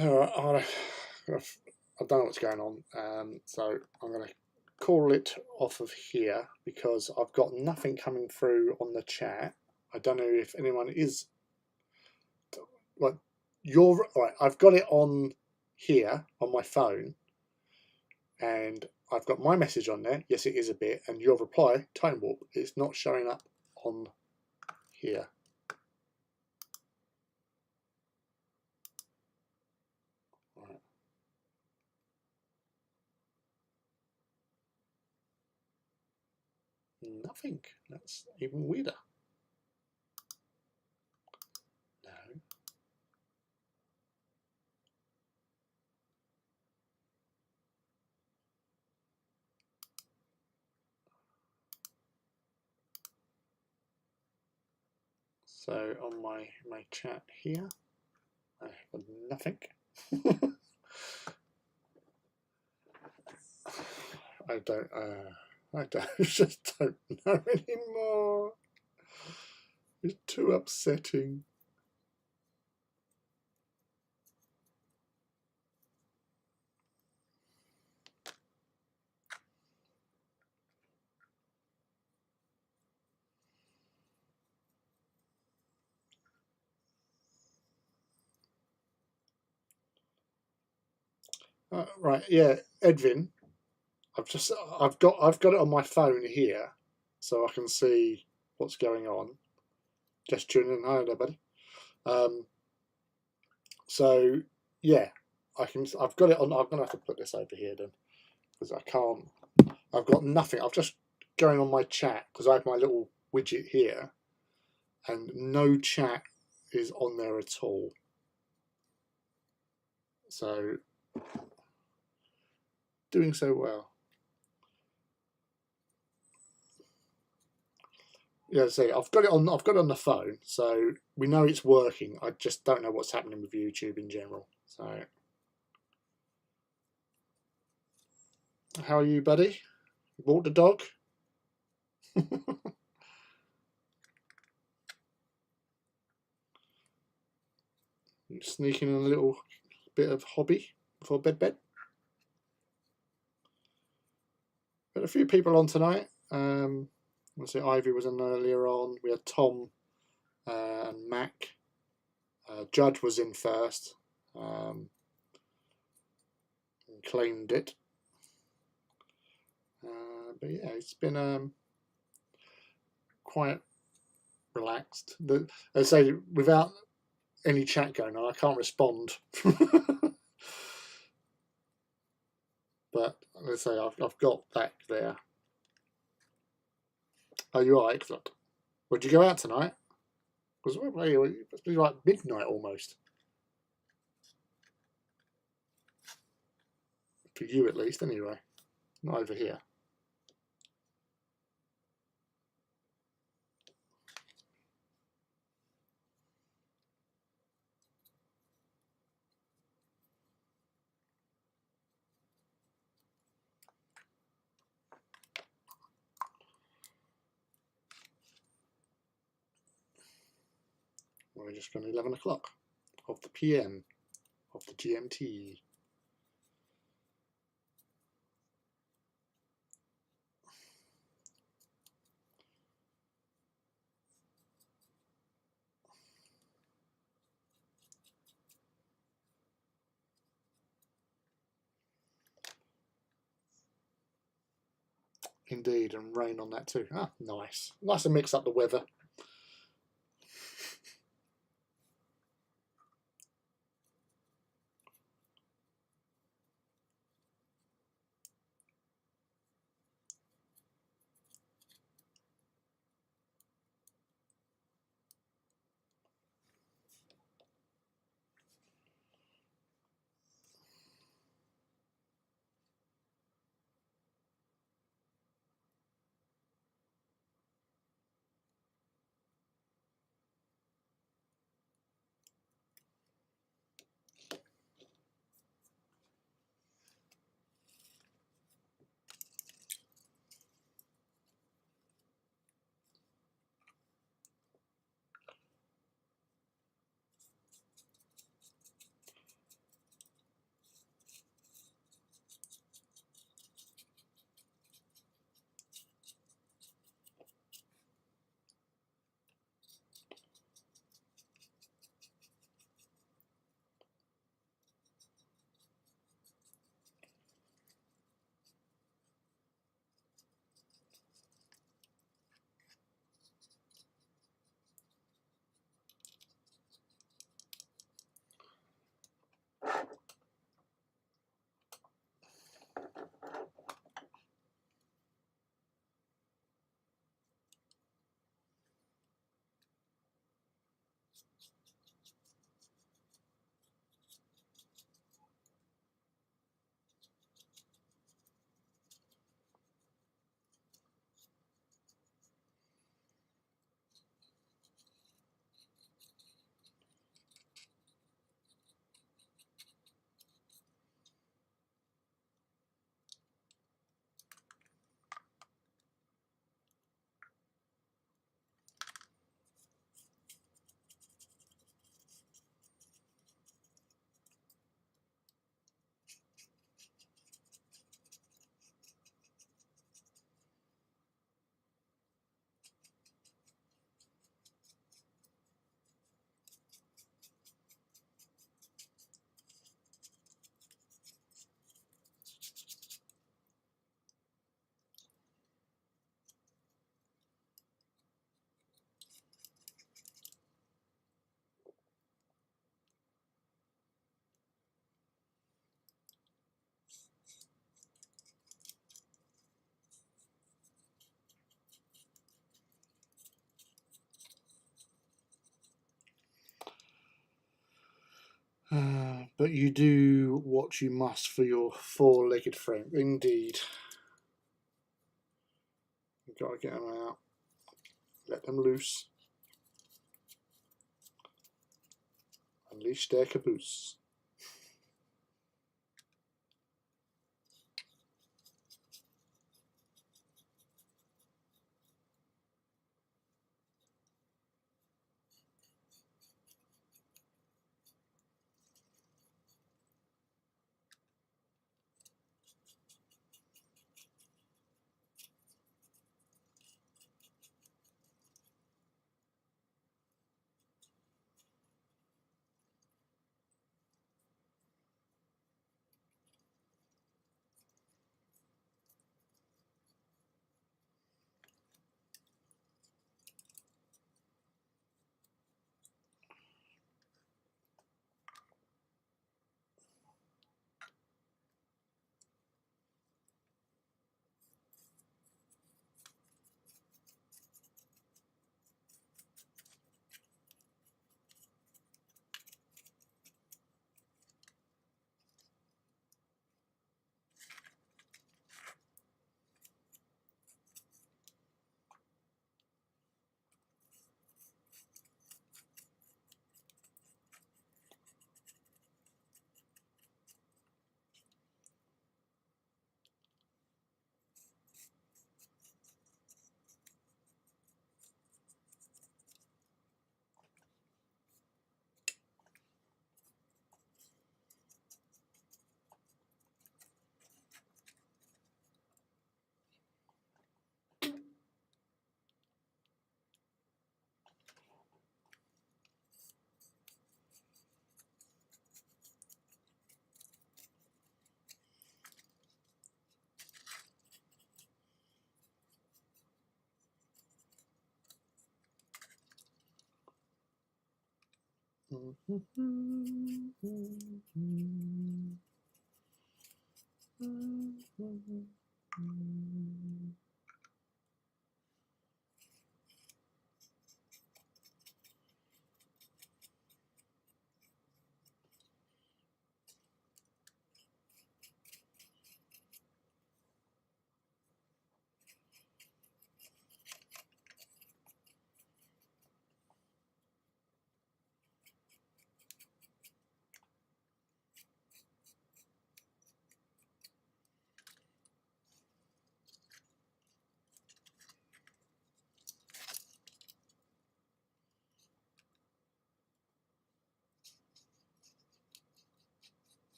Alright, I don't know what's going on, so I'm going to call it off of here because I've got nothing coming through on the chat. I don't know if anyone is. Like, right, I've got it on here on my phone, and I've got my message on there. Yes, it is a bit, and your reply, time warp. It's not showing up on here. Right. Nothing. That's even weirder. No. So on my chat here, I have nothing. I just don't know anymore. It's too upsetting. Right, yeah, Edvin. I've got it on my phone here, so I can see what's going on. Just tuning in. Hi there, buddy. So yeah, I've got it on. I'm gonna have to put this over here then because I can't. I've got nothing. I've just going on my chat because I have my little widget here, and no chat is on there at all. So doing so well. Yeah, see, I've got it on. I've got it on the phone, so we know it's working. I just don't know what's happening with YouTube in general. So, how are you, buddy? You walked the dog? Sneaking in a little bit of hobby before bed. But a few people on tonight. Let's see, Ivy was on earlier on. We had Tom and Mac. Judge was in first. And claimed it. But yeah, it's been quite relaxed. As I say, without any chat going on, I can't respond. But let's say I've got that there. Are you alright? Would you go out tonight? Because it's be like midnight almost. For you at least, anyway. Not over here. We're just going to 11 o'clock of the PM of the GMT. Indeed, and rain on that too. Ah, nice. Nice to mix up the weather. But you do what you must for your four-legged friend. Indeed. You've got to get them out. Let them loose. Unleash their caboose.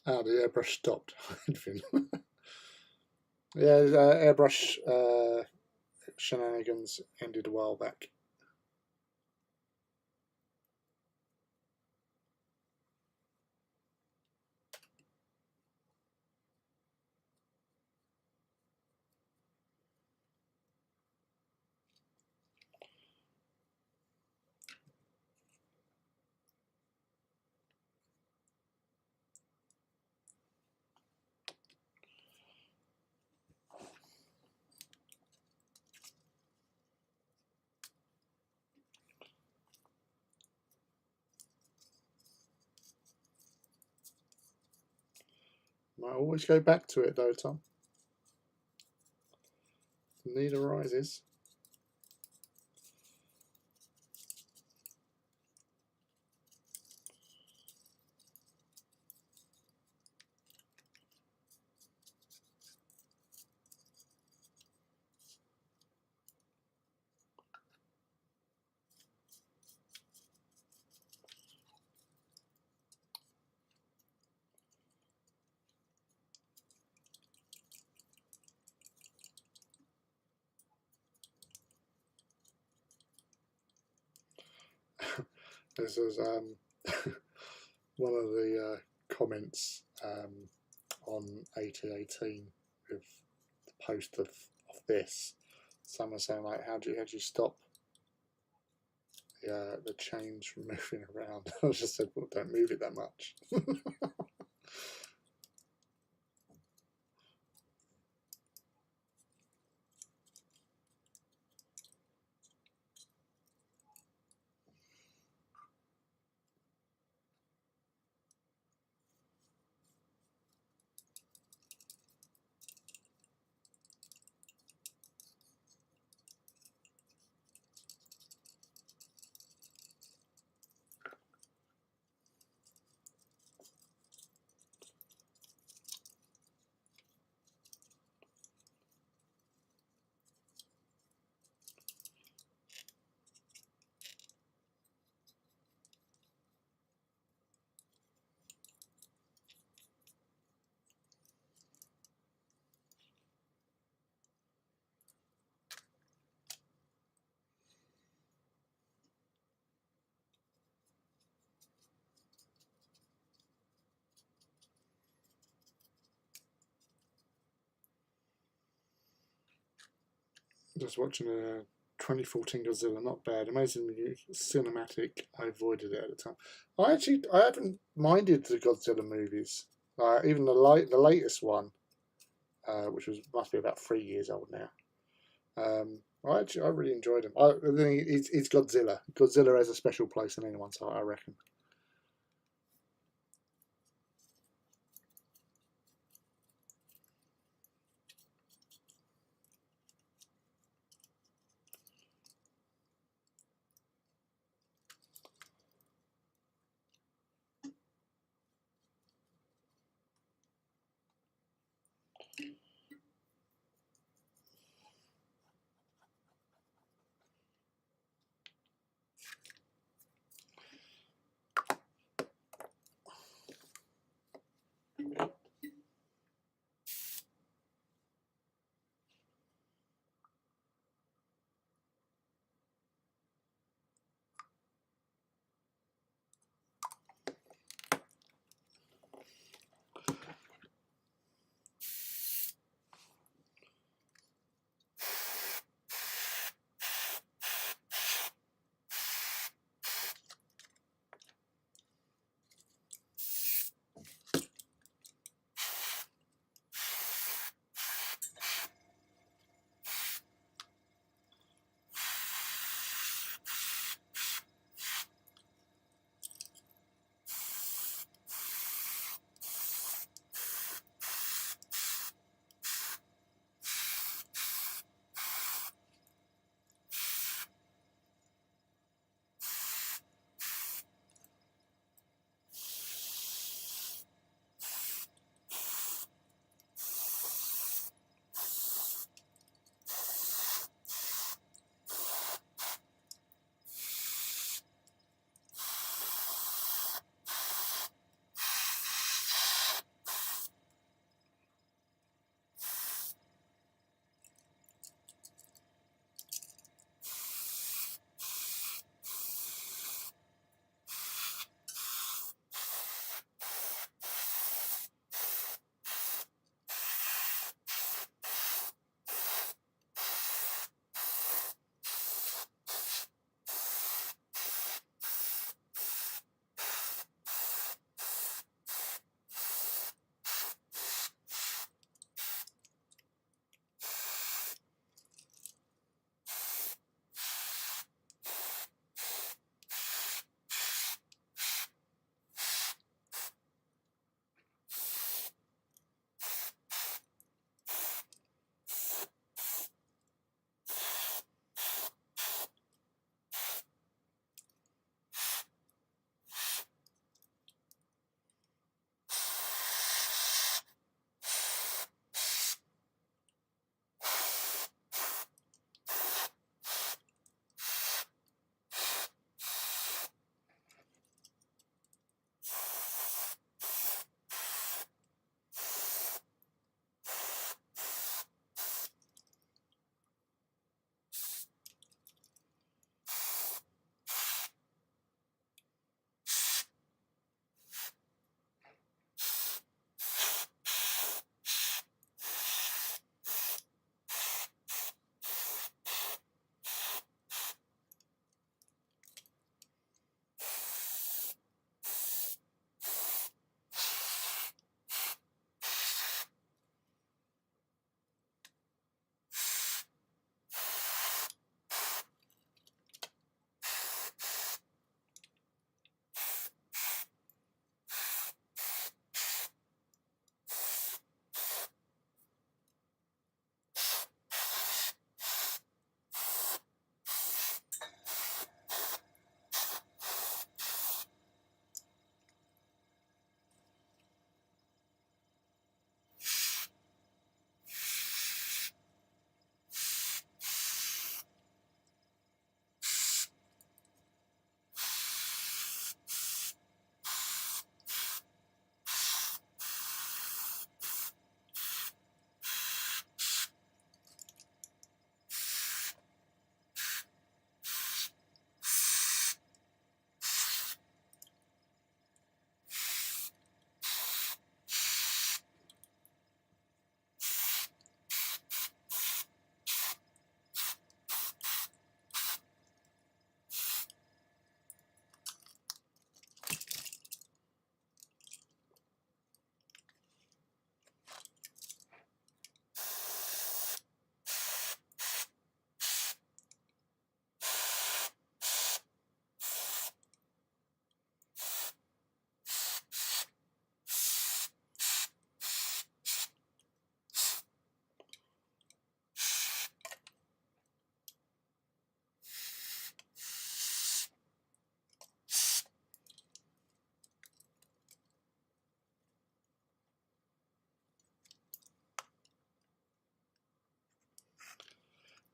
Ah, the airbrush stopped. Yeah, airbrush shenanigans ended a while back. Might always go back to it though, Tom. Need arises. This is one of the comments on AT18 with the post of this. Someone saying like, how do you stop the chains from moving around? I just said, well, don't move it that much. Just watching a 2014 Godzilla, not bad. Amazingly cinematic. I avoided it at the time. I haven't minded the Godzilla movies. Even the latest one, which must be about 3 years old now. I really enjoyed them. I think it's Godzilla. Godzilla has a special place in anyone's heart, I reckon.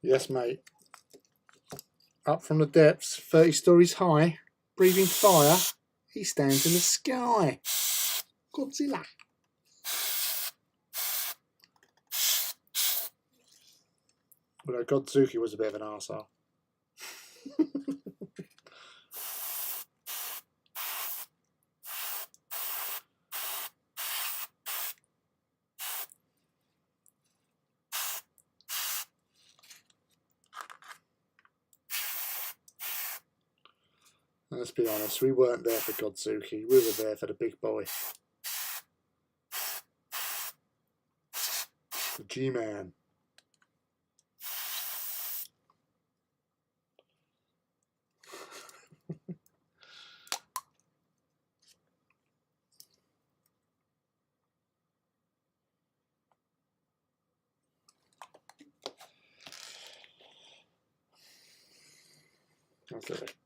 Yes, mate. Up from the depths, 30 stories high, breathing fire, he stands in the sky. Godzilla. Although Godzuki was a bit of an arsehole. Let's be honest, we weren't there for Godzuki, we were there for the big boy. The G-Man.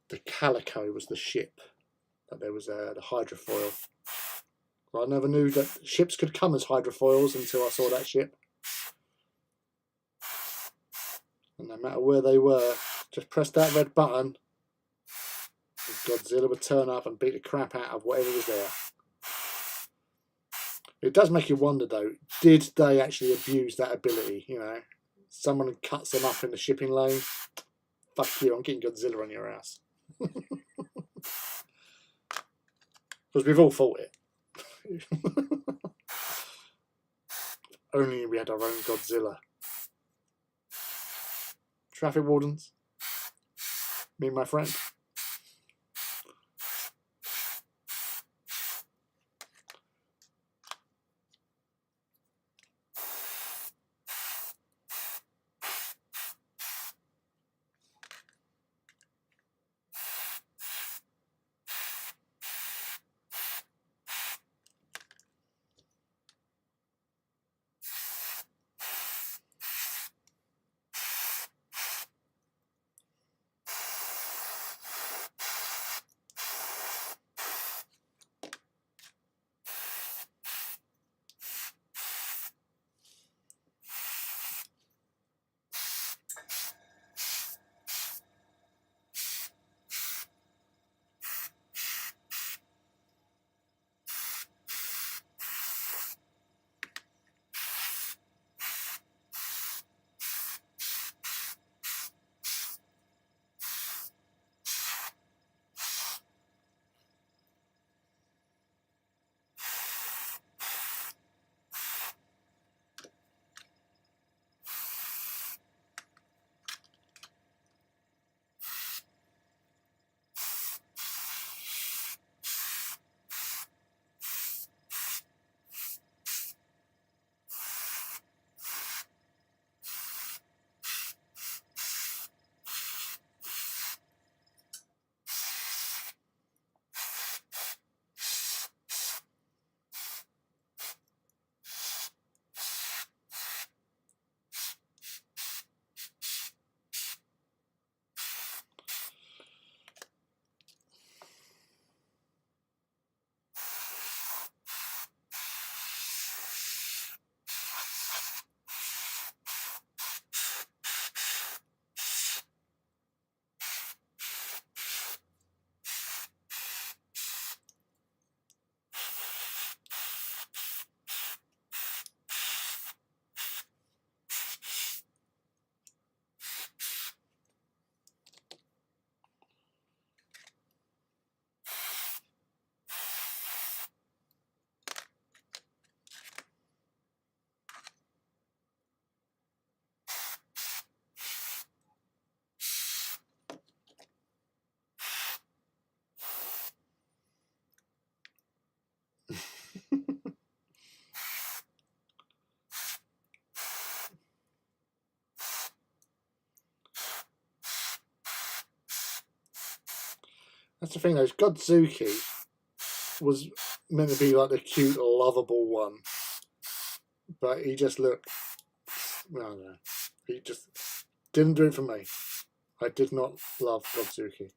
The Calico was the ship. That there was the hydrofoil. I never knew that ships could come as hydrofoils until I saw that ship. And no matter where they were, just press that red button, Godzilla would turn up and beat the crap out of whatever was there. It does make you wonder though, did they actually abuse that ability? You know, someone cuts them up in the shipping lane. Fuck you, I'm getting Godzilla on your ass. Because we've all fought it. Only we had our own Godzilla. Traffic wardens. Me and my friend. That's the thing though, Godzuki was meant to be like the cute, lovable one. But he just looked, I don't know, he just didn't do it for me. I did not love Godzuki.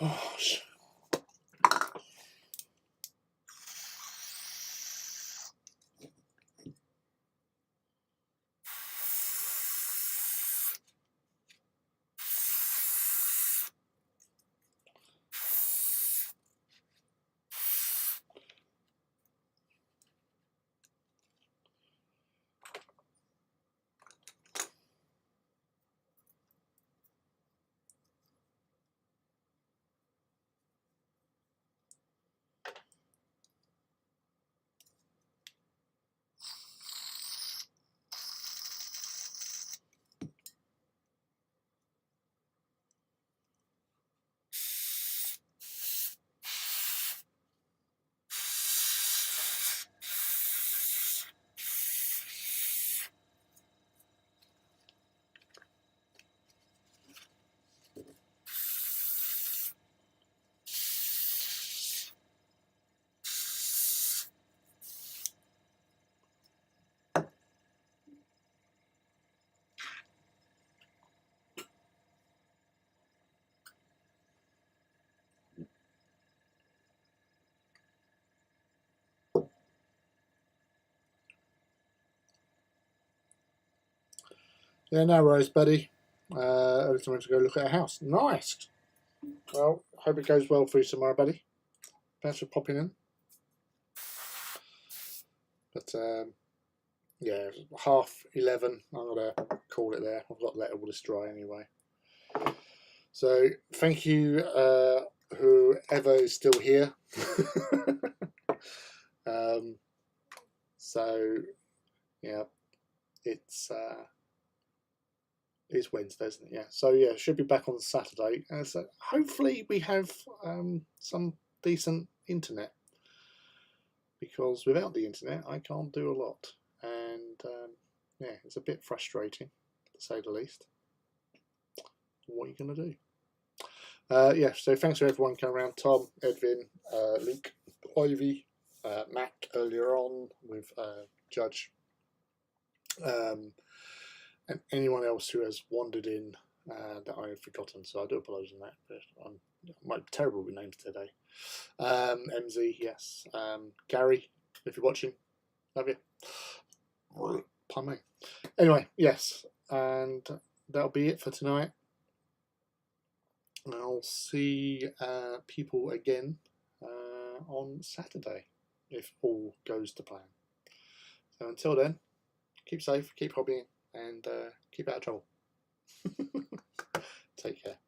Gosh. Yeah, no worries, buddy. Every time to go look at a house. Nice. Well, hope it goes well for you tomorrow, buddy. Thanks for popping in. But yeah, 11:30. I'm gonna call it there. I've got to let all this dry anyway. So thank you, whoever is still here. So yeah, it's Wednesday, isn't it? Yeah. So yeah, should be back on Saturday. So hopefully we have some decent internet, because without the internet I can't do a lot, and yeah, it's a bit frustrating to say the least. What are you going to do? Yeah, so thanks for everyone coming around. Tom, Edwin, Luke, Ivy, Matt earlier on with Judge, and anyone else who has wandered in that I have forgotten. So I do apologise on that, but I'm terrible with names today. MZ, yes. Gary, if you're watching, love you. Pardon me. Anyway, yes, and that'll be it for tonight. I'll see people again on Saturday, if all goes to plan. So until then, keep safe, keep hobbying, and keep out of trouble. Take care.